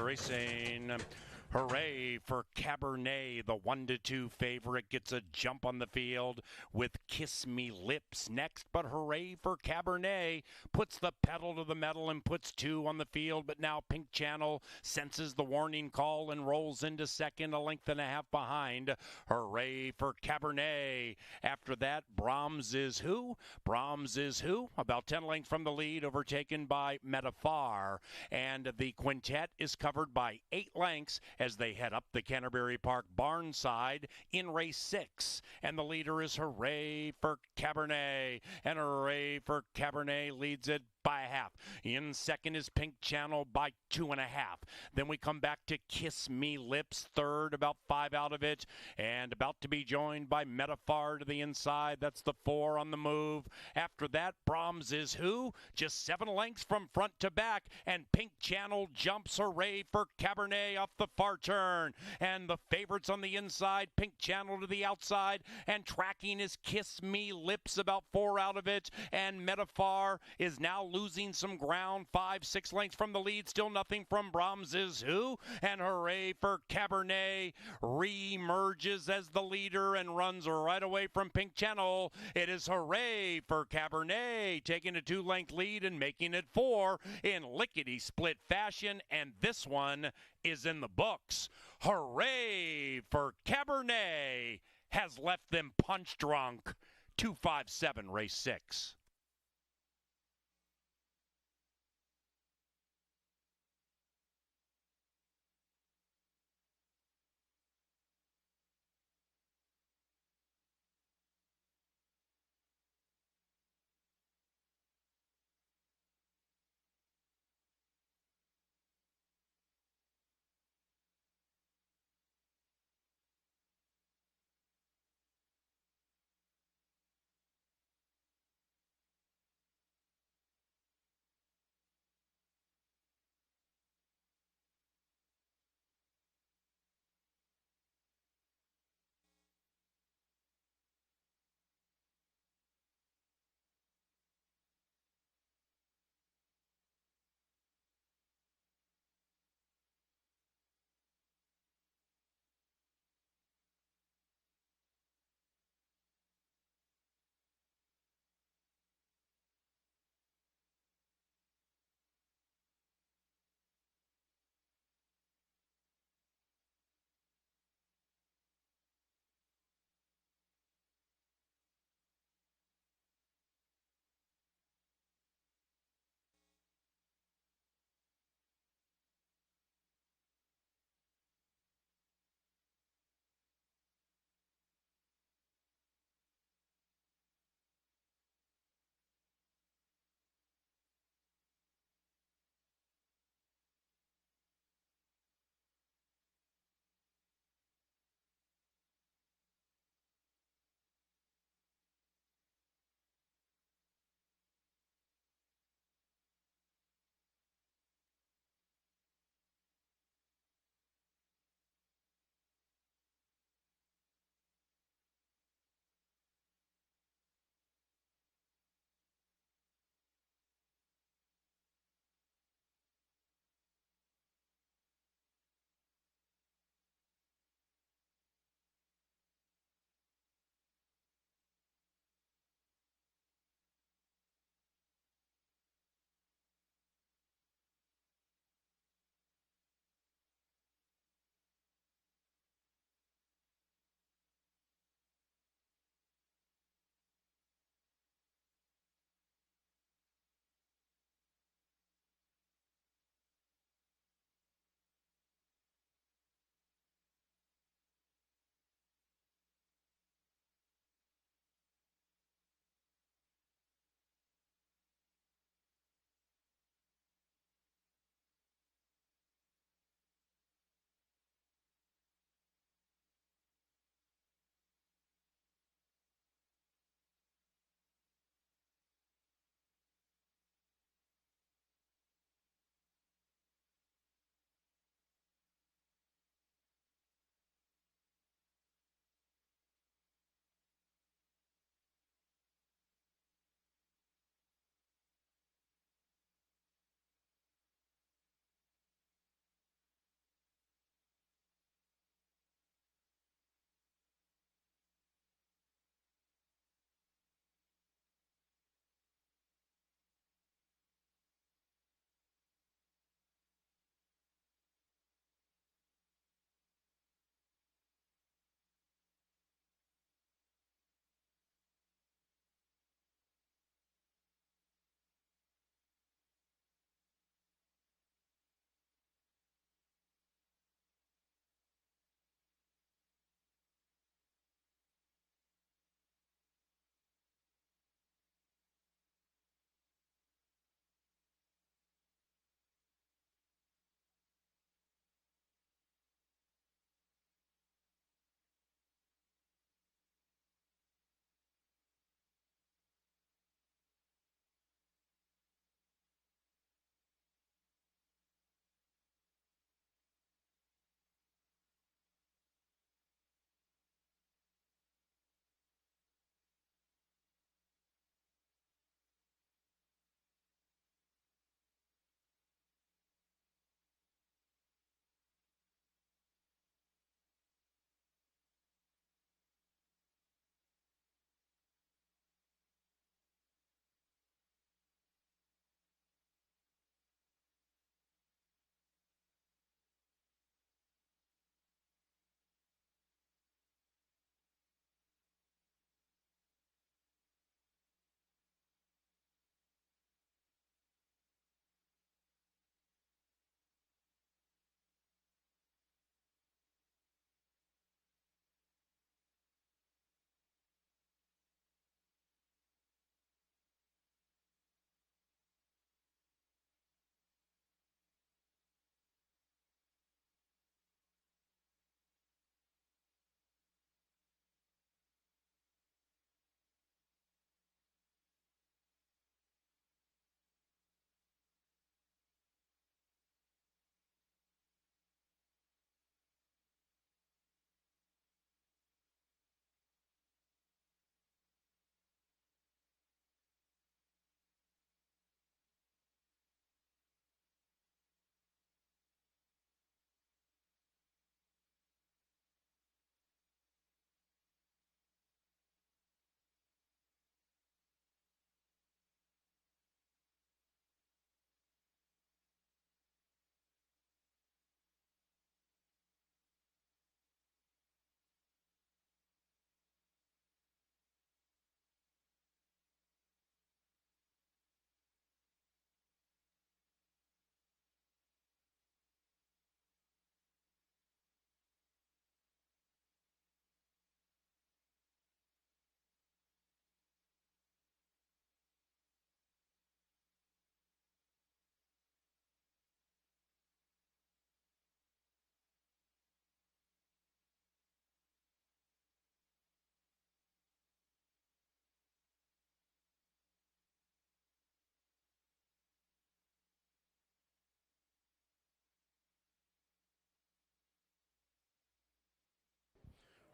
Racing. Hooray for Cabernet. The 1-2 favorite gets a jump on the field with Kiss Me Lips next. But hooray for Cabernet. Puts the pedal to the metal and puts 2 on the field. But now Pink Channel senses the warning call and rolls into second, a length and a half behind. Hooray for Cabernet. After that, Brahms is who? Brahms is who? About 10 lengths from the lead, overtaken by Metafar. And the quintet is covered by 8 lengths as they head up the Canterbury Park barn side in race 6. And the leader is hooray for Cabernet. And hooray for Cabernet leads it by a half. In second is Pink Channel by 2.5. Then we come back to Kiss Me Lips, third, about 5 out of it, and about to be joined by Metafar to the inside. That's the 4 on the move. After that, Brahms is who? Just 7 lengths from front to back, and Pink Channel jumps. Hooray for Cabernet off the far turn. And the favorites on the inside, Pink Channel to the outside, and tracking is Kiss Me Lips, about 4 out of it, and Metafar is now losing some ground, 5-6 lengths from the lead, still nothing from Brahms is who? And hooray for Cabernet, re-emerges as the leader and runs right away from Pink Channel. It is hooray for Cabernet, taking a 2-length lead and making it 4 in lickety-split fashion, and this one is in the books. Hooray for Cabernet has left them punch drunk. 257 race 6.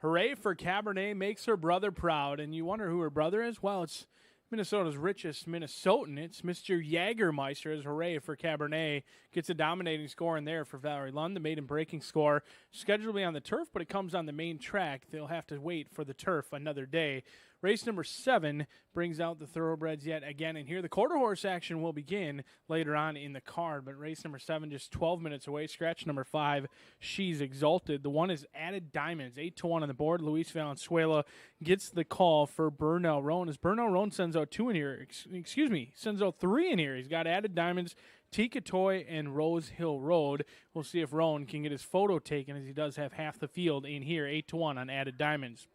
Hooray for Cabernet makes her brother proud. And you wonder who her brother is? Well, it's Minnesota's richest Minnesotan. It's Mr. Jagermeister. As hooray for Cabernet. Gets a dominating score in there for Valerie Lund. The maiden breaking score scheduled to be on the turf, but it comes on the main track. They'll have to wait for the turf another day. Race number 7 brings out the thoroughbreds yet again. And here the quarter horse action will begin later on in the card. But race number 7 just 12 minutes away. Scratch number 5, She's Exalted. The one is Added Diamonds, 8-1 on the board. Luis Valenzuela gets the call for Bernal Roan. As Bernal Roan sends out 2 in here, sends out 3 in here. He's got Added Diamonds, Tika Toy, and Rose Hill Road. We'll see if Roan can get his photo taken, as he does have half the field in here, 8-1 on Added Diamonds.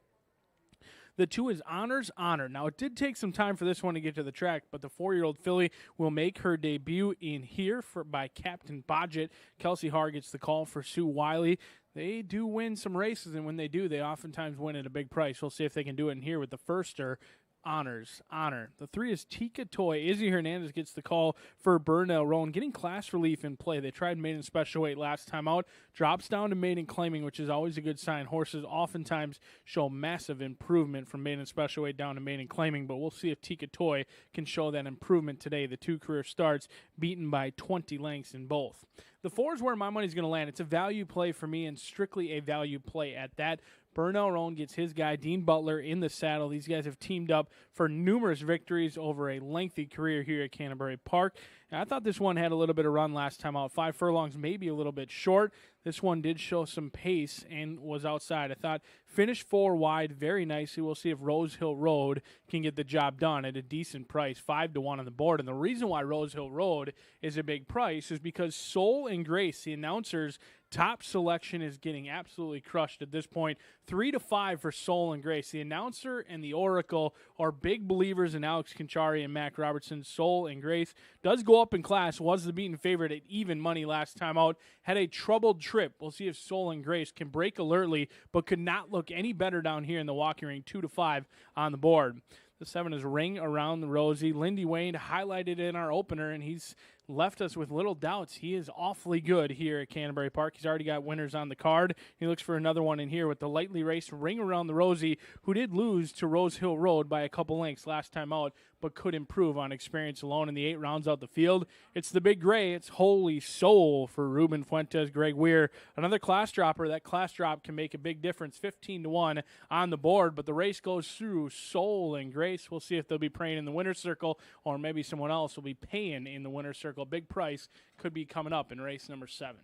The 2 is Honor's Honor. Now, it did take some time for this one to get to the track, but the 4-year-old filly will make her debut in here by Captain Bodgett. Kelsey Haar gets the call for Sue Wiley. They do win some races, and when they do, they oftentimes win at a big price. We'll see if they can do it in here with the firster, Honor's Honor. The 3 is Tika Toy. Izzy Hernandez gets the call for Bernal Roan, getting class relief in play. They tried maiden special weight last time out. Drops down to maiden claiming, which is always a good sign. Horses oftentimes show massive improvement from maiden special weight down to maiden claiming, but we'll see if Tika Toy can show that improvement today. The 2 career starts, beaten by 20 lengths in both. The 4 is where my money's going to land. It's a value play for me, and strictly a value play at that. Bernal Roan gets his guy, Dean Butler, in the saddle. These guys have teamed up for numerous victories over a lengthy career here at Canterbury Park. And I thought this one had a little bit of run last time out. 5 furlongs, maybe a little bit short. This one did show some pace and was outside. I thought finished 4 wide very nicely. We'll see if Rose Hill Road can get the job done at a decent price, 5-1 on the board. And the reason why Rose Hill Road is a big price is because Soul and Grace, the announcers' top selection, is getting absolutely crushed at this point. 3-5 for Soul and Grace. The announcer and the Oracle are big believers in Alex Conchari and Mac Robertson. Soul and Grace does go up in class, was the beaten favorite at even money last time out, had a troubled trip. We'll see if Soul and Grace can break alertly, but could not look any better down here in the walking ring. 2-5 on the board. The 7 is Ring Around the Rosie. Lindy Wayne highlighted in our opener, and he's left us with little doubts. He is awfully good here at Canterbury Park. He's already got winners on the card. He looks for another one in here with the lightly raced Ring Around the Rosie, who did lose to Rose Hill Road by a couple lengths last time out, but could improve on experience alone in the 8 rounds out the field. It's the Big Gray. It's Holy Soul for Ruben Fuentes, Greg Weir. Another class dropper. That class drop can make a big difference. 15-1 on the board, but the race goes through Soul and Grace. We'll see if they'll be praying in the winner's circle, or maybe someone else will be paying in the winner's circle. Big price could be coming up in race number 7.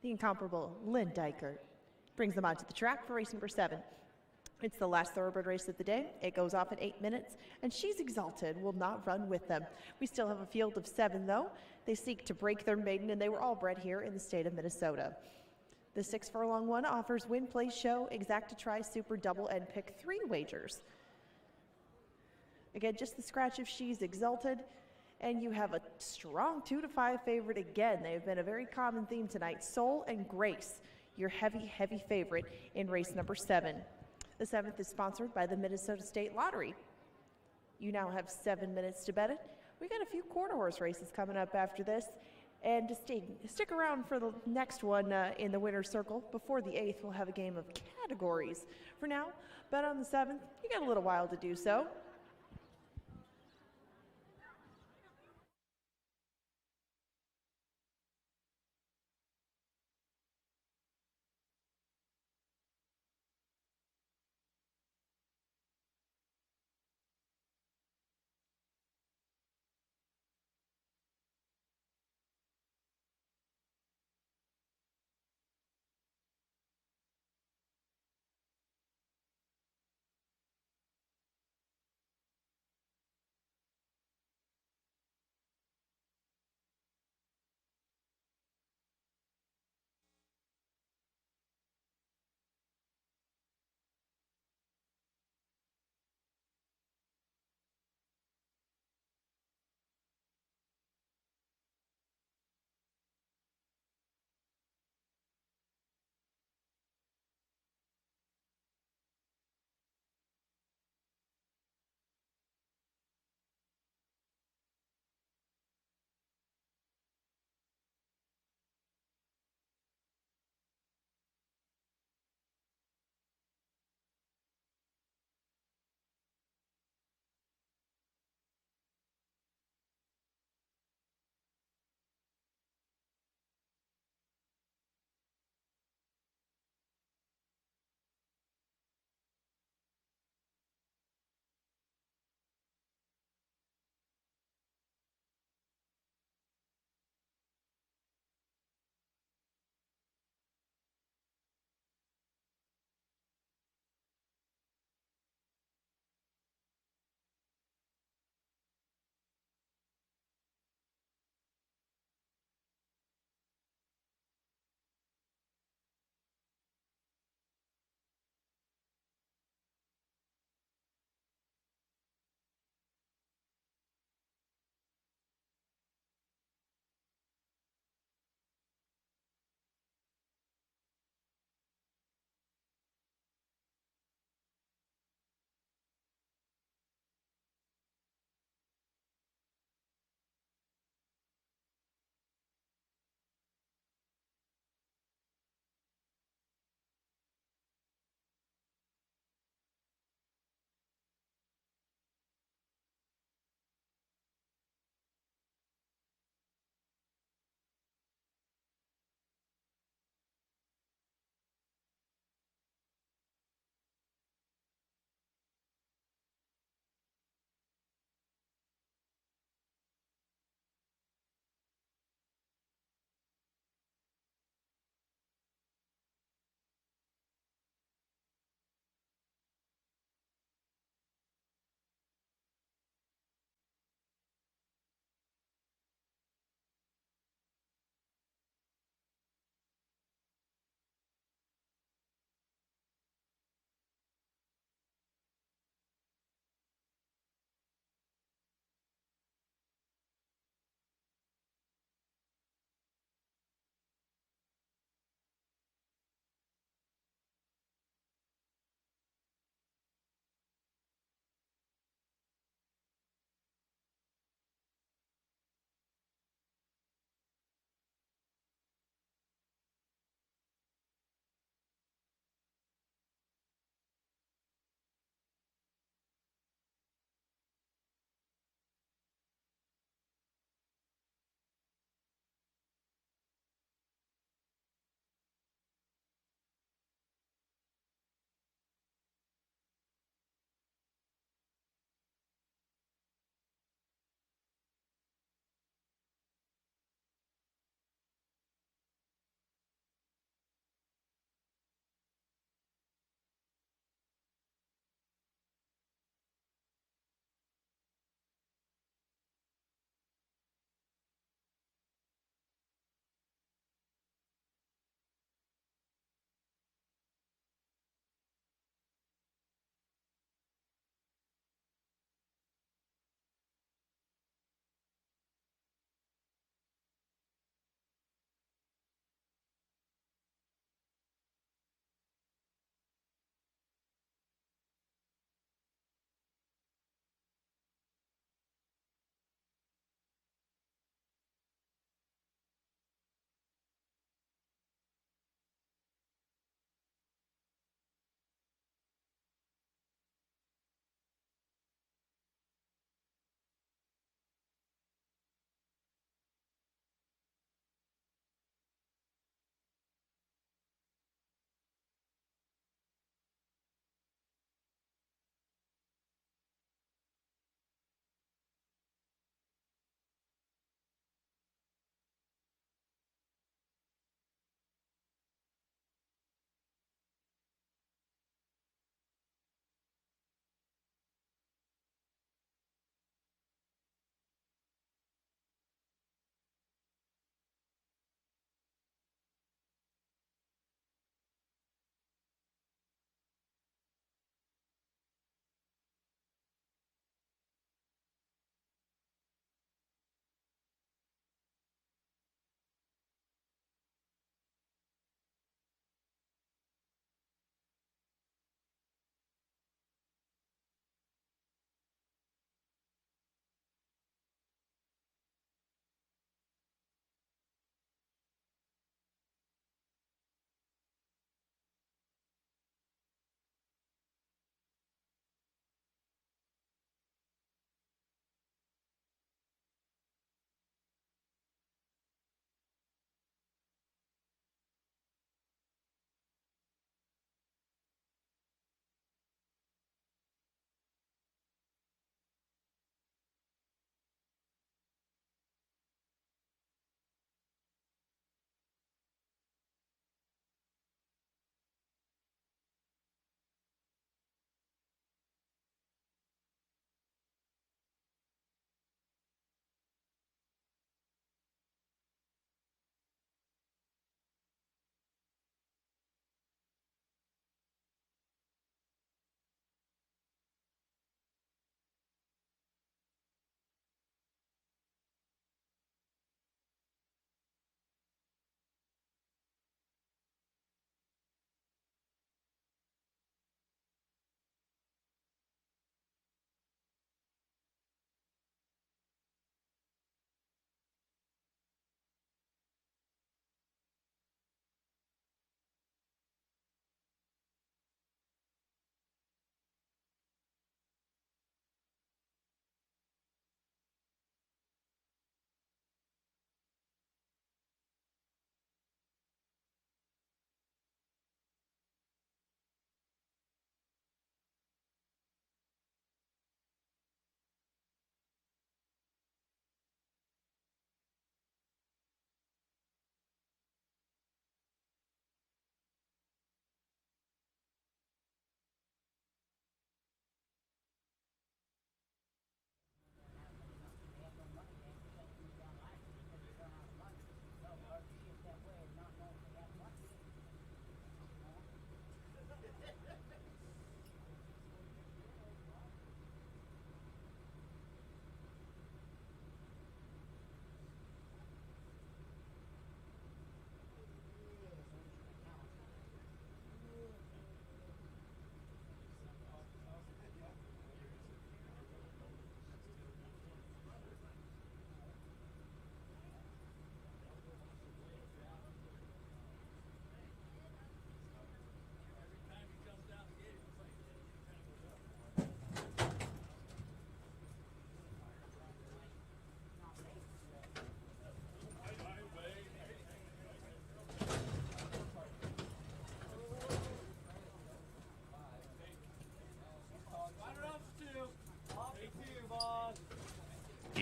The incomparable Lynn Dykert brings them onto the track for race number 7. It's the last thoroughbred race of the day. It goes off in 8 minutes, and She's Exalted will not run with them. We still have a field of 7, though. They seek to break their maiden, and they were all bred here in the state of Minnesota. The 6 furlong one offers win, play, show, exacta try, super, double, and pick 3 wagers. Again, just the scratch of She's Exalted. And you have a strong 2-5 favorite again. They've been a very common theme tonight. Soul and Grace, your heavy, heavy favorite in race number 7. The 7th is sponsored by the Minnesota State Lottery. You now have 7 minutes to bet it. We got a few quarter horse races coming up after this. And to stick around for the next one in the winner's circle, before the 8th, we'll have a game of categories. For now, bet on the 7th. You got a little while to do so.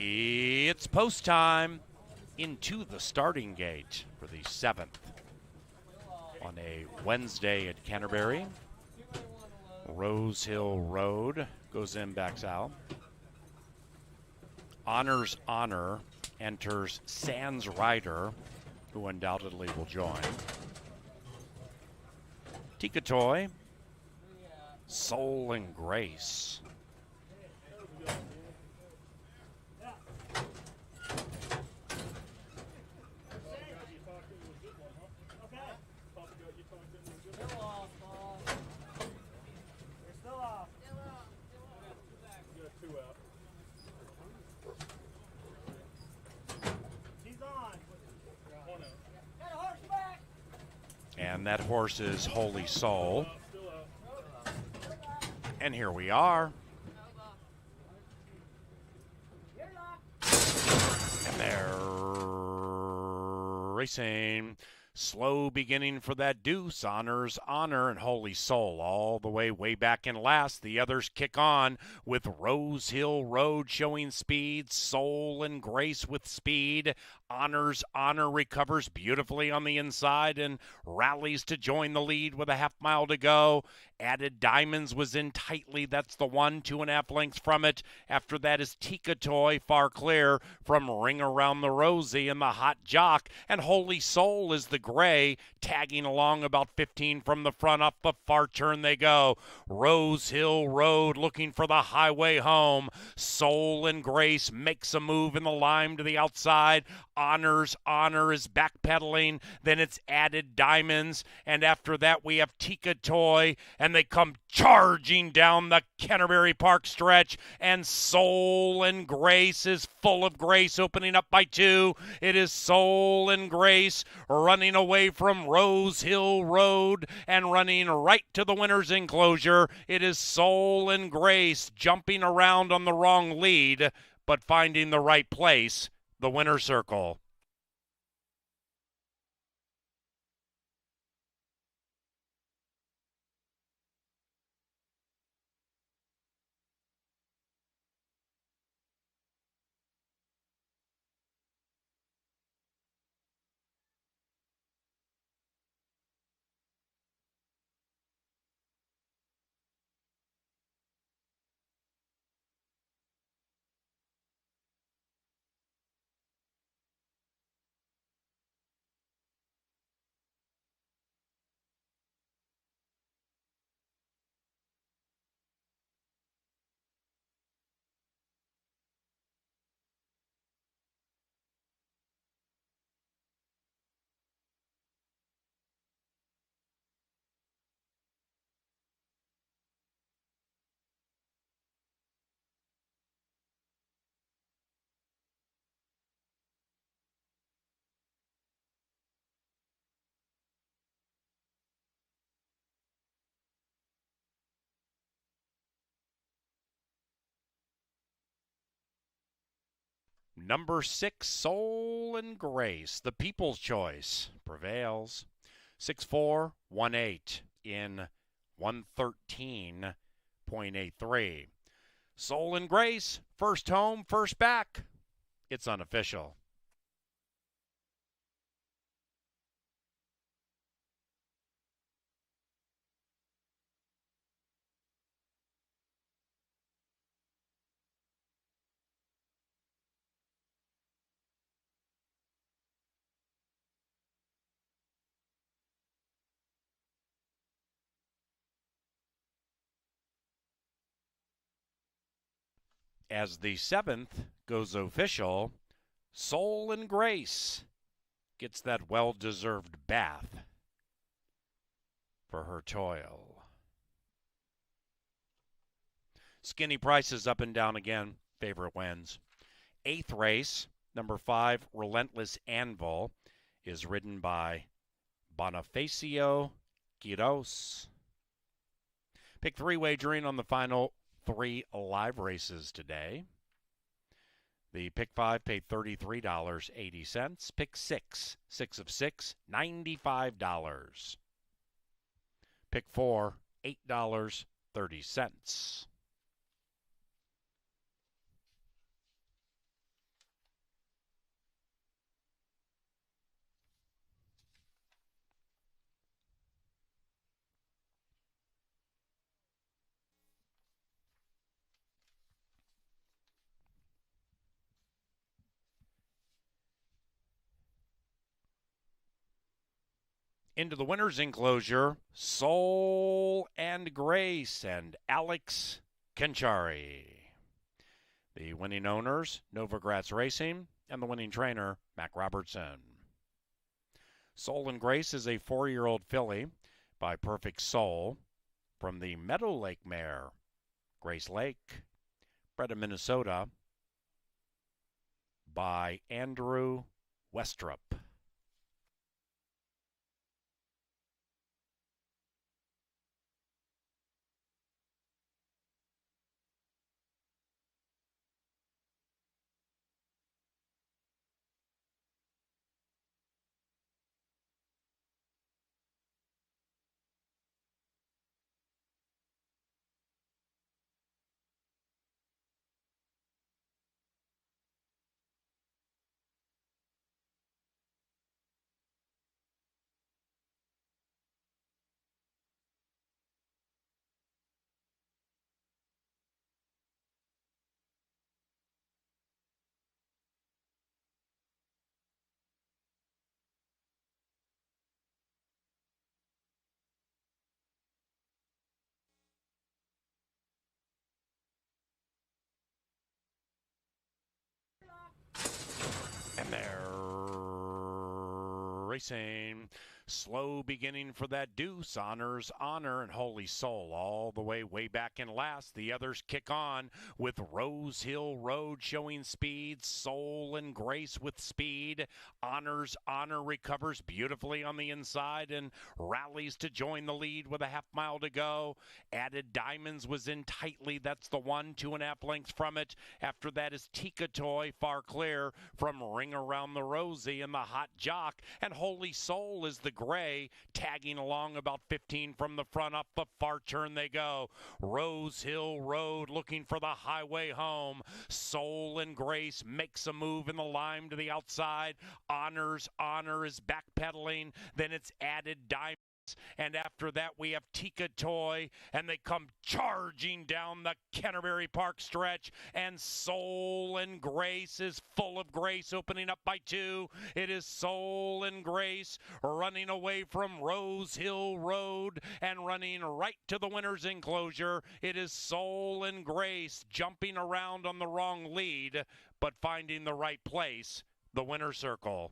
It's post time into the starting gate for the 7th on a Wednesday at Canterbury. Rose Hill Road goes in, backs out. Honors Honor enters Sans Rider, who undoubtedly will join. Tikatoy, Soul and Grace. And that horse is Holy Soul. And here we are. And they're racing. Slow beginning for that deuce. Honors Honor and Holy Soul all the way back in last. The others kick on with Rose Hill Road showing speed. Soul and Grace with speed. Honors Honor recovers beautifully on the inside and rallies to join the lead with a half mile to go. Added Diamonds was in tightly. That's the 1.5 lengths from it. After that is Tikatoy far clear from Ring Around the Rosie and the Hot Jock. And Holy Soul is the gray, tagging along about 15 from the front. Up the far turn they go. Rose Hill Road looking for the highway home. Soul and Grace makes a move in the lime to the outside. Honors Honor is backpedaling. Then it's Added Diamonds. And after that we have Tikatoy. And they come charging down the Canterbury Park stretch. And Soul and Grace is full of grace, opening up by 2. It is Soul and Grace running away from Rose Hill Road and running right to the winner's enclosure. It is Soul and Grace jumping around on the wrong lead, but finding the right place, the winner's circle. Number 6, Soul and Grace, the People's Choice, prevails. 6-4-1-8 in 113.83. Soul and Grace, first home, first back. It's unofficial. As the 7th goes official, Soul and Grace gets that well-deserved bath for her toil. Skinny prices up and down again. Favorite wins. 8th race, number 5, Relentless Anvil, is ridden by Bonifacio Quiros. Pick 3 wagering on the final 3 live races today. The pick 5 paid $33.80. Pick 6, 6 of 6, $95. Pick 4, $8.30. Into the winner's enclosure, Soul and Grace and Alex Kenchari. The winning owners, Novogratz Racing, and the winning trainer, Mac Robertson. Soul and Grace is a 4-year-old filly by Perfect Soul from the Meadow Lake mare, Grace Lake, bred in Minnesota by Andrew Westrup. And they're racing. Slow beginning for that deuce. Honors, Honor, and Holy Soul all the way back in last. The others kick on with Rose Hill Road showing speed. Soul and Grace with speed. Honors, Honor recovers beautifully on the inside and rallies to join the lead with a half-mile to go. Added Diamonds was in tightly. That's the 1.5 lengths from it. After that is Tika Toy far clear from Ring Around the Rosie and the Hot Jock. And Holy Soul is the gray, tagging along about 15 from the front. Up the far turn they go. Rose Hill Road looking for the highway home. Soul and Grace makes a move in the lime to the outside. Honor is backpedaling. Then it's Added Diamond. And after that, we have Tika Toy, and they come charging down the Canterbury Park stretch. And Soul and Grace is full of grace, opening up by 2. It is Soul and Grace running away from Rose Hill Road and running right to the winner's enclosure. It is Soul and Grace jumping around on the wrong lead, but finding the right place, the winner's circle.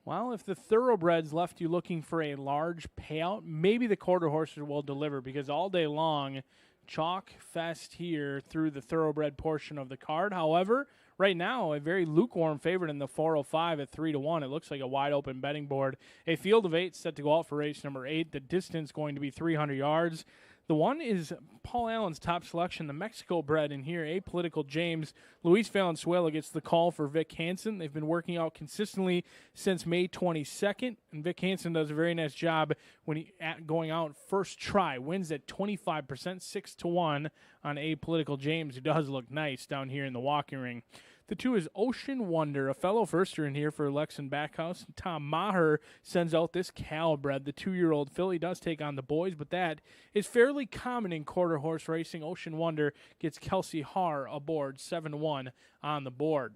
Well, if the thoroughbreds left you looking for a large payout, maybe the quarter horses will deliver, because all day long, chalk fest here through the thoroughbred portion of the card. However, right now, a very lukewarm favorite in the 405 at 3-1. It looks like a wide open betting board. A field of 8 set to go out for race number 8. The distance going to be 300 yards. The one is Paul Allen's top selection, the Mexico bred in here, Apolitical James. Luis Valenzuela gets the call for Vic Hansen. They've been working out consistently since May 22nd, and Vic Hansen does a very nice job when going out first try. Wins at 25%, 6-1 on Apolitical James, who does look nice down here in the walking ring. The 2 is Ocean Wonder, a fellow firster in here for Lexan Backhouse. Tom Maher sends out this Calbred. The 2-year-old filly does take on the boys, but that is fairly common in quarter horse racing. Ocean Wonder gets Kelsey Haar aboard, 7-1 on the board.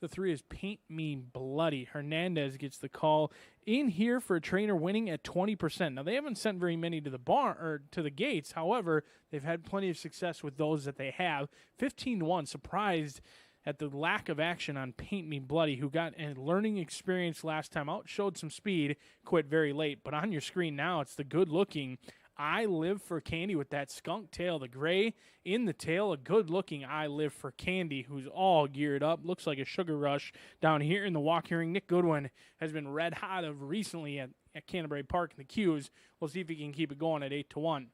The 3 is Paint Me Bloody. Hernandez gets the call in here for a trainer winning at 20%. Now, they haven't sent very many to the barn or to the gates. However, they've had plenty of success with those that they have. 15-1, surprised at the lack of action on Paint Me Bloody, who got a learning experience last time out, showed some speed, quit very late. But on your screen now, it's the good-looking I Live for Candy with that skunk tail, the gray in the tail, a good-looking I Live for Candy, who's all geared up. Looks like a sugar rush down here in the walking ring. Nick Goodwin has been red hot of recently at Canterbury Park in the Q's. We'll see if he can keep it going at 8-1.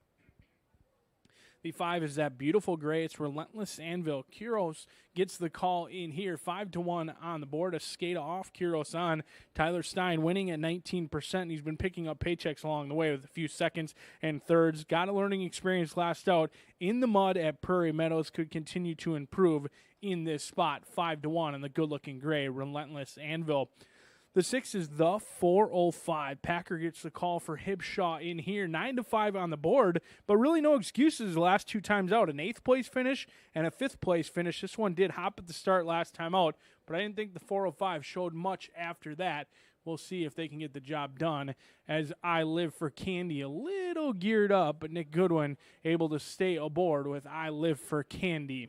The 5 is that beautiful gray. It's Relentless Anvil. Kuros gets the call in here. 5-1 on the board. A skate off. Kuros on. Tyler Stein winning at 19%. He's been picking up paychecks along the way with a few seconds and thirds. Got a learning experience last out in the mud at Prairie Meadows. Could continue to improve in this spot. 5-1 on the good-looking gray. Relentless Anvil. The 6 is the 405. Packer gets the call for Hibshaw in here. 9-5 on the board, but really no excuses the last 2 times out. An 8th place finish and a 5th place finish. This one did hop at the start last time out, but I didn't think the 405 showed much after that. We'll see if they can get the job done, as I Live for Candy a little geared up, but Nick Goodwin able to stay aboard with I Live for Candy.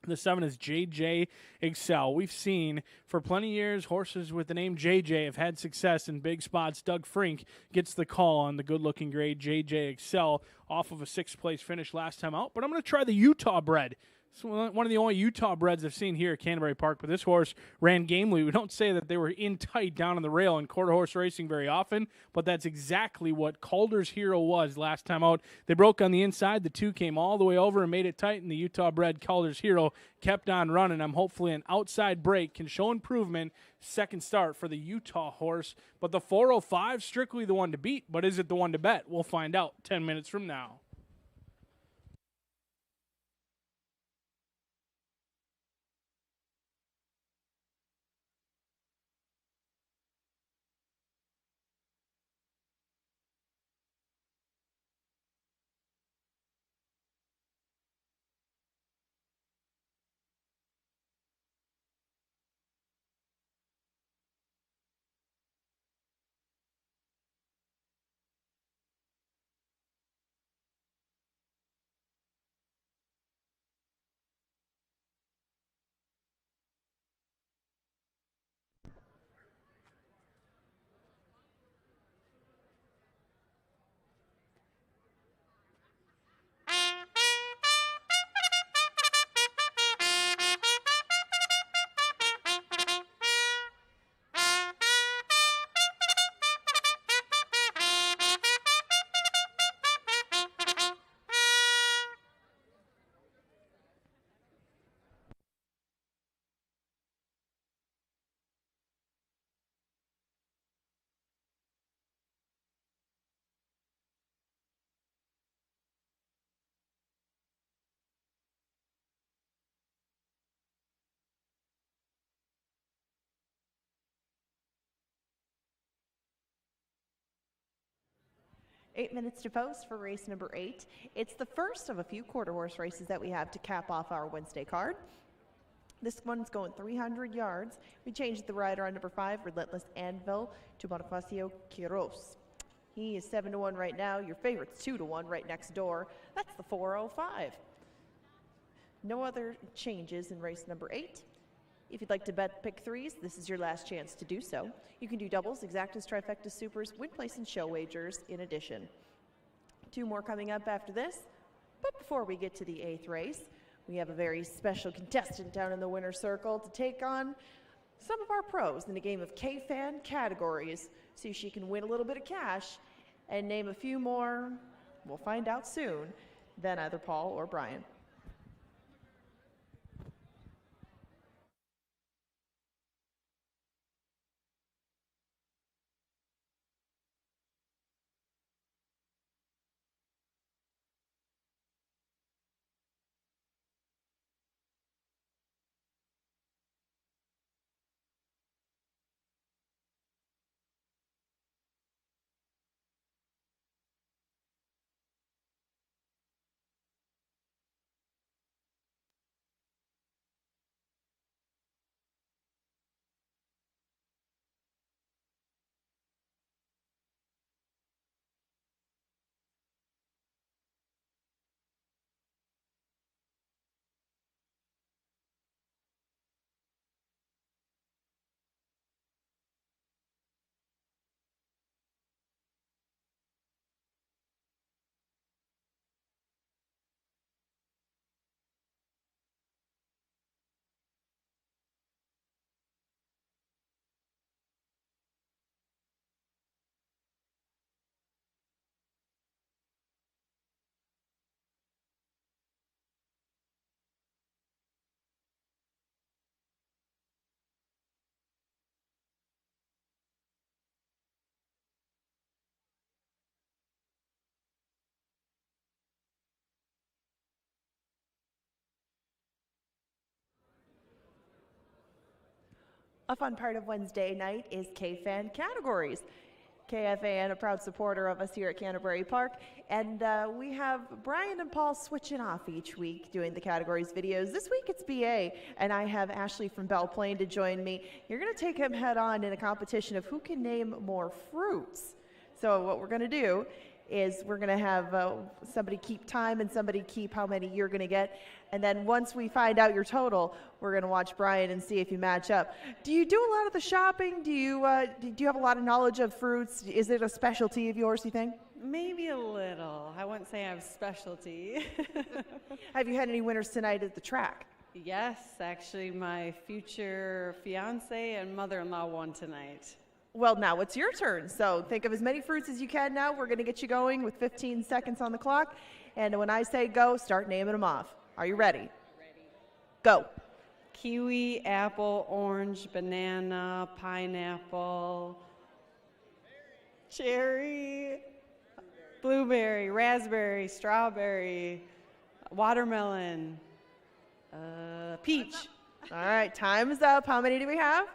The 7 is JJ Excel. We've seen for plenty of years horses with the name JJ have had success in big spots. Doug Frink gets the call on the good-looking grade JJ Excel off of a 6th place finish last time out. But I'm going to try the Utah bred. It's one of the only Utah breds I've seen here at Canterbury Park, but this horse ran gamely. We don't say that they were in tight down on the rail in quarter horse racing very often, but that's exactly what Calder's Hero was last time out. They broke on the inside. The 2 came all the way over and made it tight, and the Utah bred Calder's Hero kept on running. I'm hopefully an outside break can show improvement. Second start for the Utah horse, but the 405 strictly the one to beat, but is it the one to bet? We'll find out 10 minutes from now. Eight minutes to post for race number 8. It's the first of a few quarter horse races that we have to cap off our Wednesday card. This one's going 300 yards. We changed the rider on number 5, Relentless Anvil, to Bonifacio Quiros. He is 7-1 right now. Your favorite's 2-1 right next door. That's the 405. No other changes in race number 8. If you'd like to bet pick threes, this is your last chance to do so. You can do doubles, exactas, trifectas, supers, win place, and show wagers in addition. 2 more coming up after this. But before we get to the 8th race, we have a very special contestant down in the winner's circle to take on some of our pros in a game of K-Fan categories. See if she can win a little bit of cash and name a few more, we'll find out soon, than either Paul or Brian. A fun part of Wednesday night is K-Fan categories. KFAN, a proud supporter of us here at Canterbury Park, and we have Brian and Paul switching off each week doing the categories videos. This week it's BA, and I have Ashley from Belle Plaine to join me. You're going to take him head on in a competition of who can name more fruits. So what we're going to do is we're going to have somebody keep time and somebody keep how many you're going to get. And then once we find out your total, we're going to watch Brian and see if you match up. Do you do a lot of the shopping? Do you have a lot of knowledge of fruits? Is it a specialty of yours, you think? Maybe a little. I wouldn't say I have specialty. Have you had any winners tonight at the track? Yes, actually my future fiance and mother-in-law won tonight. Well, now it's your turn. So think of as many fruits as you can now. We're going to get you going with 15 seconds on the clock. And when I say go, start naming them off. Are you ready? Ready. Go. Kiwi, apple, orange, banana, pineapple, cherry, blueberry, raspberry, strawberry, watermelon, peach. All right, time is up. How many do we have?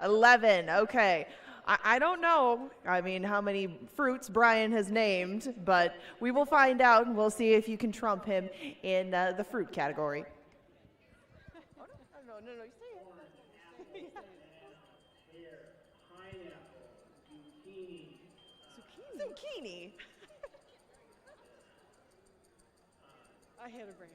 11. Okay. I don't know, how many fruits Brian has named, but we will find out, and we'll see if you can trump him in the fruit category. No, stay. Pineapple, zucchini. Zucchini. I had a brain.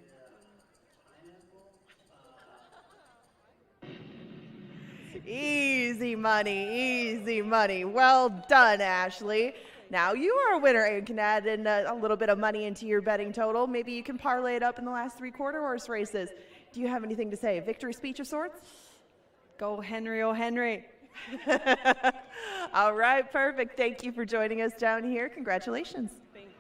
Easy money, easy money. Well done, Ashley. Now you are a winner and can add in a little bit of money into your betting total. Maybe you can parlay it up in the last 3 quarter horse races. Do you have anything to say? A victory speech of sorts? Go Henry, oh Henry. All right, perfect. Thank you for joining us down here. Congratulations. Thank you.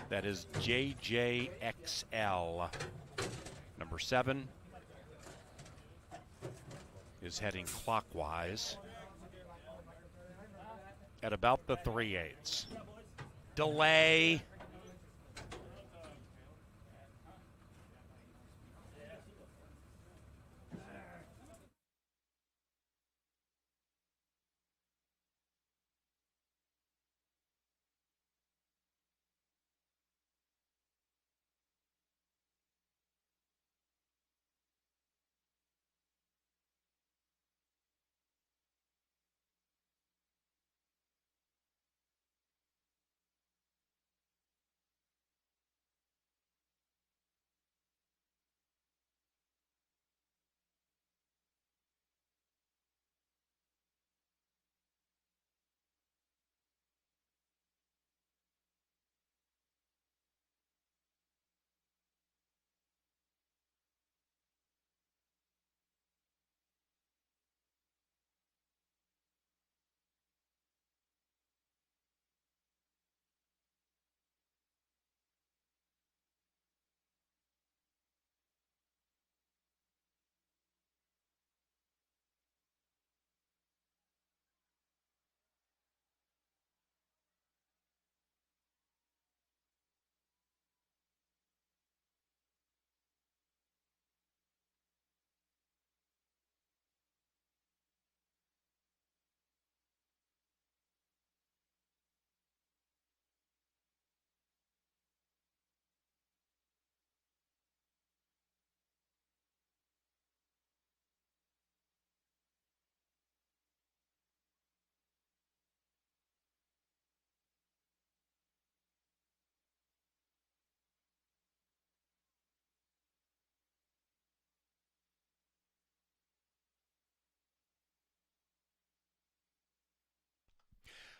That is JJXL. Number 7 is heading clockwise at about the 3/8. Delay.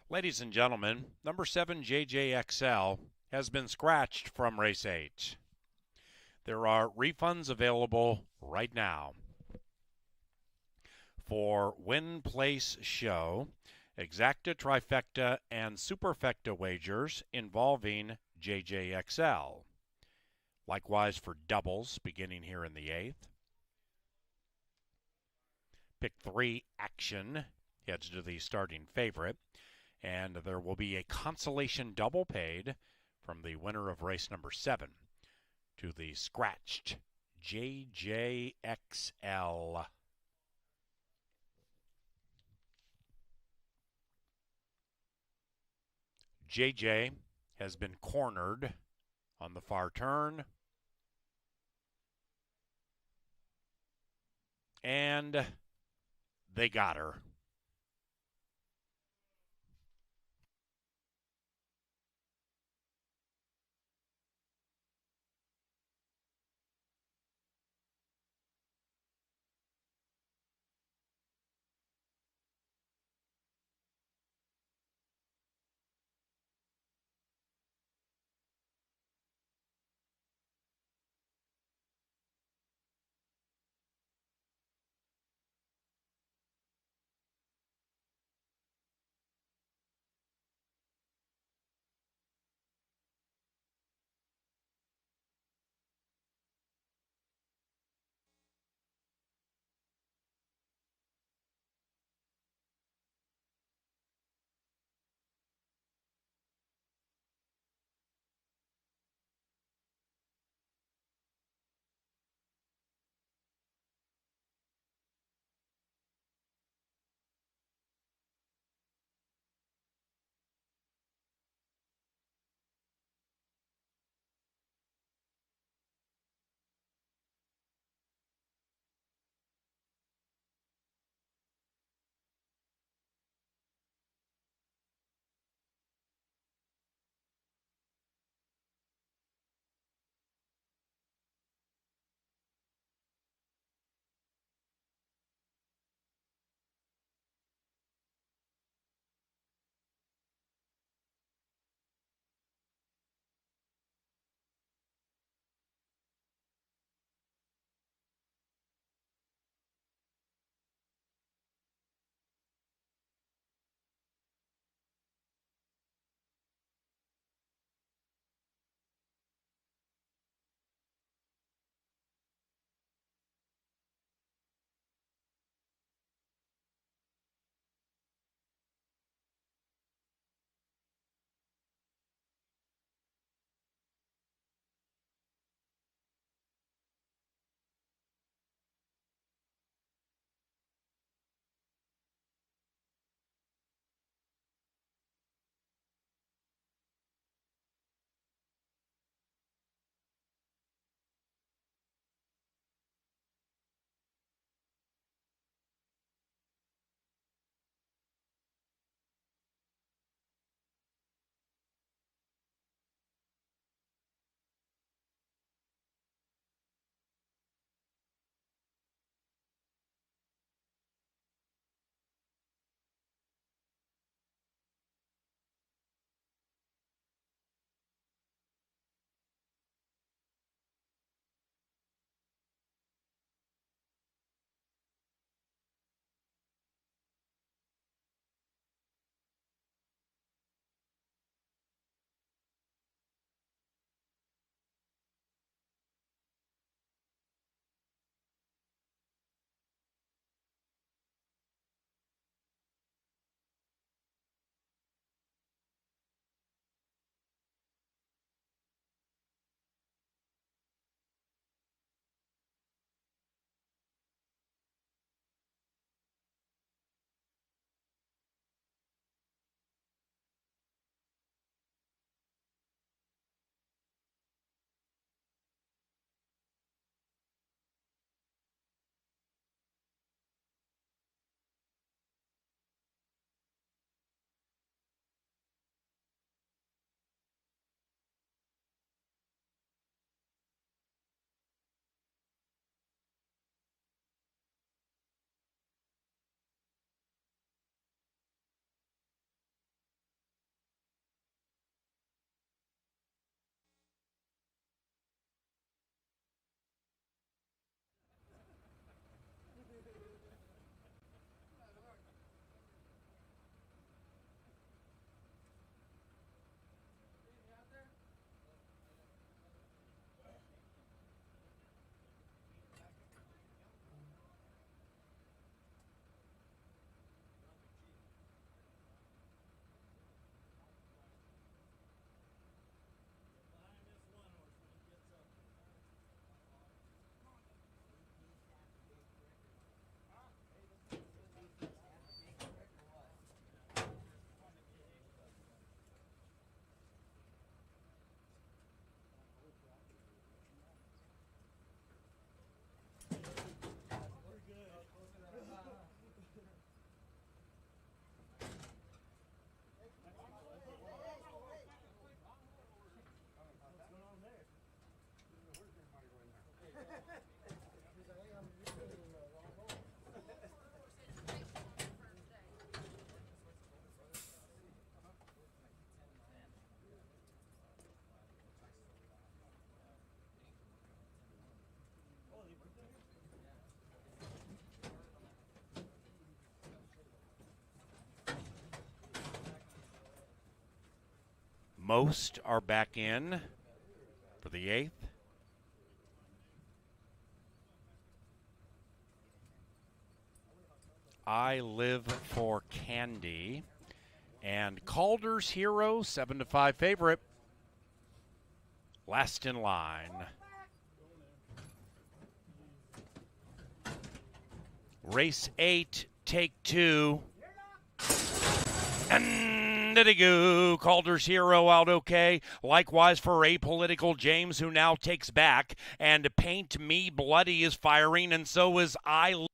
Ladies and gentlemen, number 7 JJXL has been scratched from race 8. There are refunds available right now for win, place, show, exacta, trifecta, and superfecta wagers involving JJXL. Likewise for doubles beginning here in the 8th. Pick 3 action heads to the starting favorite. And there will be a consolation double paid from the winner of race number 7 to the scratched JJXL. JJ has been cornered on the far turn. And they got her. Most are back in for the 8th. I Live for Candy. And Calder's Hero, 7-5 favorite. Last in line. Race 8, take 2. And did he go? Calder's Hero out okay. Likewise for Apolitical James, who now takes back. And Paint Me Bloody is firing, and so is I.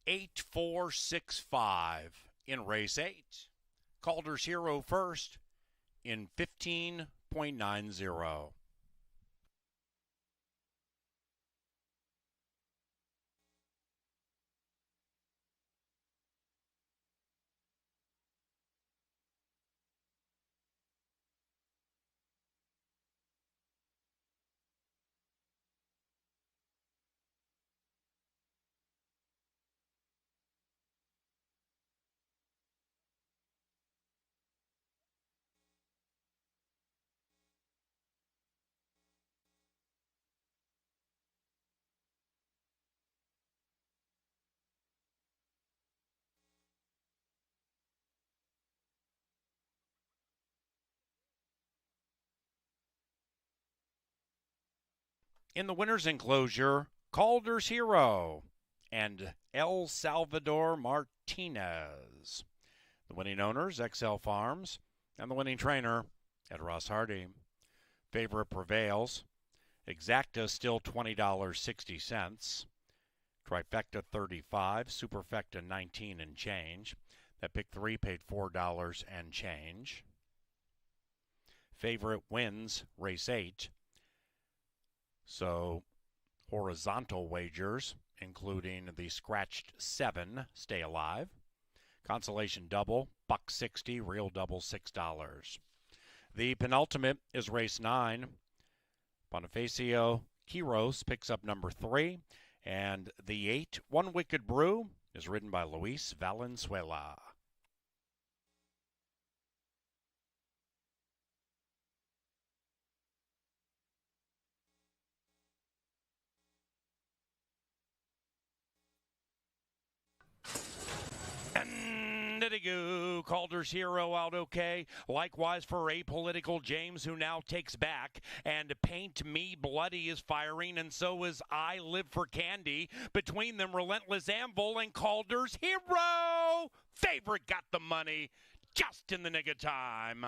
8-4-6-5 in race 8. Calder's Hero first in 15.90. In the winner's enclosure, Calder's Hero and El Salvador Martinez. The winning owners, XL Farms, and the winning trainer, Ed Ross Hardy. Favorite prevails. Exacta still $20.60. Trifecta $35, Superfecta $19 and change. That pick 3 paid $4 and change. Favorite wins race 8. So horizontal wagers, including the scratched 7, stay alive. Consolation double, $1.60, real double $6. The penultimate is race 9. Bonifacio Quiros picks up number 3. And the 8, One Wicked Brew, is ridden by Luis Valenzuela. Did he go? Calder's Hero out okay. Likewise for Apolitical James, who now takes back. And Paint Me Bloody is firing, and so is I Live for Candy. Between them, Relentless Anvil and Calder's Hero. Favorite got the money just in the nick of time.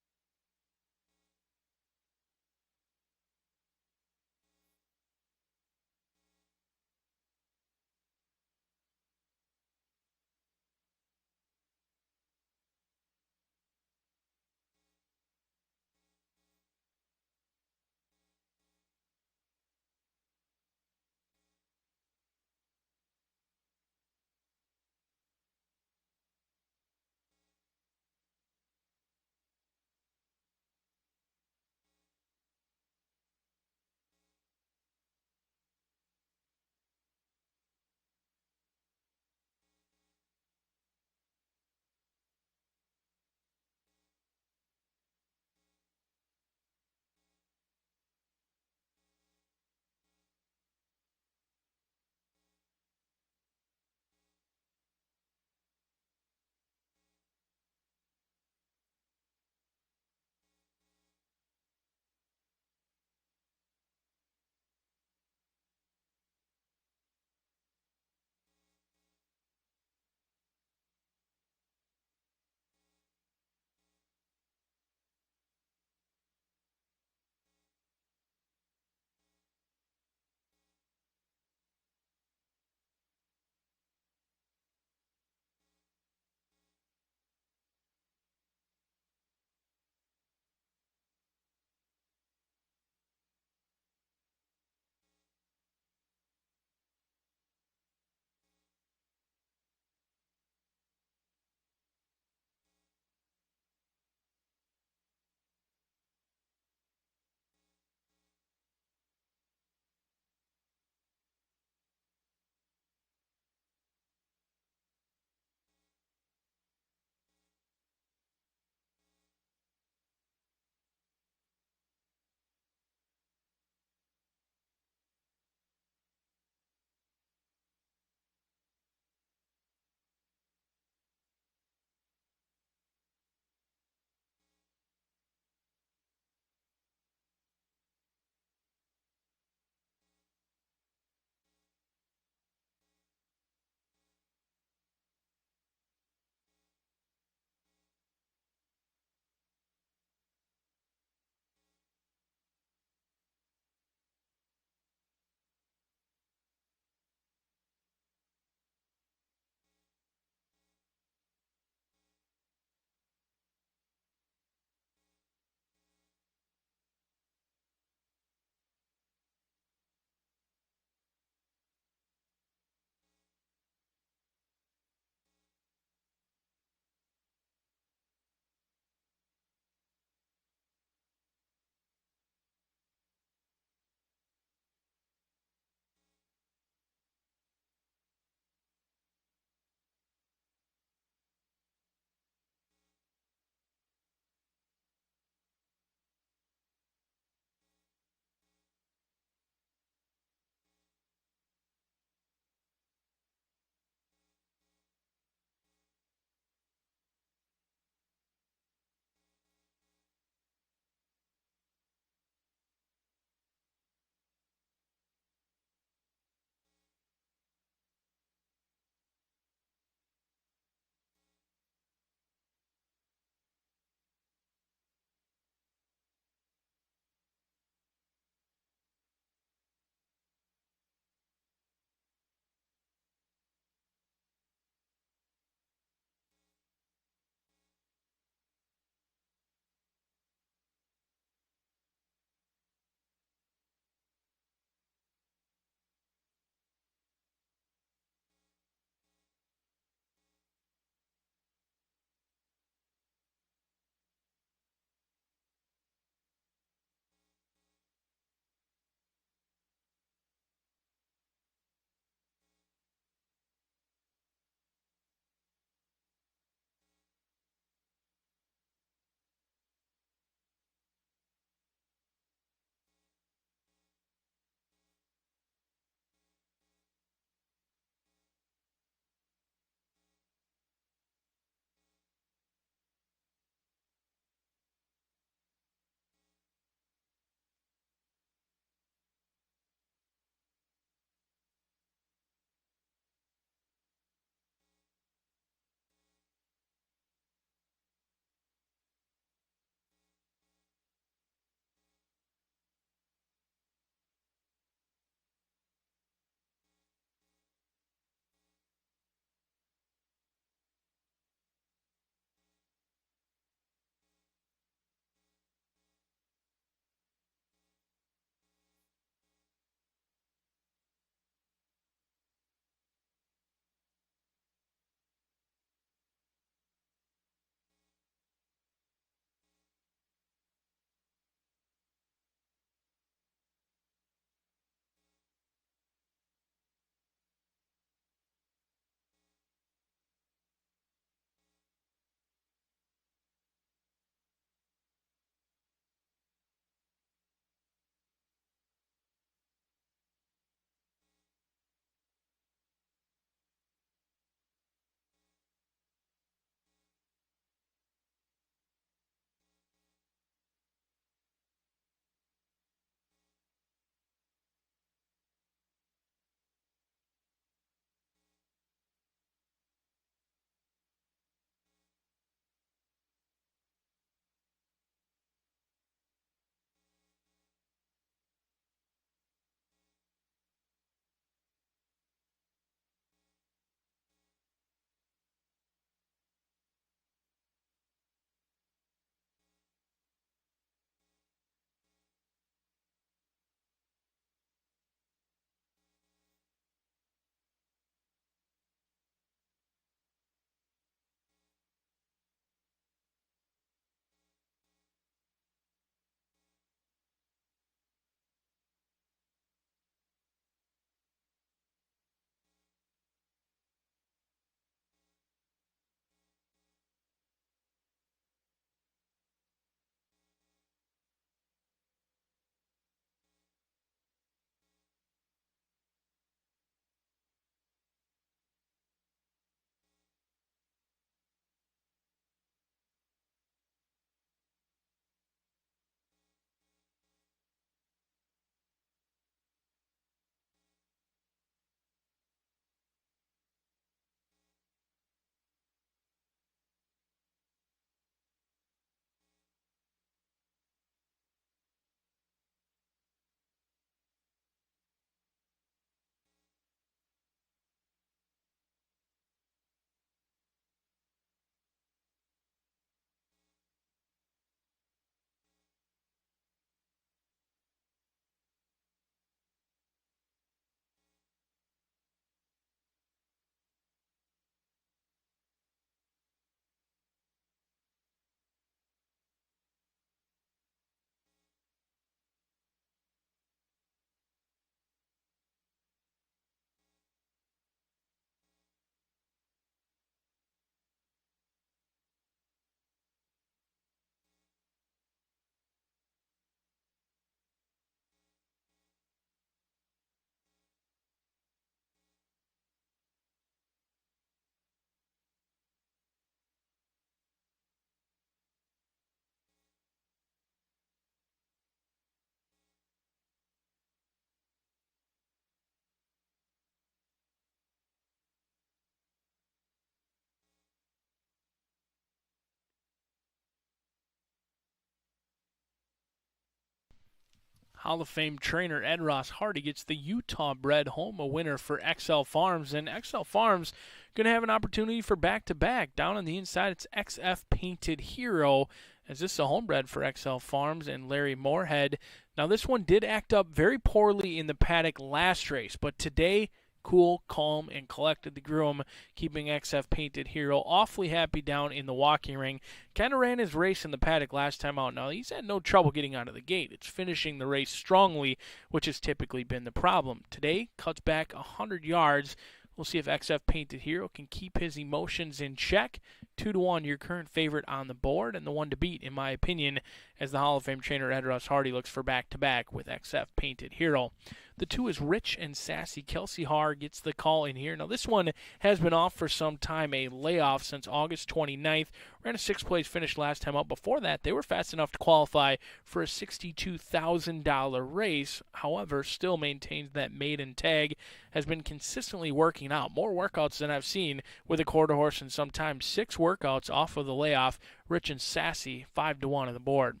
Hall of Fame trainer Ed Ross Hardy gets the Utah-bred home a winner for XL Farms, and XL Farms going to have an opportunity for back-to-back. Down on the inside, it's XF Painted Hero, as this is a homebred for XL Farms and Larry Moorhead. Now, this one did act up very poorly in the paddock last race, but today, cool, calm, and collected the groom, keeping XF Painted Hero awfully happy down in the walking ring. Kind of ran his race in the paddock last time out. Now, he's had no trouble getting out of the gate. It's finishing the race strongly, which has typically been the problem. Today, cuts back 100 yards. We'll see if XF Painted Hero can keep his emotions in check. 2-1, your current favorite on the board, and the one to beat, in my opinion, as the Hall of Fame trainer Ed Ross Hardy looks for back-to-back with XF Painted Hero. The 2 is Rich and Sassy. Kelsey Haar gets the call in here. Now, this one has been off for some time, a layoff since August 29th. Ran a 6th-place finish last time out. Before that, they were fast enough to qualify for a $62,000 race. However, still maintains that maiden tag. Has been consistently working out. More workouts than I've seen with a quarter horse in some time. 6 workouts off of the layoff. Rich and Sassy, 5-1 on the board.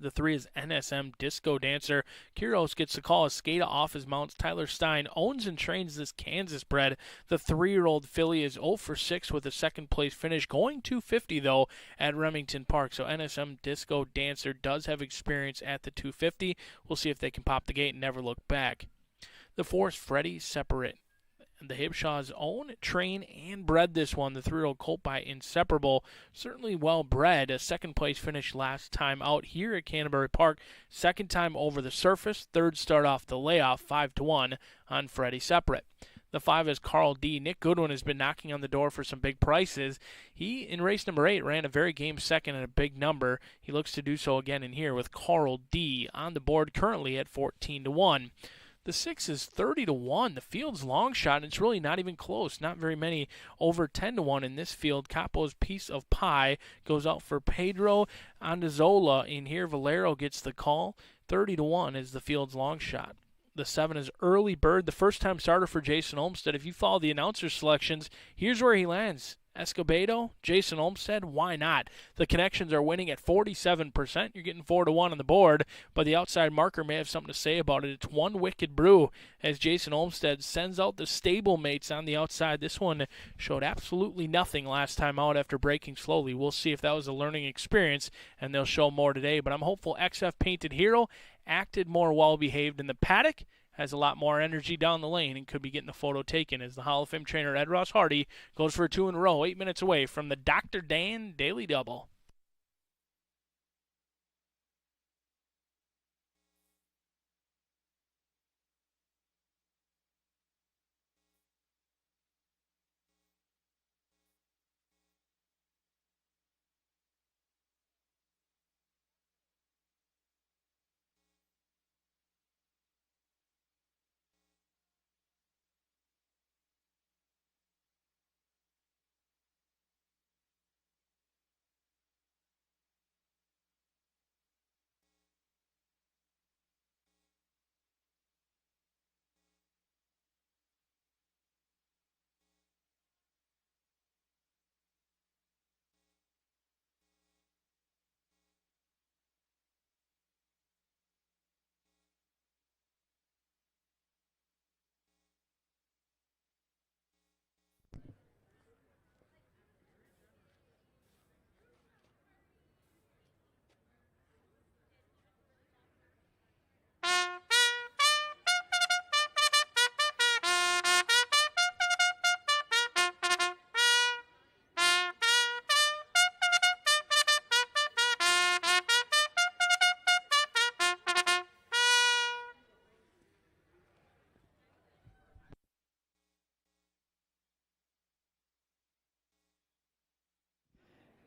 The 3 is NSM Disco Dancer. Kiros gets the call as Skata off his mounts. Tyler Stein owns and trains this Kansas bred. The 3-year-old filly is 0 for 6 with a 2nd place finish, going 250 though at Remington Park. So NSM Disco Dancer does have experience at the 250. We'll see if they can pop the gate and never look back. The 4 is Freddie Separate. The Hibshaw's own, train, and bred this one. The 3-year-old colt by Inseparable. Certainly well bred. A 2nd place finish last time out here at Canterbury Park. 2nd time over the surface. 3rd start off the layoff. 5-1 on Freddie Separate. The 5 is Carl D. Nick Goodwin has been knocking on the door for some big prices. He, in race number 8, ran a very game 2nd at a big number. He looks to do so again in here with Carl D. on the board currently at 14-1. The 6 is 30-1. The field's long shot, and it's really not even close. Not very many over 10-1 in this field. Capo's Piece of Pie goes out for Pedro Andazola in here. Valero gets the call. 30-1 is the field's long shot. The 7 is Early Bird, the first-time starter for Jason Olmstead. If you follow the announcer selections, here's where he lands. Escobedo, Jason Olmstead, why not? The connections are winning at 47%. You're getting 4-1 on the board, but the outside marker may have something to say about it. It's One Wicked Brew as Jason Olmstead sends out the stablemates on the outside. This one showed absolutely nothing last time out after braking slowly. We'll see if that was a learning experience, and they'll show more today. But I'm hopeful XF Painted Hero acted more well-behaved in the paddock, has a lot more energy down the lane, and could be getting the photo taken as the Hall of Fame trainer Ed Ross Hardy goes for a 2 in a row, 8 minutes away from the Dr. Dan Daily Double.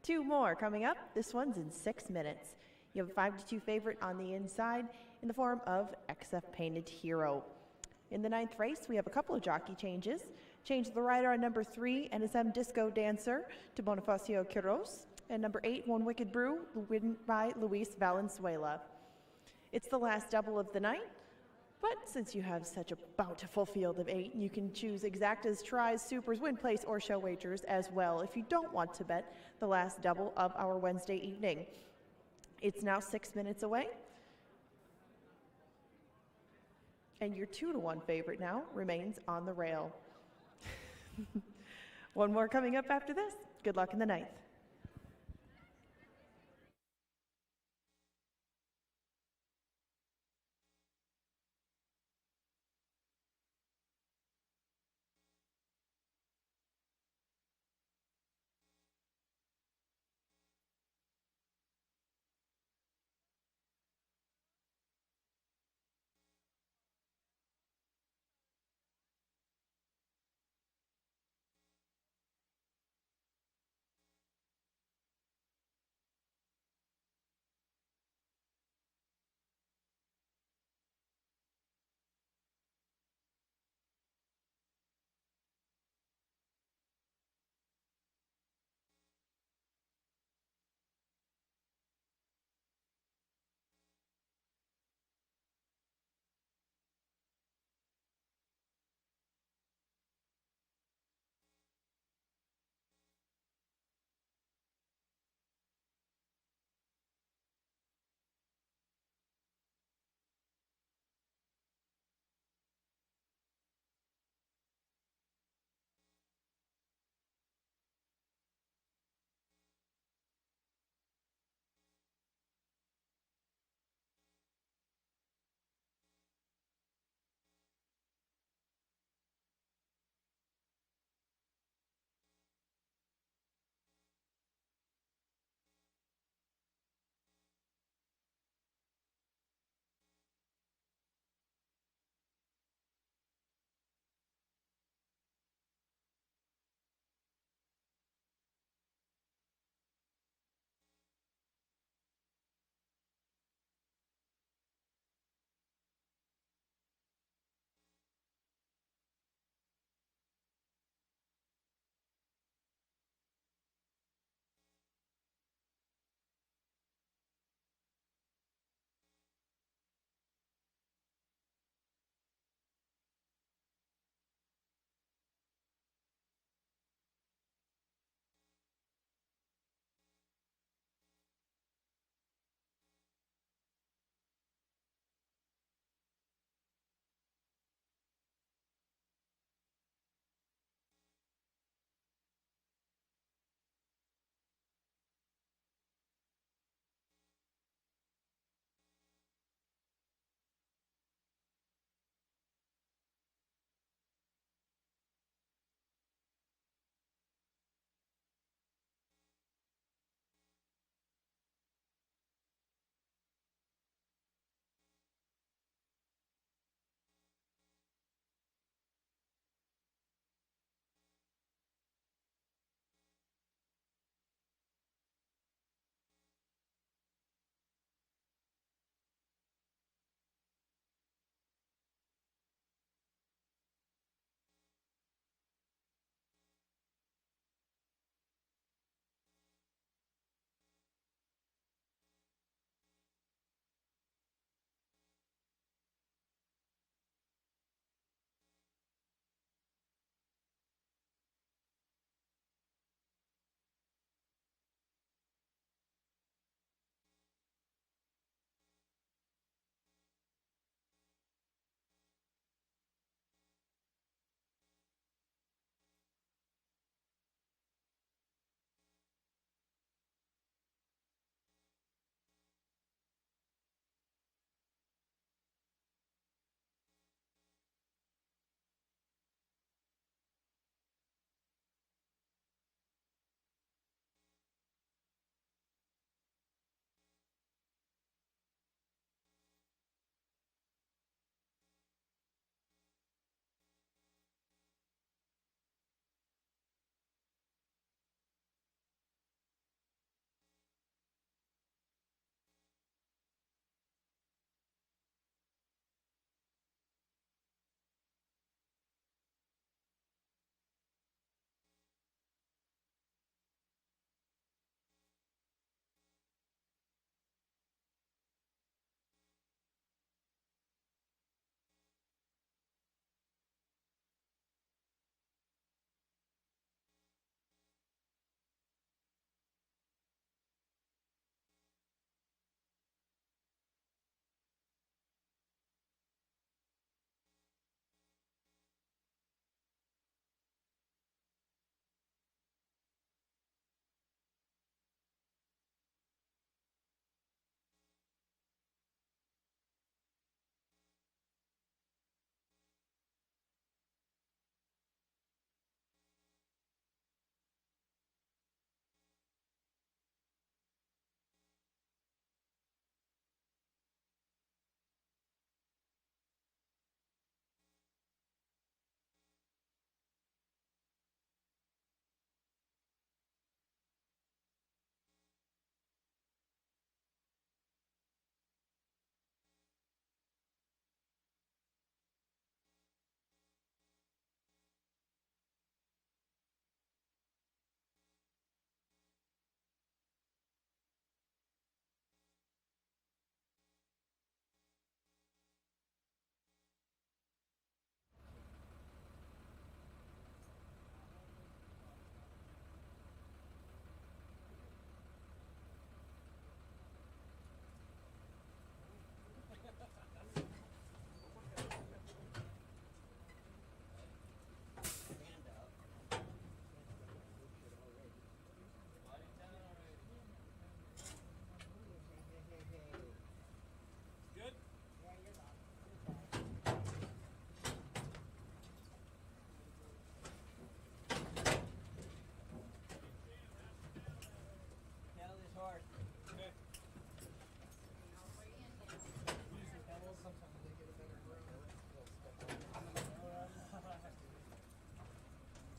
Two more coming up. This one's in 6 minutes. You have a 5-2 favorite on the inside in the form of XF Painted Hero. In the 9th race, we have a couple of jockey changes. Change the rider on number 3, NSM Disco Dancer, to Bonifacio Quiros. And number 8, One Wicked Brew, written by Luis Valenzuela. It's the last double of the night, but since you have such a bountiful field of 8, you can choose exactas, tries, supers, win place, or show wagers as well if you don't want to bet the last double of our Wednesday evening. It's now 6 minutes away. And your 2-1 favorite now remains On the Rail. One more coming up after this. Good luck in the ninth.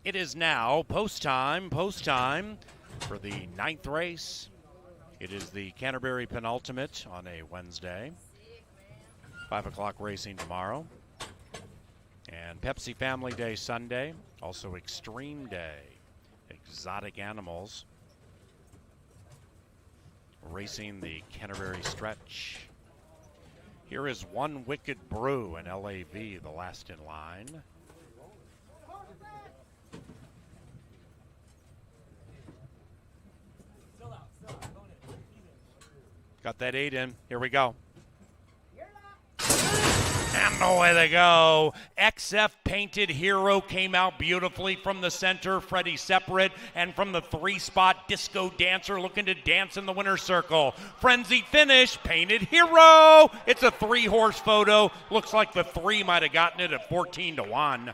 It is now post time for the 9th race. It is the Canterbury penultimate on a Wednesday. 5 o'clock racing tomorrow. And Pepsi Family Day Sunday. Also Extreme Day. Exotic animals racing the Canterbury stretch. Here is One Wicked Brew in LAV, the last in line. Got that 8 in. Here we go. And away they go. XF Painted Hero came out beautifully from the center. Freddie Separate, and from the 3-spot Disco Dancer looking to dance in the winner's circle. Frenzy Finish, Painted Hero. It's a 3-horse photo. Looks like the 3 might have gotten it at 14-1.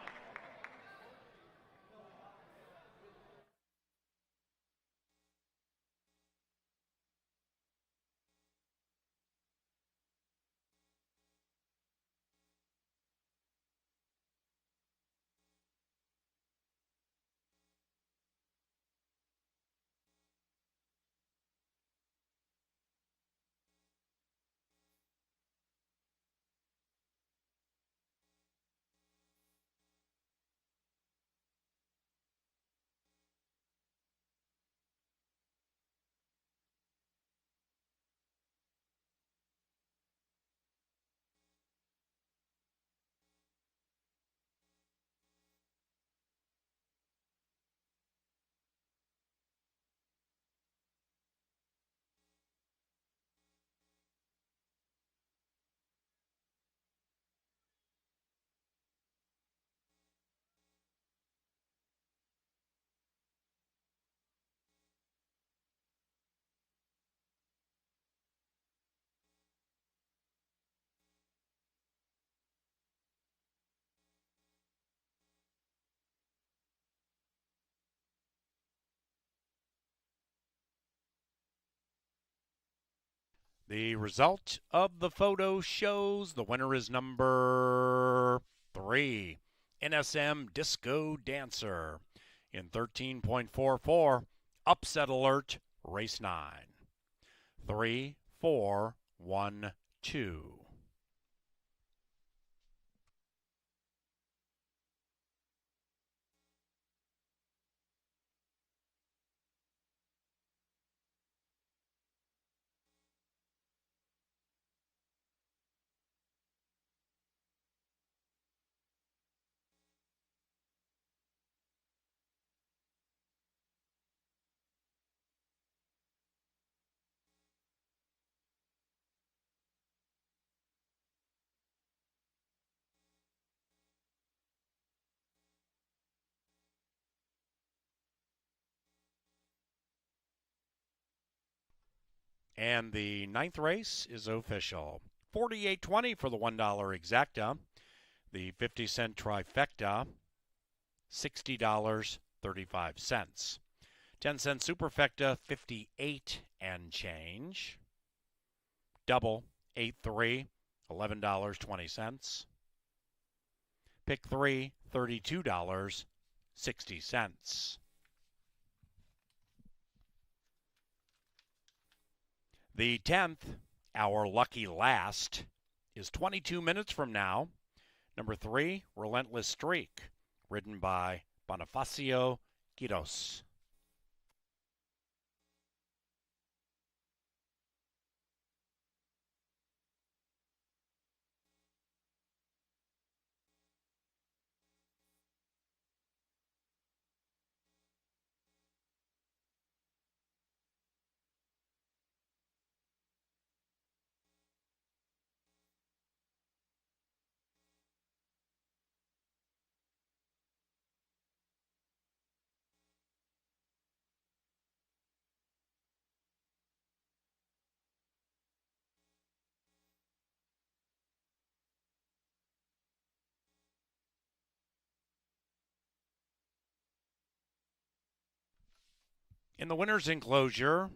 The result of the photo shows the winner is number 3, NSM Disco Dancer, in 13.44. Upset alert, race 9. 3, 4, 1, 2. And the 9th race is official. $48.20 for the $1 exacta. The 50-cent trifecta, $60.35. 10-cent superfecta, 58 and change. Double, 8-3, $11.20. Pick 3, $32.60. The 10th, our lucky last, is 22 minutes from now. Number 3, Relentless Streak, ridden by Bonifacio Quiros. In the winner's enclosure,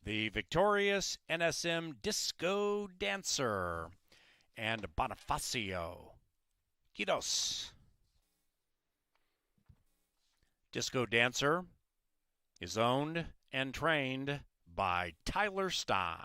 the victorious NSM Disco Dancer and Bonifacio Quiros. Disco Dancer is owned and trained by Tyler Stein.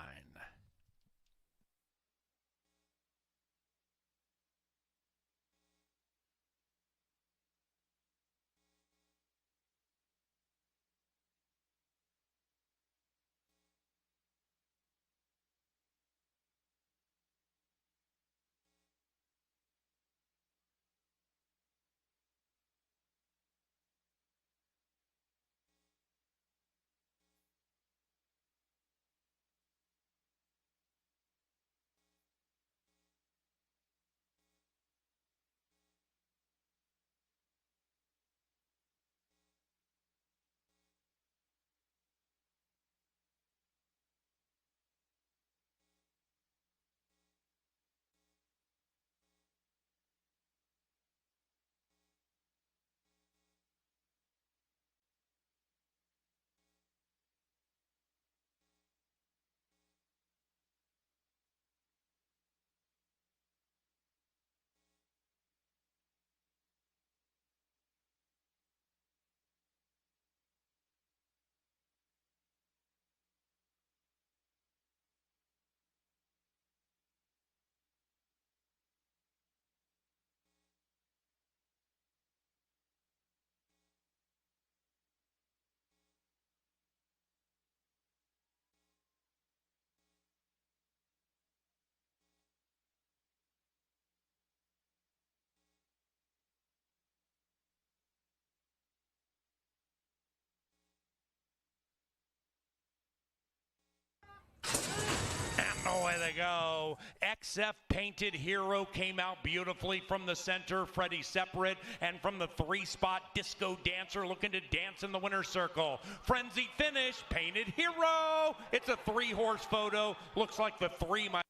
Away they go. XF Painted Hero came out beautifully from the center. Freddie separate. And from the 3-spot, Disco Dancer looking to dance in the winner's circle. Frenzy finish. Painted Hero. It's a 3-horse photo. Looks like the 3 might.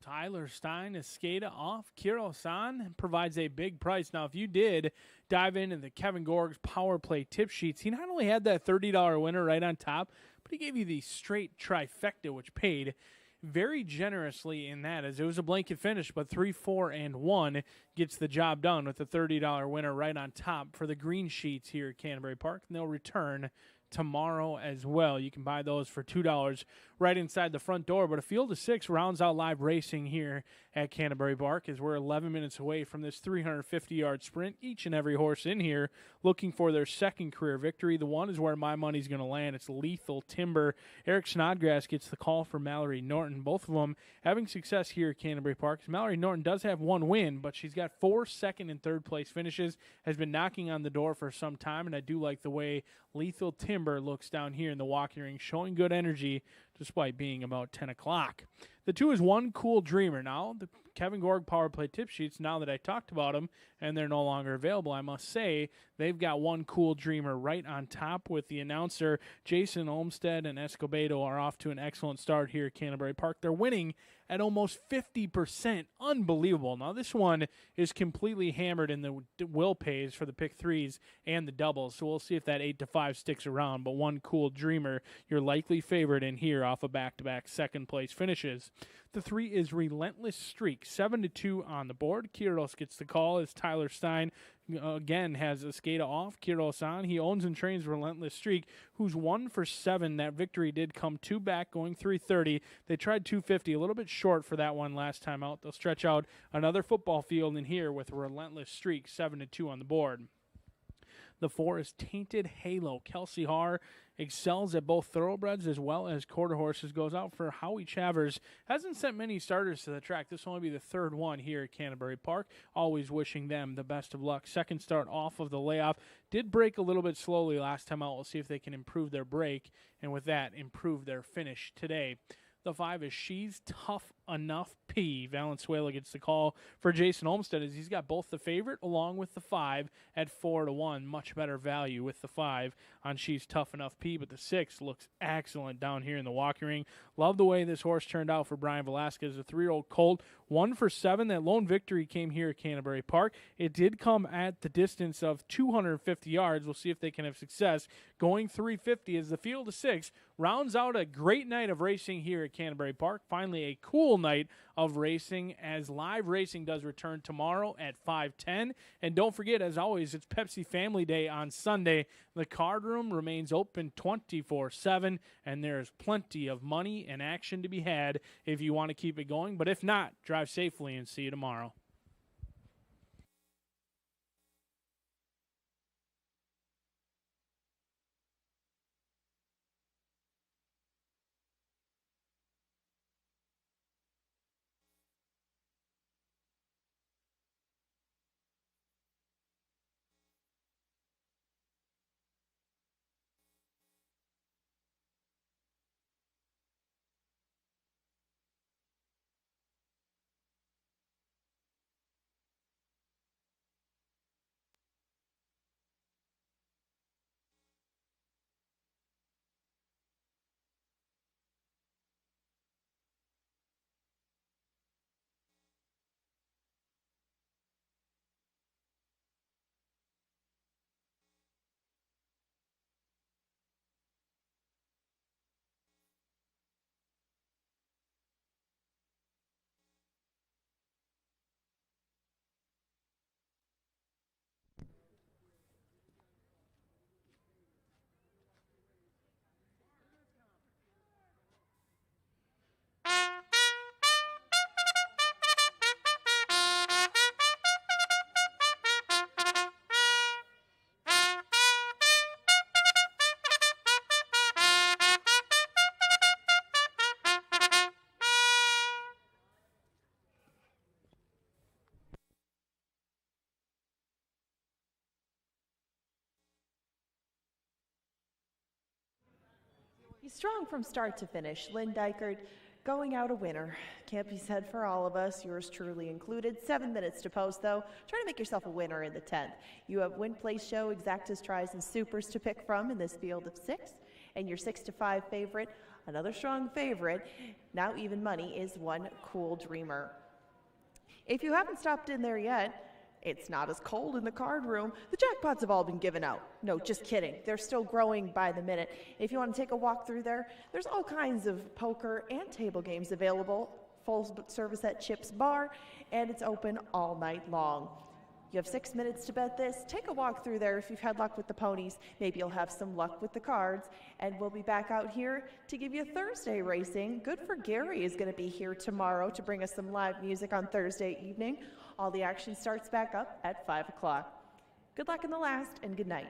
Tyler Stein, Escada off. Kiro-san provides a big price. Now, if you did dive into the Kevin Gorg's Power Play tip sheets, he not only had that $30 winner right on top, but he gave you the straight trifecta, which paid very generously in that, as it was a blanket finish, but 3, 4, and 1 gets the job done with the $30 winner right on top for the green sheets here at Canterbury Park, and they'll return tomorrow as well. You can buy those for $2 right inside the front door. But a field of 6 rounds out live racing here at Canterbury Park, as we're 11 minutes away from this 350-yard sprint. Each and every horse in here looking for their second career victory. The one is where my money's going to land. It's Lethal Timber. Eric Snodgrass gets the call for Mallory Norton. Both of them having success here at Canterbury Park. Mallory Norton does have 1 win, but she's got 4 second and third place finishes, has been knocking on the door for some time, and I do like the way Lethal Timber looks down here in the walking ring, showing good energy despite being about 10 o'clock. The 2 is One Cool Dreamer. Now, the Kevin Gorg Power Play tip sheets, now that I talked about them and they're no longer available, I must say they've got One Cool Dreamer right on top with the announcer. Jason Olmstead and Escobedo are off to an excellent start here at Canterbury Park. They're winning at almost 50%. Unbelievable. Now, this one is completely hammered in the will pays for the pick threes and the doubles, so we'll see if that 8-5 sticks around. But One Cool Dreamer, your likely favorite in here off of back-to-back second-place finishes. The 3 is Relentless Streak, 7-2 on the board. Kiros gets the call as Tyler Stein again has Escada off. Kiros-san, he owns and trains Relentless Streak, who's 1 for 7. That victory did come 2 back, going 330. They tried 250, a little bit short for that one last time out. They'll stretch out another football field in here with Relentless Streak, 7-2 on the board. The 4 is Tainted Halo. Kelsey Haar excels at both thoroughbreds as well as quarter horses. Goes out for Howie Chavers. Hasn't sent many starters to the track. This will only be the 3rd one here at Canterbury Park. Always wishing them the best of luck. Second start off of the layoff. Did break a little bit slowly last time out. We'll see if they can improve their break, and with that, improve their finish today. The 5 is She's Tough Enough P. Valenzuela gets the call for Jason Olmstead, as he's got both the favorite along with the 5 at 4-1. Much better value with the 5 on She's Tough Enough P, but the 6 looks excellent down here in the walking ring. Love the way this horse turned out for Brian Velasquez, a 3-year-old colt. 1 for 7. That lone victory came here at Canterbury Park. It did come at the distance of 250 yards. We'll see if they can have success going 350 as the field of 6 rounds out a great night of racing here at Canterbury Park. Finally, a cool night of racing, as live racing does return tomorrow at 5:10. And don't forget, as always, it's Pepsi Family Day on Sunday. The card room remains open 24/7, and there's plenty of money and action to be had if you want to keep it going. But if not, drive safely and see you tomorrow. He's strong from start to finish. Lynn Dykert going out a winner. Can't be said for all of us, yours truly included. 7 minutes to post, though. Try to make yourself a winner in the 10th. You have Win Place Show, Exactas, Tries, and Supers to pick from in this field of 6. And your 6-5 favorite Another strong favorite, now even money, is One Cool Dreamer. If you haven't stopped in there yet, it's not as cold in the card room. The jackpots have all been given out. No, just kidding. They're still growing by the minute. If you want to take a walk through there, there's all kinds of poker and table games available. Full service at Chip's Bar, and it's open all night long. You have 6 minutes to bet this. Take a walk through there if you've had luck with the ponies. Maybe you'll have some luck with the cards. And we'll be back out here to give you Thursday racing. Good for Gary is going to be here tomorrow to bring us some live music on Thursday evening. All the action starts back up at 5 o'clock. Good luck in the last, and good night.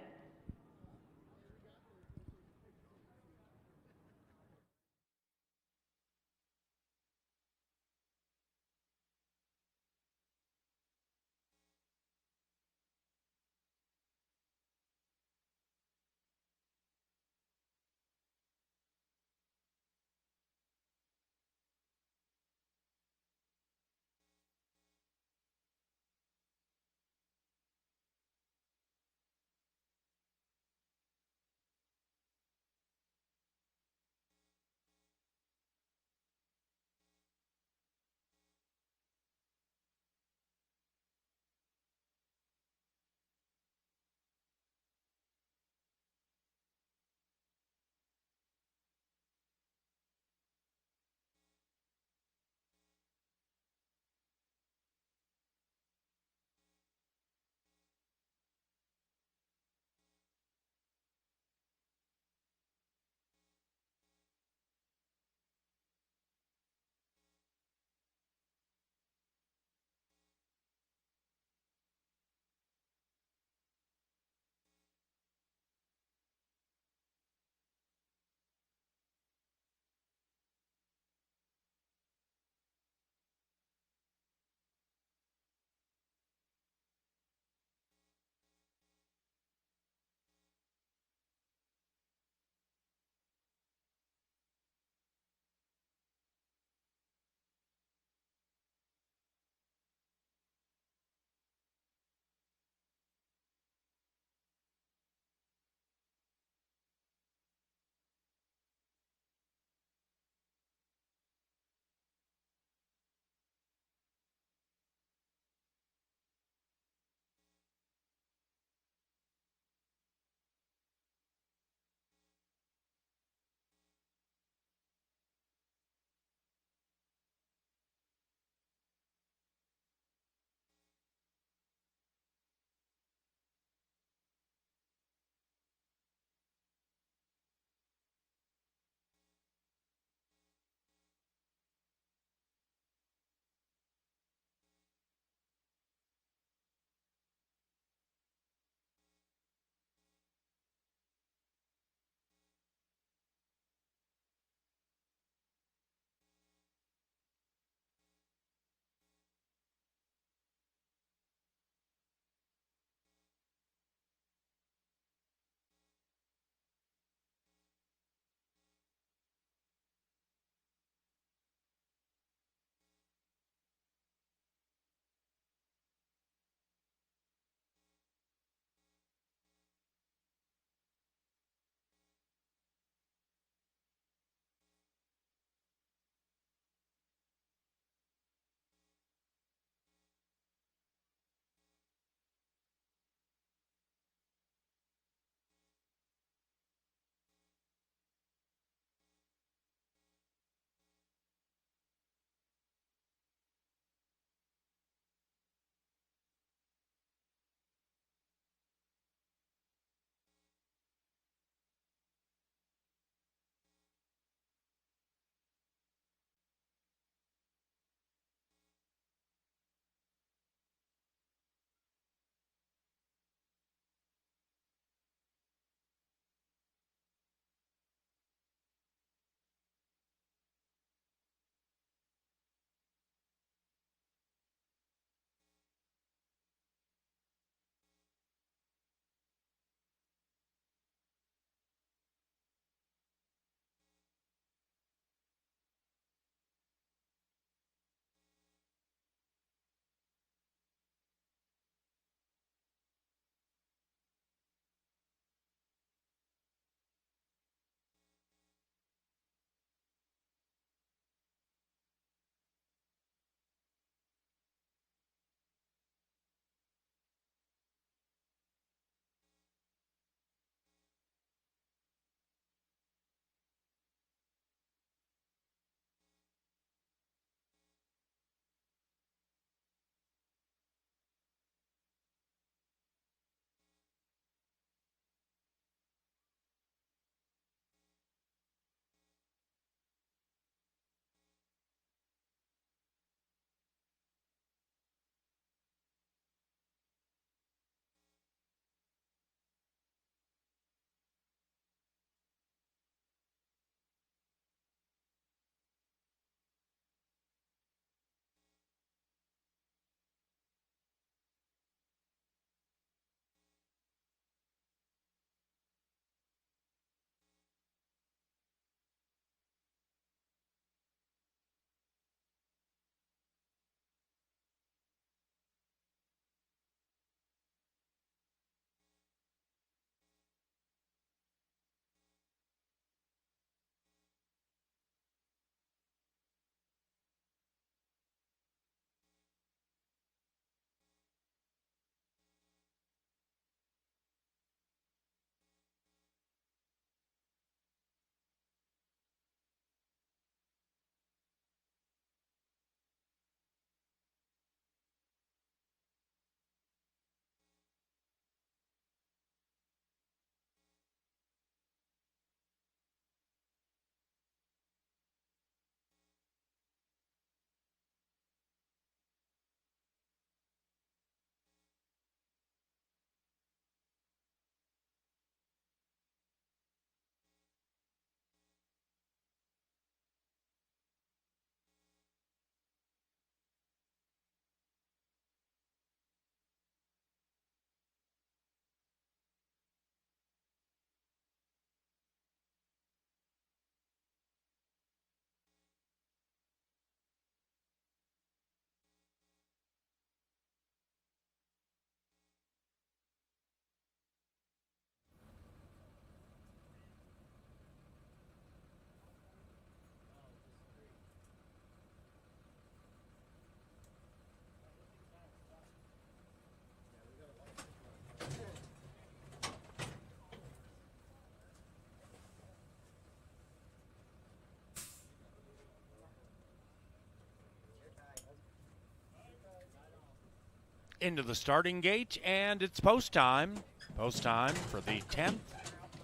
into the starting gate, and it's post time. Post time for the 10th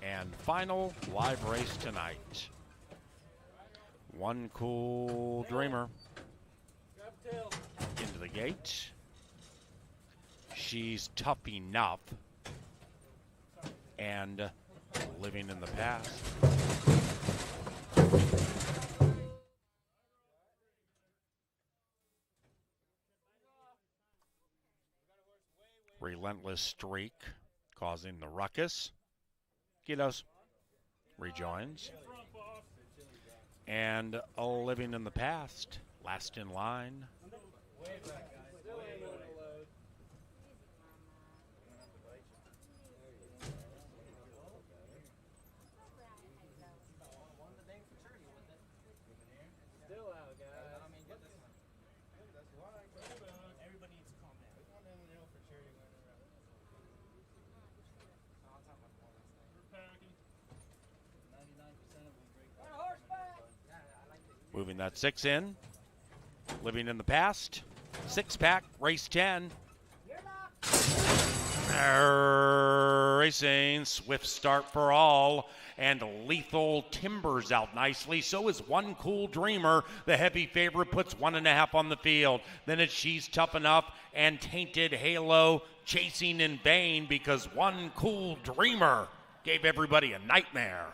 and final live race tonight. One Cool Dreamer into the gate. She's tough enough and living in the past. Relentless Streak causing the ruckus. Kiddos rejoins. And Living in the Past, last in line. Moving that 6 in. Living in the Past. 6-pack, race 10. Racing, swift start for all. And Lethal Timbers out nicely. So is One Cool Dreamer. The heavy favorite puts 1.5 on the field. Then it's She's Tough Enough and Tainted Halo chasing in vain because One Cool Dreamer gave everybody a nightmare.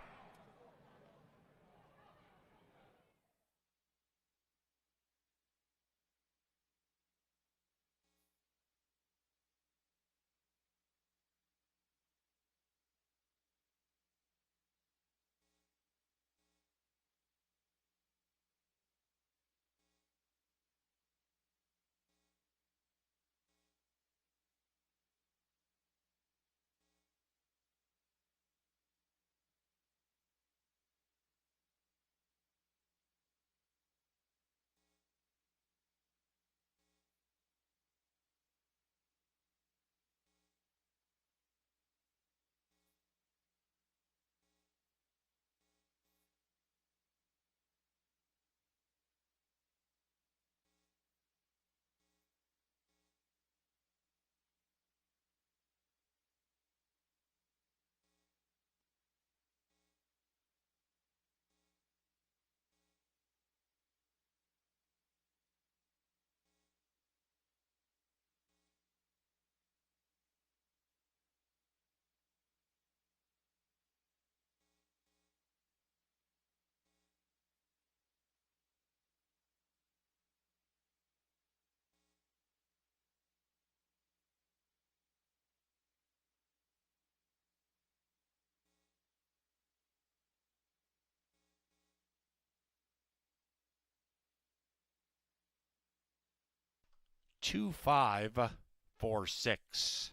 Two, 5, 4, 6.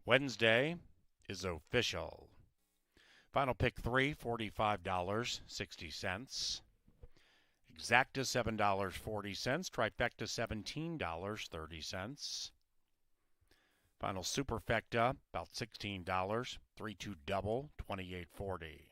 Wednesday is official. Final pick 3, $45.60. Exacta $7.40. Trifecta $17.30. Final superfecta about $16. 3-2 double $28.40.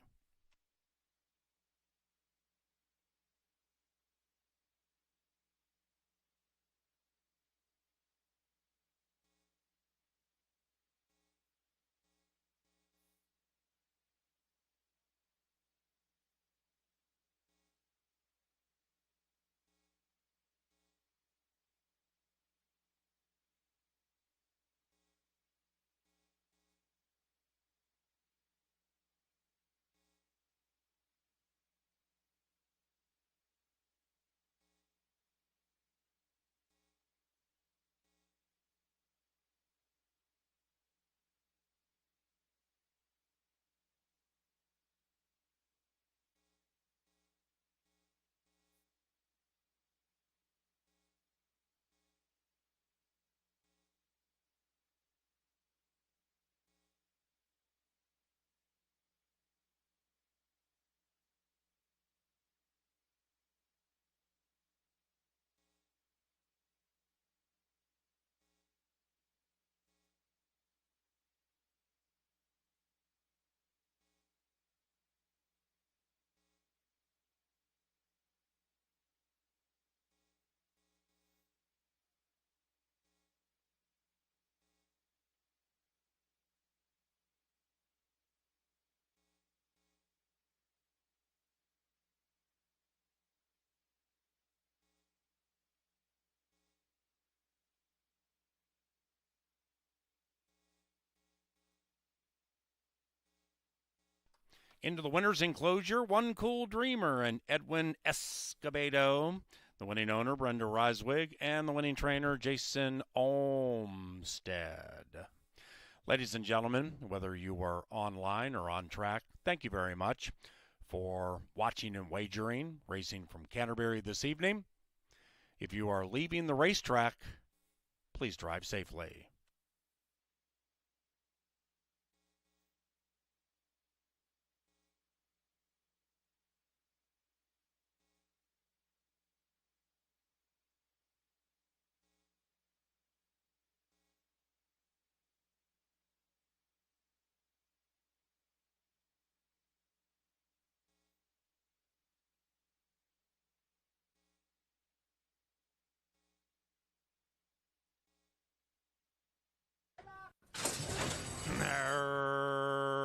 Into the winner's enclosure, One Cool Dreamer and Edwin Escobedo. The winning owner, Brenda Riswig, and the winning trainer, Jason Olmstead. Ladies and gentlemen, whether you are online or on track, thank you very much for watching and wagering racing from Canterbury this evening. If you are leaving the racetrack, please drive safely.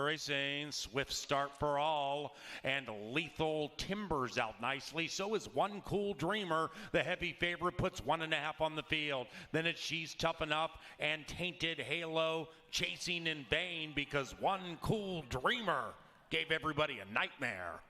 Racing, swift start for all, and Lethal Timbers out nicely. So is One Cool Dreamer. The heavy favorite puts 1.5 on the field. Then it's She's Tough Enough and Tainted Halo chasing in vain because One Cool Dreamer gave everybody a nightmare.